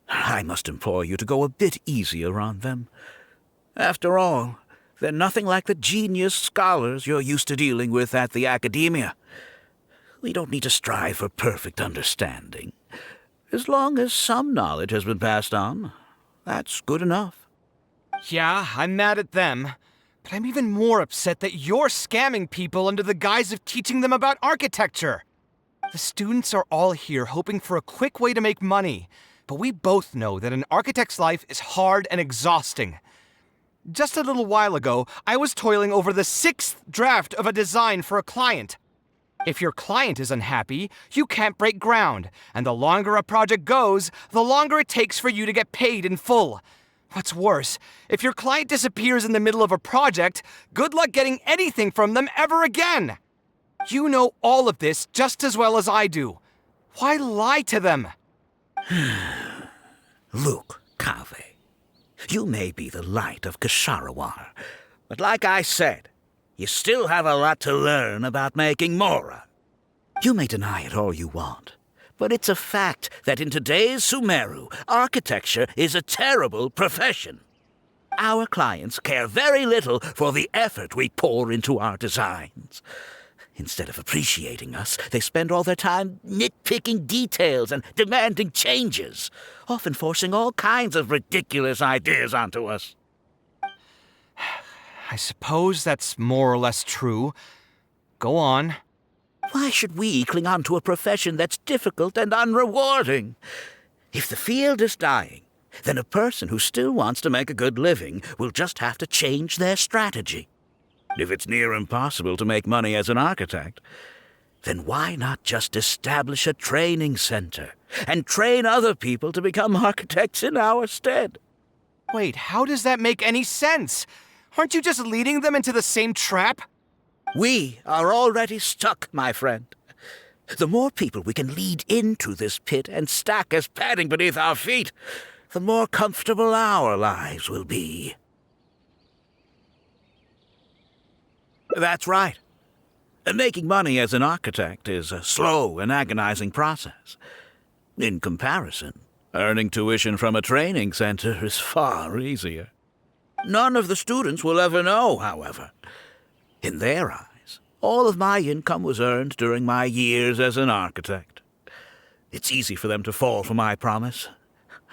R: I must implore you to go a bit easier on them. After all, they're nothing like the genius scholars you're used to dealing with at the academia. We don't need to strive for perfect understanding. As long as some knowledge has been passed on, that's good enough.
B: Yeah, I'm mad at them. But I'm even more upset that you're scamming people under the guise of teaching them about architecture. The students are all here hoping for a quick way to make money, but we both know that an architect's life is hard and exhausting. Just a little while ago, I was toiling over the 6th draft of a design for a client. If your client is unhappy, you can't break ground, and the longer a project goes, the longer it takes for you to get paid in full. What's worse, if your client disappears in the middle of a project, good luck getting anything from them ever again. You know all of this just as well as I do. Why lie to them?
R: Look, Kaveh, you may be the light of Ksharawar, but like I said, you still have a lot to learn about making Mora. You may deny it all you want, but it's a fact that in today's Sumeru, architecture is a terrible profession. Our clients care very little for the effort we pour into our designs. Instead of appreciating us, they spend all their time nitpicking details and demanding changes, often forcing all kinds of ridiculous ideas onto us.
B: I suppose that's more or less true. Go on.
R: Why should we cling on to a profession that's difficult and unrewarding? If the field is dying, then a person who still wants to make a good living will just have to change their strategy. If it's near impossible to make money as an architect, then why not just establish a training center and train other people to become architects in our stead?
B: Wait, how does that make any sense? Aren't you just leading them into the same trap?
R: We are already stuck, my friend. The more people we can lead into this pit and stack as padding beneath our feet, the more comfortable our lives will be. That's right. Making money as an architect is a slow and agonizing process. In comparison, earning tuition from a training center is far easier. None of the students will ever know, however. In their eyes, all of my income was earned during my years as an architect. It's easy for them to fall for my promise.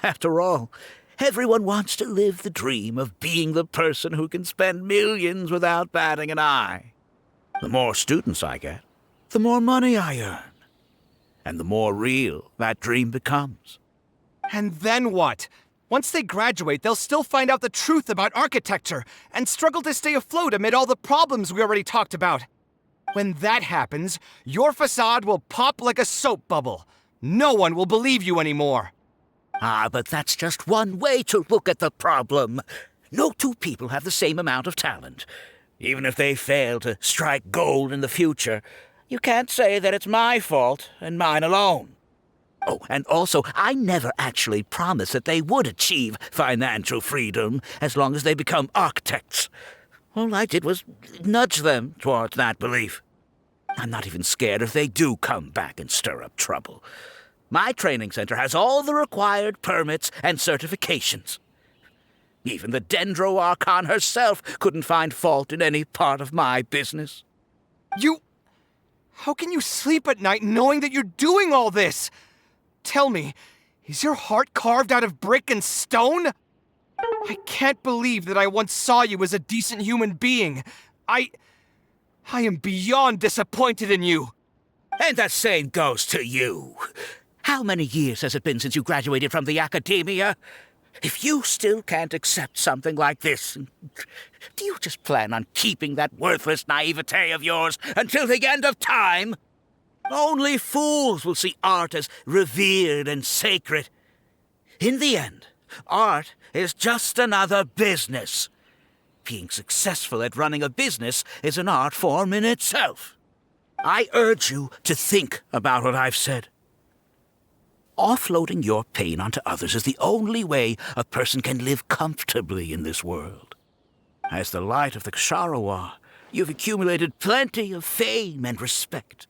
R: After all, everyone wants to live the dream of being the person who can spend millions without batting an eye. The more students I get, the more money I earn. And the more real that dream becomes.
B: And then what? Once they graduate, they'll still find out the truth about architecture and struggle to stay afloat amid all the problems we already talked about. When that happens, your facade will pop like a soap bubble. No one will believe you anymore.
R: Ah, but that's just one way to look at the problem. No two people have the same amount of talent. Even if they fail to strike gold in the future, you can't say that it's my fault and mine alone. Oh, and also, I never actually promised that they would achieve financial freedom as long as they become architects. All I did was nudge them towards that belief. I'm not even scared if they do come back and stir up trouble. My training center has all the required permits and certifications. Even the Dendro Archon herself couldn't find fault in any part of my business.
B: How can you sleep at night knowing that you're doing all this? Tell me, is your heart carved out of brick and stone? I can't believe that I once saw you as a decent human being. I am beyond disappointed in you.
R: And the same goes to you. How many years has it been since you graduated from the academia? If you still can't accept something like this, do you just plan on keeping that worthless naivete of yours until the end of time? Only fools will see art as revered and sacred. In the end, art is just another business. Being successful at running a business is an art form in itself. I urge you to think about what I've said. Offloading your pain onto others is the only way a person can live comfortably in this world. As the light of the Ksharawar, you've accumulated plenty of fame and respect.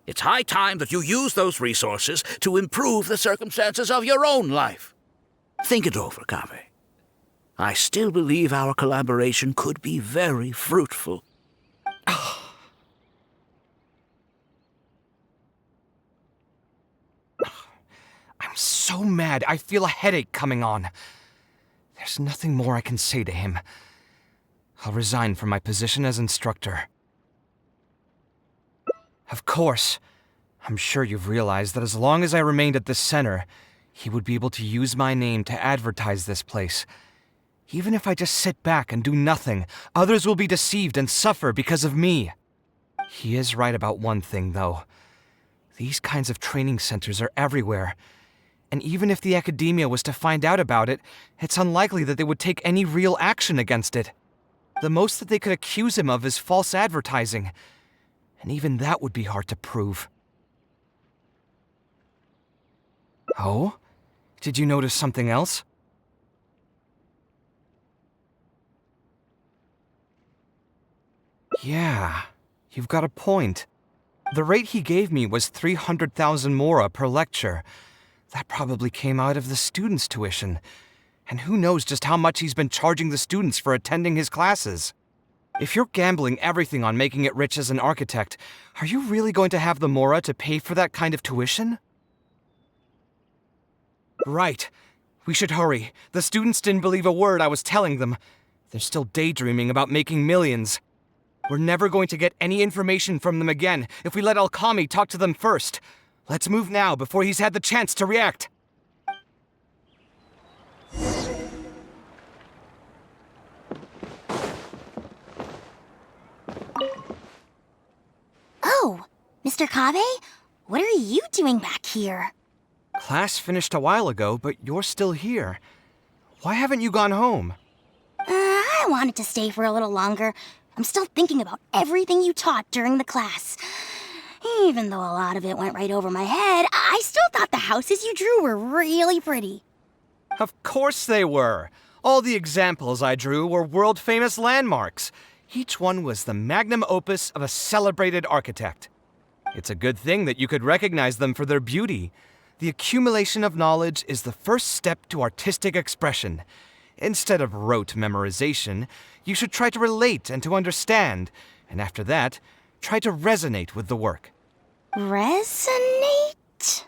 R: It's high time that you use those resources to improve the circumstances of your own life. Think it over, Kaveh. I still believe our collaboration could be very fruitful.
B: I'm so mad, I feel a headache coming on. There's nothing more I can say to him. I'll resign from my position as instructor. Of course, I'm sure you've realized that as long as I remained at this center, he would be able to use my name to advertise this place. Even if I just sit back and do nothing, others will be deceived and suffer because of me. He is right about one thing, though. These kinds of training centers are everywhere. And even if the academia was to find out about it, it's unlikely that they would take any real action against it. The most that they could accuse him of is false advertising. And even that would be hard to prove. Oh? Did you notice something else? Yeah, you've got a point. The rate he gave me was 300,000 Mora per lecture. That probably came out of the students' tuition. And who knows just how much he's been charging the students for attending his classes. If you're gambling everything on making it rich as an architect, are you really going to have the Mora to pay for that kind of tuition? Right. We should hurry. The students didn't believe a word I was telling them. They're still daydreaming about making millions. We're never going to get any information from them again if we let Alkami talk to them first. Let's move now before he's had the chance to react.
H: Oh, Mr. Kaveh? What are you doing back here?
B: Class finished a while ago, but you're still here. Why haven't you gone home?
H: I wanted to stay for a little longer. I'm still thinking about everything you taught during the class. Even though a lot of it went right over my head, I still thought the houses you drew were really pretty.
B: Of course they were. All the examples I drew were world-famous landmarks. Each one was the magnum opus of a celebrated architect. It's a good thing that you could recognize them for their beauty. The accumulation of knowledge is the first step to artistic expression. Instead of rote memorization, you should try to relate and to understand, and after that, try to resonate with the work.
H: Resonate?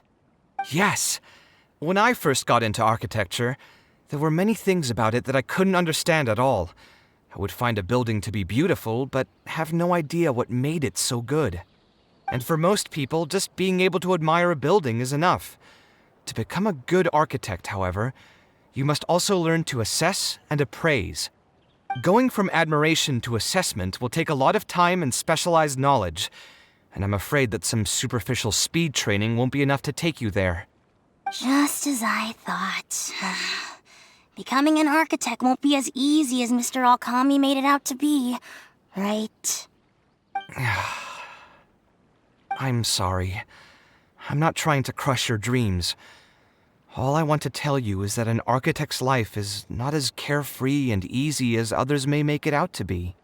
B: Yes. When I first got into architecture, there were many things about it that I couldn't understand at all. I would find a building to be beautiful, but have no idea what made it so good. And for most people, just being able to admire a building is enough. To become a good architect, however, you must also learn to assess and appraise. Going from admiration to assessment will take a lot of time and specialized knowledge, and I'm afraid that some superficial speed training won't be enough to take you there.
H: Just as I thought. Becoming an architect won't be as easy as Mr. Alkami made it out to be, right?
B: I'm sorry. I'm not trying to crush your dreams. All I want to tell you is that an architect's life is not as carefree and easy as others may make it out to be.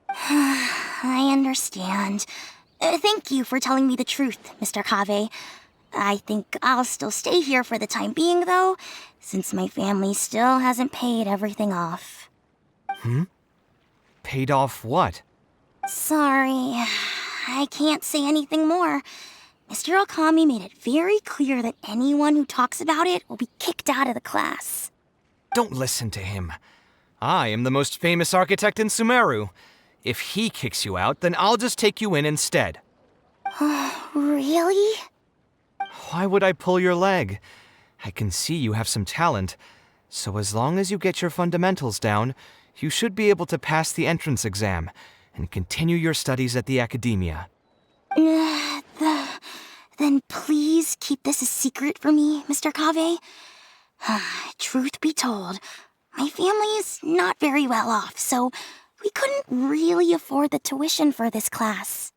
H: I understand. Thank you for telling me the truth, Mr. Kaveh. I think I'll still stay here for the time being, though, since my family still hasn't paid everything off.
B: Paid off what?
H: Sorry, I can't say anything more. Mr. Alkami made it very clear that anyone who talks about it will be kicked out of the class.
B: Don't listen to him. I am the most famous architect in Sumeru. If he kicks you out, then I'll just take you in instead.
H: Really?
B: Why would I pull your leg? I can see you have some talent, so as long as you get your fundamentals down, you should be able to pass the entrance exam and continue your studies at the academia.
H: Then please keep this a secret for me, Mr. Kaveh. Truth be told, my family is not very well off, so we couldn't really afford the tuition for this class.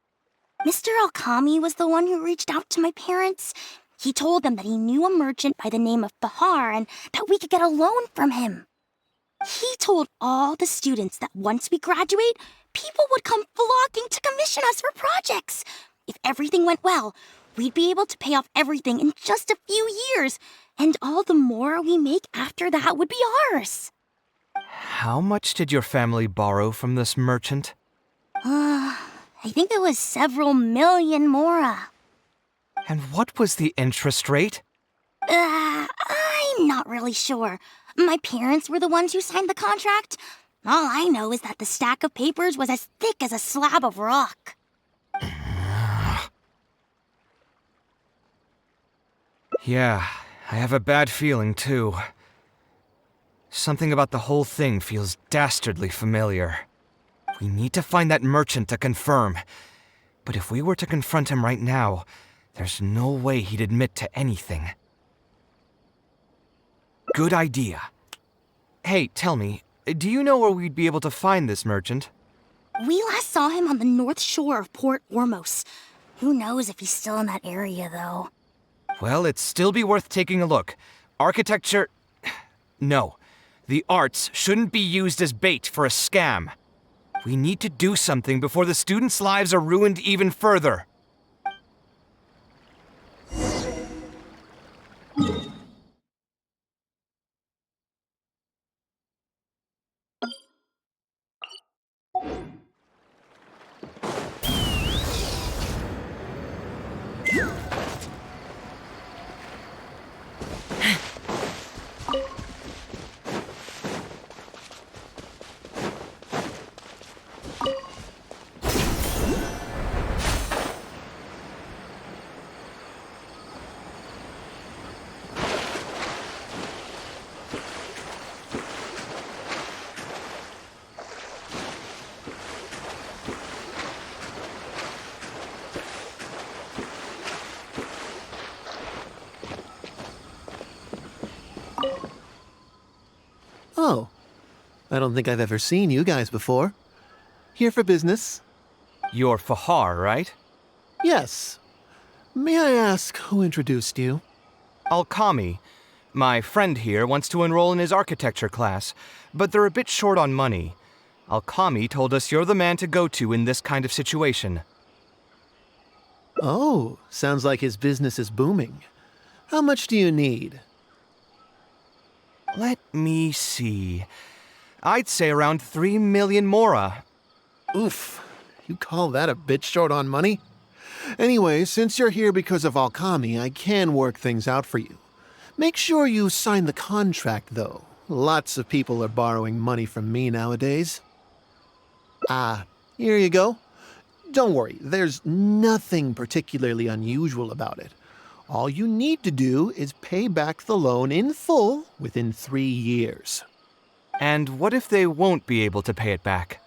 H: Mr. Alkami was the one who reached out to my parents. He told them that he knew a merchant by the name of Bahar and that we could get a loan from him. He told all the students that once we graduate, people would come flocking to commission us for projects. If everything went well, we'd be able to pay off everything in just a few years, and all the more we make after that would be ours.
B: How much did your family borrow from this merchant?
H: I think it was several million Mora.
B: And what was the interest rate?
H: I'm not really sure. My parents were the ones who signed the contract. All I know is that the stack of papers was as thick as a slab of rock.
B: Yeah, I have a bad feeling, too. Something about the whole thing feels dastardly familiar. We need to find that merchant to confirm. But if we were to confront him right now, there's no way he'd admit to anything. Good idea. Hey, tell me, do you know where we'd be able to find this merchant?
H: We last saw him on the north shore of Port Ormos. Who knows if he's still in that area, though.
B: Well, it'd still be worth taking a look. Architecture... No. The arts shouldn't be used as bait for a scam. We need to do something before the students' lives are ruined even further. Oh, I don't think I've ever seen you guys before. Here for business? You're Fahar, right? Yes. May I ask who introduced you? Alkami. My friend here wants to enroll in his architecture class, but they're a bit short on money. Alkami told us you're the man to go to in this kind of situation. Oh, sounds like his business is booming. How much do you need? Let me see. I'd say around 3 million Mora. Oof, you call that a bit short on money? Anyway, since you're here because of Alkami, I can work things out for you. Make sure you sign the contract, though. Lots of people are borrowing money from me nowadays. Ah, here you go. Don't worry, there's nothing particularly unusual about it. All you need to do is pay back the loan in full within 3 years. And what if they won't be able to pay it back?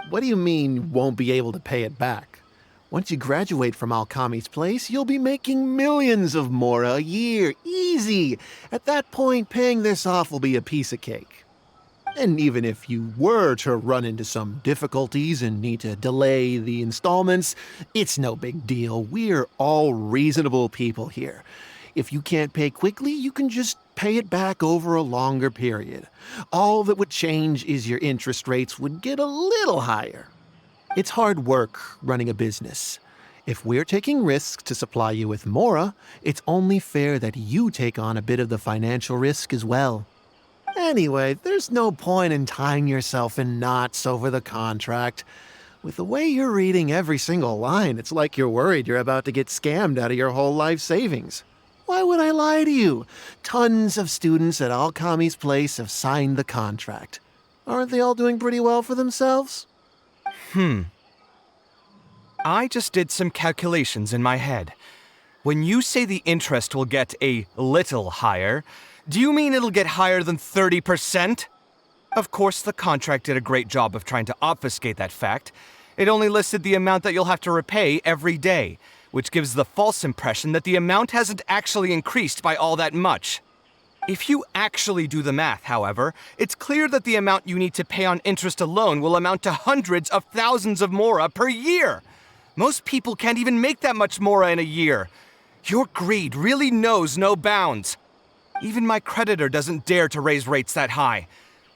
B: What do you mean, won't be able to pay it back? Once you graduate from Alkami's place, you'll be making millions of Mora a year. Easy! At that point, paying this off will be a piece of cake. And even if you were to run into some difficulties and need to delay the installments, it's no big deal. We're all reasonable people here. If you can't pay quickly, you can just pay it back over a longer period. All that would change is your interest rates would get a little higher. It's hard work running a business. If we're taking risks to supply you with Mora, it's only fair that you take on a bit of the financial risk as well. Anyway, there's no point in tying yourself in knots over the contract. With the way you're reading every single line, it's like you're worried you're about to get scammed out of your whole life savings. Why would I lie to you? Tons of students at Alkami's place have signed the contract. Aren't they all doing pretty well for themselves? I just did some calculations in my head. When you say the interest will get a little higher, do you mean it'll get higher than 30%? Of course, the contract did a great job of trying to obfuscate that fact. It only listed the amount that you'll have to repay every day, which gives the false impression that the amount hasn't actually increased by all that much. If you actually do the math, however, it's clear that the amount you need to pay on interest alone will amount to hundreds of thousands of Mora per year. Most people can't even make that much Mora in a year. Your greed really knows no bounds. Even my creditor doesn't dare to raise rates that high.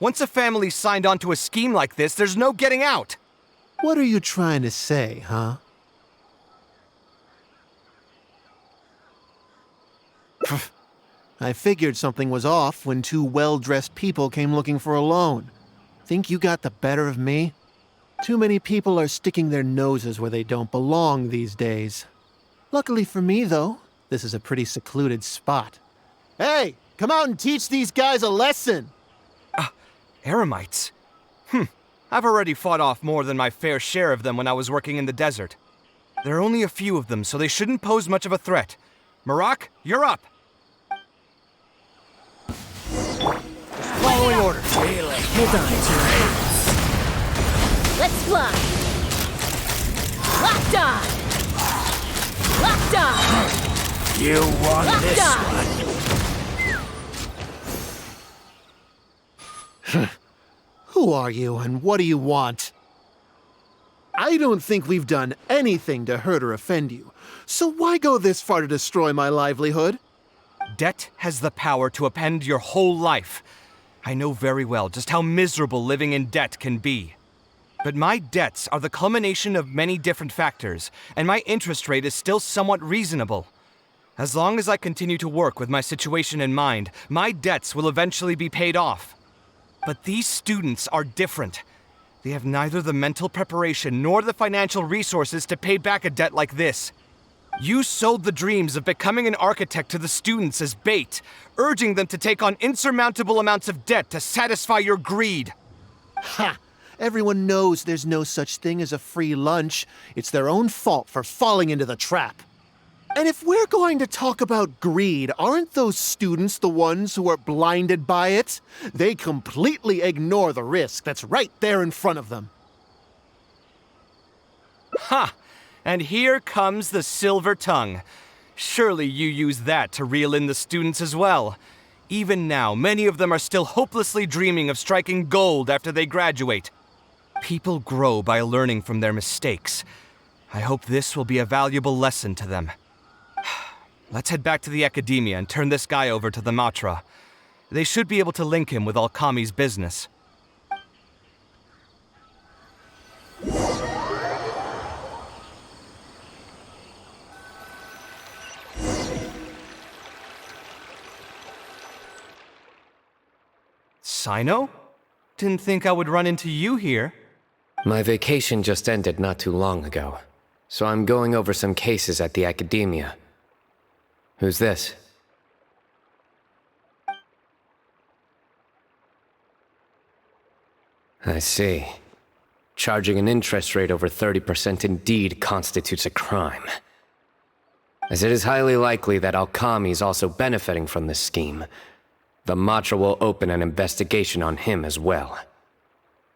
B: Once a family's signed on to a scheme like this, there's no getting out. What are you trying to say, huh? I figured something was off when two well-dressed people came looking for a loan. Think you got the better of me? Too many people are sticking their noses where they don't belong these days. Luckily for me, though, this is a pretty secluded spot. Hey, come out and teach these guys a lesson!
J: Eremites? I've already fought off more than my fair share of them when I was working in the desert. There are only a few of them, so they shouldn't pose much of a threat. Marak, you're up!
M: Following orders.
P: Hold on to your hats. Let's fly. Locked on. Locked on.
R: You want
P: Locked
R: this
P: on.
R: one?
B: Who are you and what do you want? I don't think we've done anything to hurt or offend you, so why go this far to destroy my livelihood?
J: Debt has the power to upend your whole life. I know very well just how miserable living in debt can be. But my debts are the culmination of many different factors, and my interest rate is still somewhat reasonable. As long as I continue to work with my situation in mind, my debts will eventually be paid off. But these students are different. They have neither the mental preparation nor the financial resources to pay back a debt like this. You sold the dreams of becoming an architect to the students as bait, urging them to take on insurmountable amounts of debt to satisfy your greed.
B: Ha! Everyone knows there's no such thing as a free lunch. It's their own fault for falling into the trap. And if we're going to talk about greed, aren't those students the ones who are blinded by it? They completely ignore the risk that's right there in front of them.
J: Ha! And here comes the silver tongue. Surely you use that to reel in the students as well.
B: Even now, many of them are still hopelessly dreaming of striking gold after they graduate. People grow by learning from their mistakes. I hope this will be a valuable lesson to them. Let's head back to the academia and turn this guy over to the Matra. They should be able to link him with Alkami's business. Sino? Didn't think I would run into you here.
I: My vacation just ended not too long ago, so I'm going over some cases at the academia. Who's this? I see. Charging an interest rate over 30% indeed constitutes a crime. As it is highly likely that Alkami is also benefiting from this scheme, the Matra will open an investigation on him as well.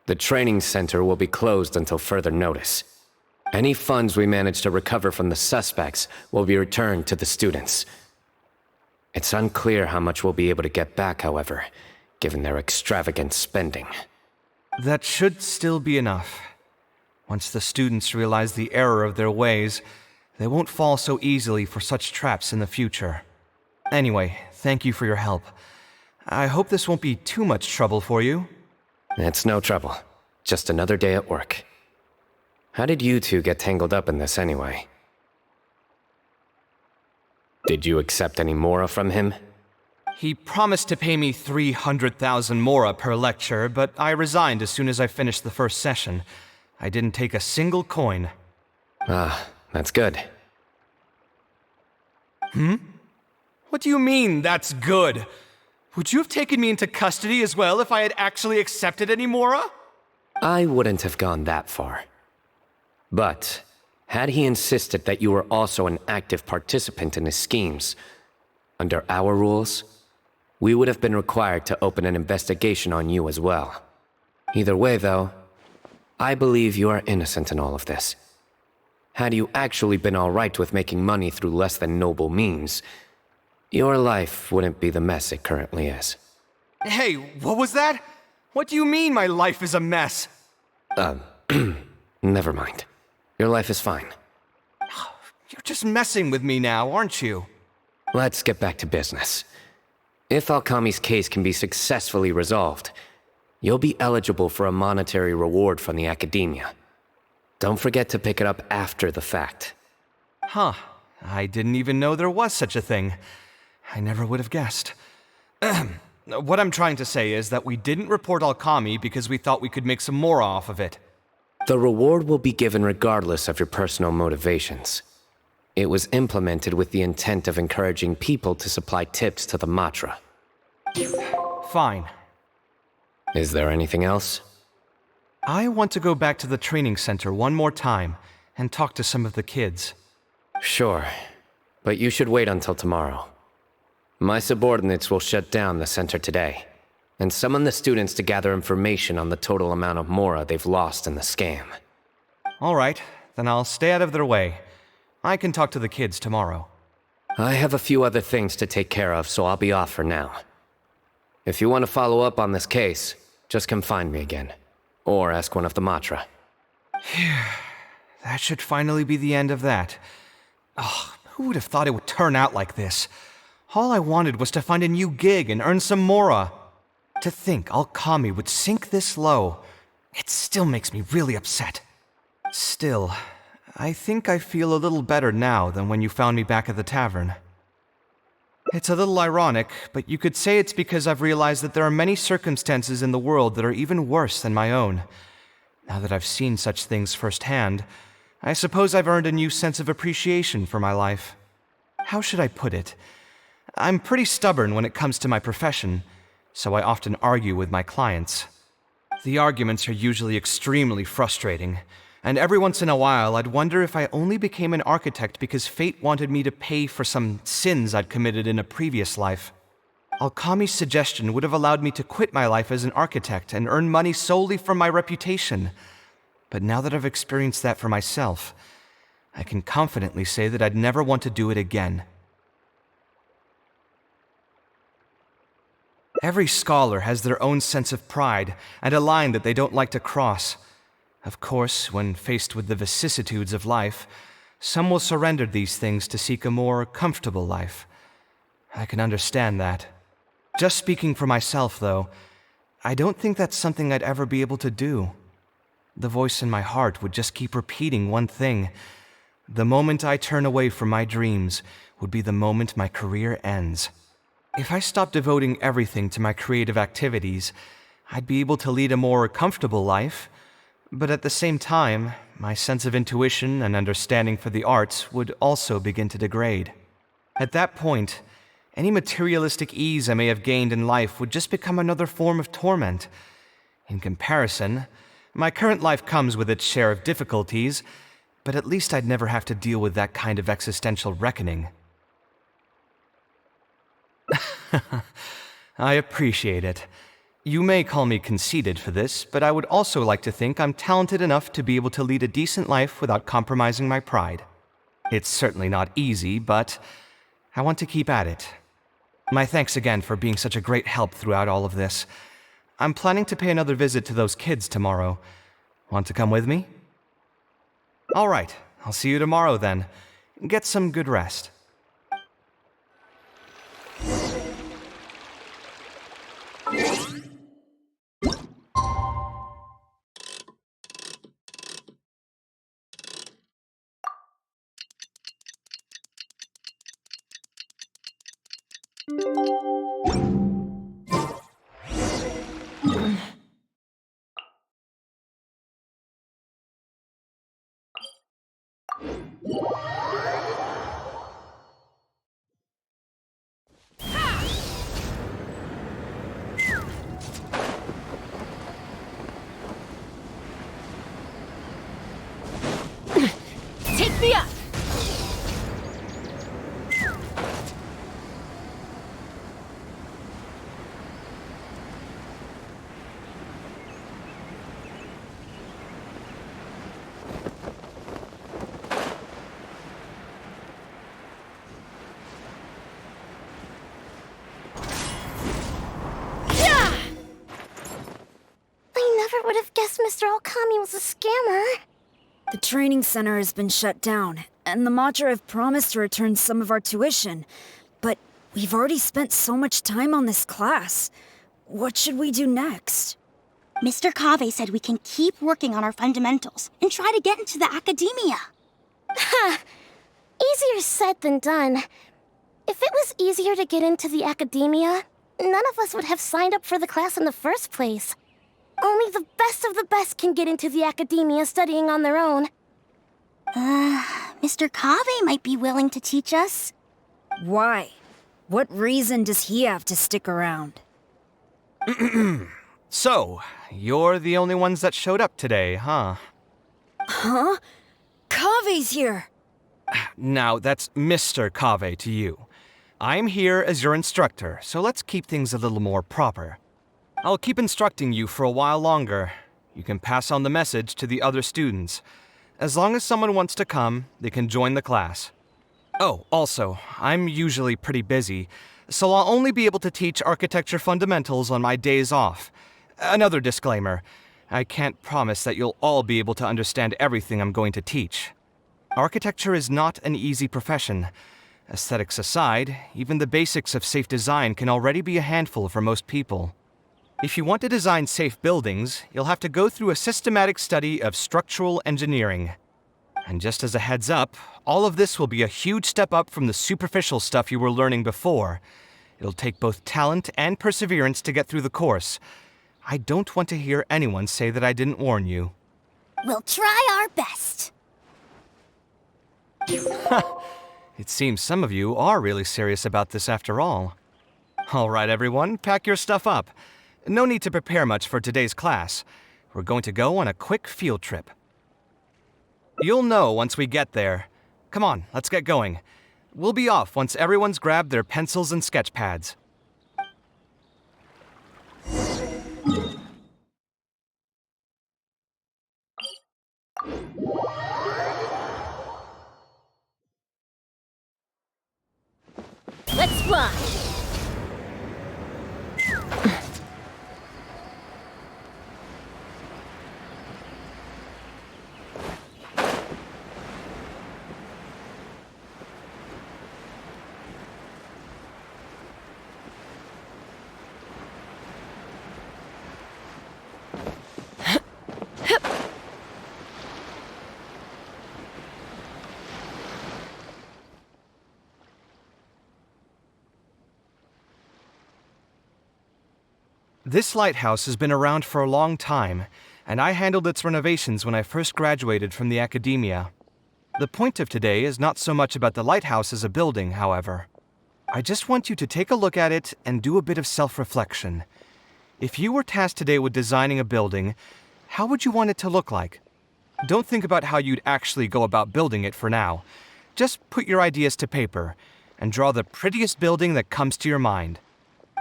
I: The training center will be closed until further notice. Any funds we manage to recover from the suspects will be returned to the students. It's unclear how much we'll be able to get back, however, given their extravagant spending.
B: That should still be enough. Once the students realize the error of their ways, they won't fall so easily for such traps in the future. Anyway, thank you for your help. I hope this won't be too much trouble for you.
I: It's no trouble. Just another day at work. How did you two get tangled up in this anyway? Did you accept any Mora from him?
B: He promised to pay me 300,000 Mora per lecture, but I resigned as soon as I finished the first session. I didn't take a single coin.
I: Ah, that's good.
B: What do you mean, that's good? Would you have taken me into custody as well if I had actually accepted any Mora?
I: I wouldn't have gone that far. But, had he insisted that you were also an active participant in his schemes, under our rules, we would have been required to open an investigation on you as well. Either way, though, I believe you are innocent in all of this. Had you actually been alright with making money through less than noble means, your life wouldn't be the mess it currently is.
B: Hey, what was that? What do you mean my life is a mess?
I: Never mind. Your life is fine.
B: You're just messing with me now, aren't you?
I: Let's get back to business. If Alkami's case can be successfully resolved, you'll be eligible for a monetary reward from the academia. Don't forget to pick it up after the fact.
B: Huh. I didn't even know there was such a thing. I never would have guessed. What I'm trying to say is that we didn't report Alkami because we thought we could make some more off of it.
I: The reward will be given regardless of your personal motivations. It was implemented with the intent of encouraging people to supply tips to the Matra.
B: Fine.
I: Is there anything else?
B: I want to go back to the training center one more time and talk to some of the kids.
I: Sure, but you should wait until tomorrow. My subordinates will shut down the center today, and summon the students to gather information on the total amount of Mora they've lost in the scam.
B: All right, then I'll stay out of their way. I can talk to the kids tomorrow.
I: I have a few other things to take care of, so I'll be off for now. If you want to follow up on this case, just come find me again. Or ask one of the Matra.
B: That should finally be the end of that. Oh, who would have thought it would turn out like this? All I wanted was to find a new gig and earn some Mora. To think Alkami would sink this low, it still makes me really upset. Still, I think I feel a little better now than when you found me back at the tavern. It's a little ironic, but you could say it's because I've realized that there are many circumstances in the world that are even worse than my own. Now that I've seen such things firsthand, I suppose I've earned a new sense of appreciation for my life. How should I put it? I'm pretty stubborn when it comes to my profession, so I often argue with my clients. The arguments are usually extremely frustrating, and every once in a while I'd wonder if I only became an architect because fate wanted me to pay for some sins I'd committed in a previous life. Alkami's suggestion would have allowed me to quit my life as an architect and earn money solely from my reputation. But now that I've experienced that for myself, I can confidently say that I'd never want to do it again. Every scholar has their own sense of pride and a line that they don't like to cross. Of course, when faced with the vicissitudes of life, some will surrender these things to seek a more comfortable life. I can understand that. Just speaking for myself, though, I don't think that's something I'd ever be able to do. The voice in my heart would just keep repeating one thing. The moment I turn away from my dreams would be the moment my career ends. If I stopped devoting everything to my creative activities, I'd be able to lead a more comfortable life, but at the same time, my sense of intuition and understanding for the arts would also begin to degrade. At that point, any materialistic ease I may have gained in life would just become another form of torment. In comparison, my current life comes with its share of difficulties, but at least I'd never have to deal with that kind of existential reckoning. I appreciate it. You may call me conceited for this, but I would also like to think I'm talented enough to be able to lead a decent life without compromising my pride. It's certainly not easy, but I want to keep at it. My thanks again for being such a great help throughout all of this. I'm planning to pay another visit to those kids tomorrow. Want to come with me? All right, I'll see you tomorrow then. Get some good rest.
C: Take me up!
H: I never would have guessed Mr. Okami was a scammer.
U: The training center has been shut down, and the Matra have promised to return some of our tuition. But we've already spent so much time on this class. What should we do next?
H: Mr. Kaveh said we can keep working on our fundamentals and try to get into the academia. Ha! Easier said than done. If it was easier to get into the academia, none of us would have signed up for the class in the first place. Only the best of the best can get into the academia studying on their own. Mr. Kaveh might be willing to teach us.
U: Why? What reason does he have to stick around?
B: So, you're the only ones that showed up today, huh?
U: Huh? Kaveh's here!
B: Now, that's Mr. Kaveh to you. I'm here as your instructor, so let's keep things a little more proper. I'll keep instructing you for a while longer. You can pass on the message to the other students. As long as someone wants to come, they can join the class. Oh, also, I'm usually pretty busy, so I'll only be able to teach architecture fundamentals on my days off. Another disclaimer, I can't promise that you'll all be able to understand everything I'm going to teach. Architecture is not an easy profession. Aesthetics aside, even the basics of safe design can already be a handful for most people. If you want to design safe buildings, you'll have to go through a systematic study of structural engineering. And just as a heads up, all of this will be a huge step up from the superficial stuff you were learning before. It'll take both talent and perseverance to get through the course. I don't want to hear anyone say that I didn't warn you.
H: We'll try our best.
B: It seems some of you are really serious about this after all. All right, everyone, pack your stuff up. No need to prepare much for today's class. We're going to go on a quick field trip. You'll know once we get there. Come on, let's get going. We'll be off once everyone's grabbed their pencils and sketch pads.
C: Let's fly!
B: This lighthouse has been around for a long time, and I handled its renovations when I first graduated from the academia. The point of today is not so much about the lighthouse as a building, however. I just want you to take a look at it and do a bit of self-reflection. If you were tasked today with designing a building, how would you want it to look like? Don't think about how you'd actually go about building it for now. Just put your ideas to paper and draw the prettiest building that comes to your mind.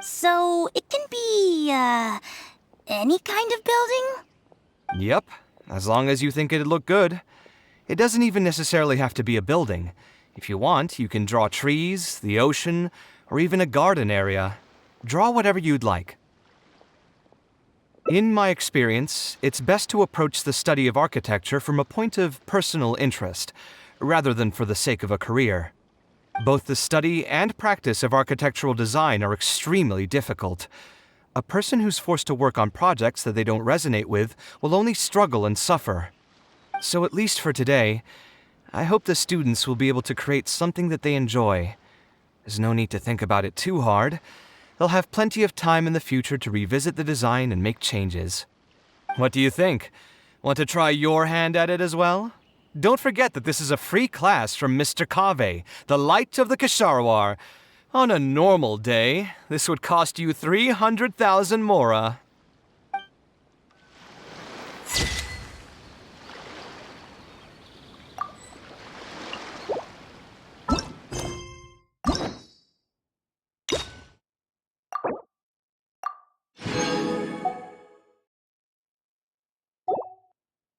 H: So, it can be, any kind of building?
B: Yep, as long as you think it'd look good. It doesn't even necessarily have to be a building. If you want, you can draw trees, the ocean, or even a garden area. Draw whatever you'd like. In my experience, it's best to approach the study of architecture from a point of personal interest, rather than for the sake of a career. Both the study and practice of architectural design are extremely difficult. A person who's forced to work on projects that they don't resonate with will only struggle and suffer. So at least for today, I hope the students will be able to create something that they enjoy. There's no need to think about it too hard. They'll have plenty of time in the future to revisit the design and make changes. What do you think? Want to try your hand at it as well? Don't forget that this is a free class from Mr. Kaveh, the Light of the Kasharawar. On a normal day, this would cost you 300,000 Mora.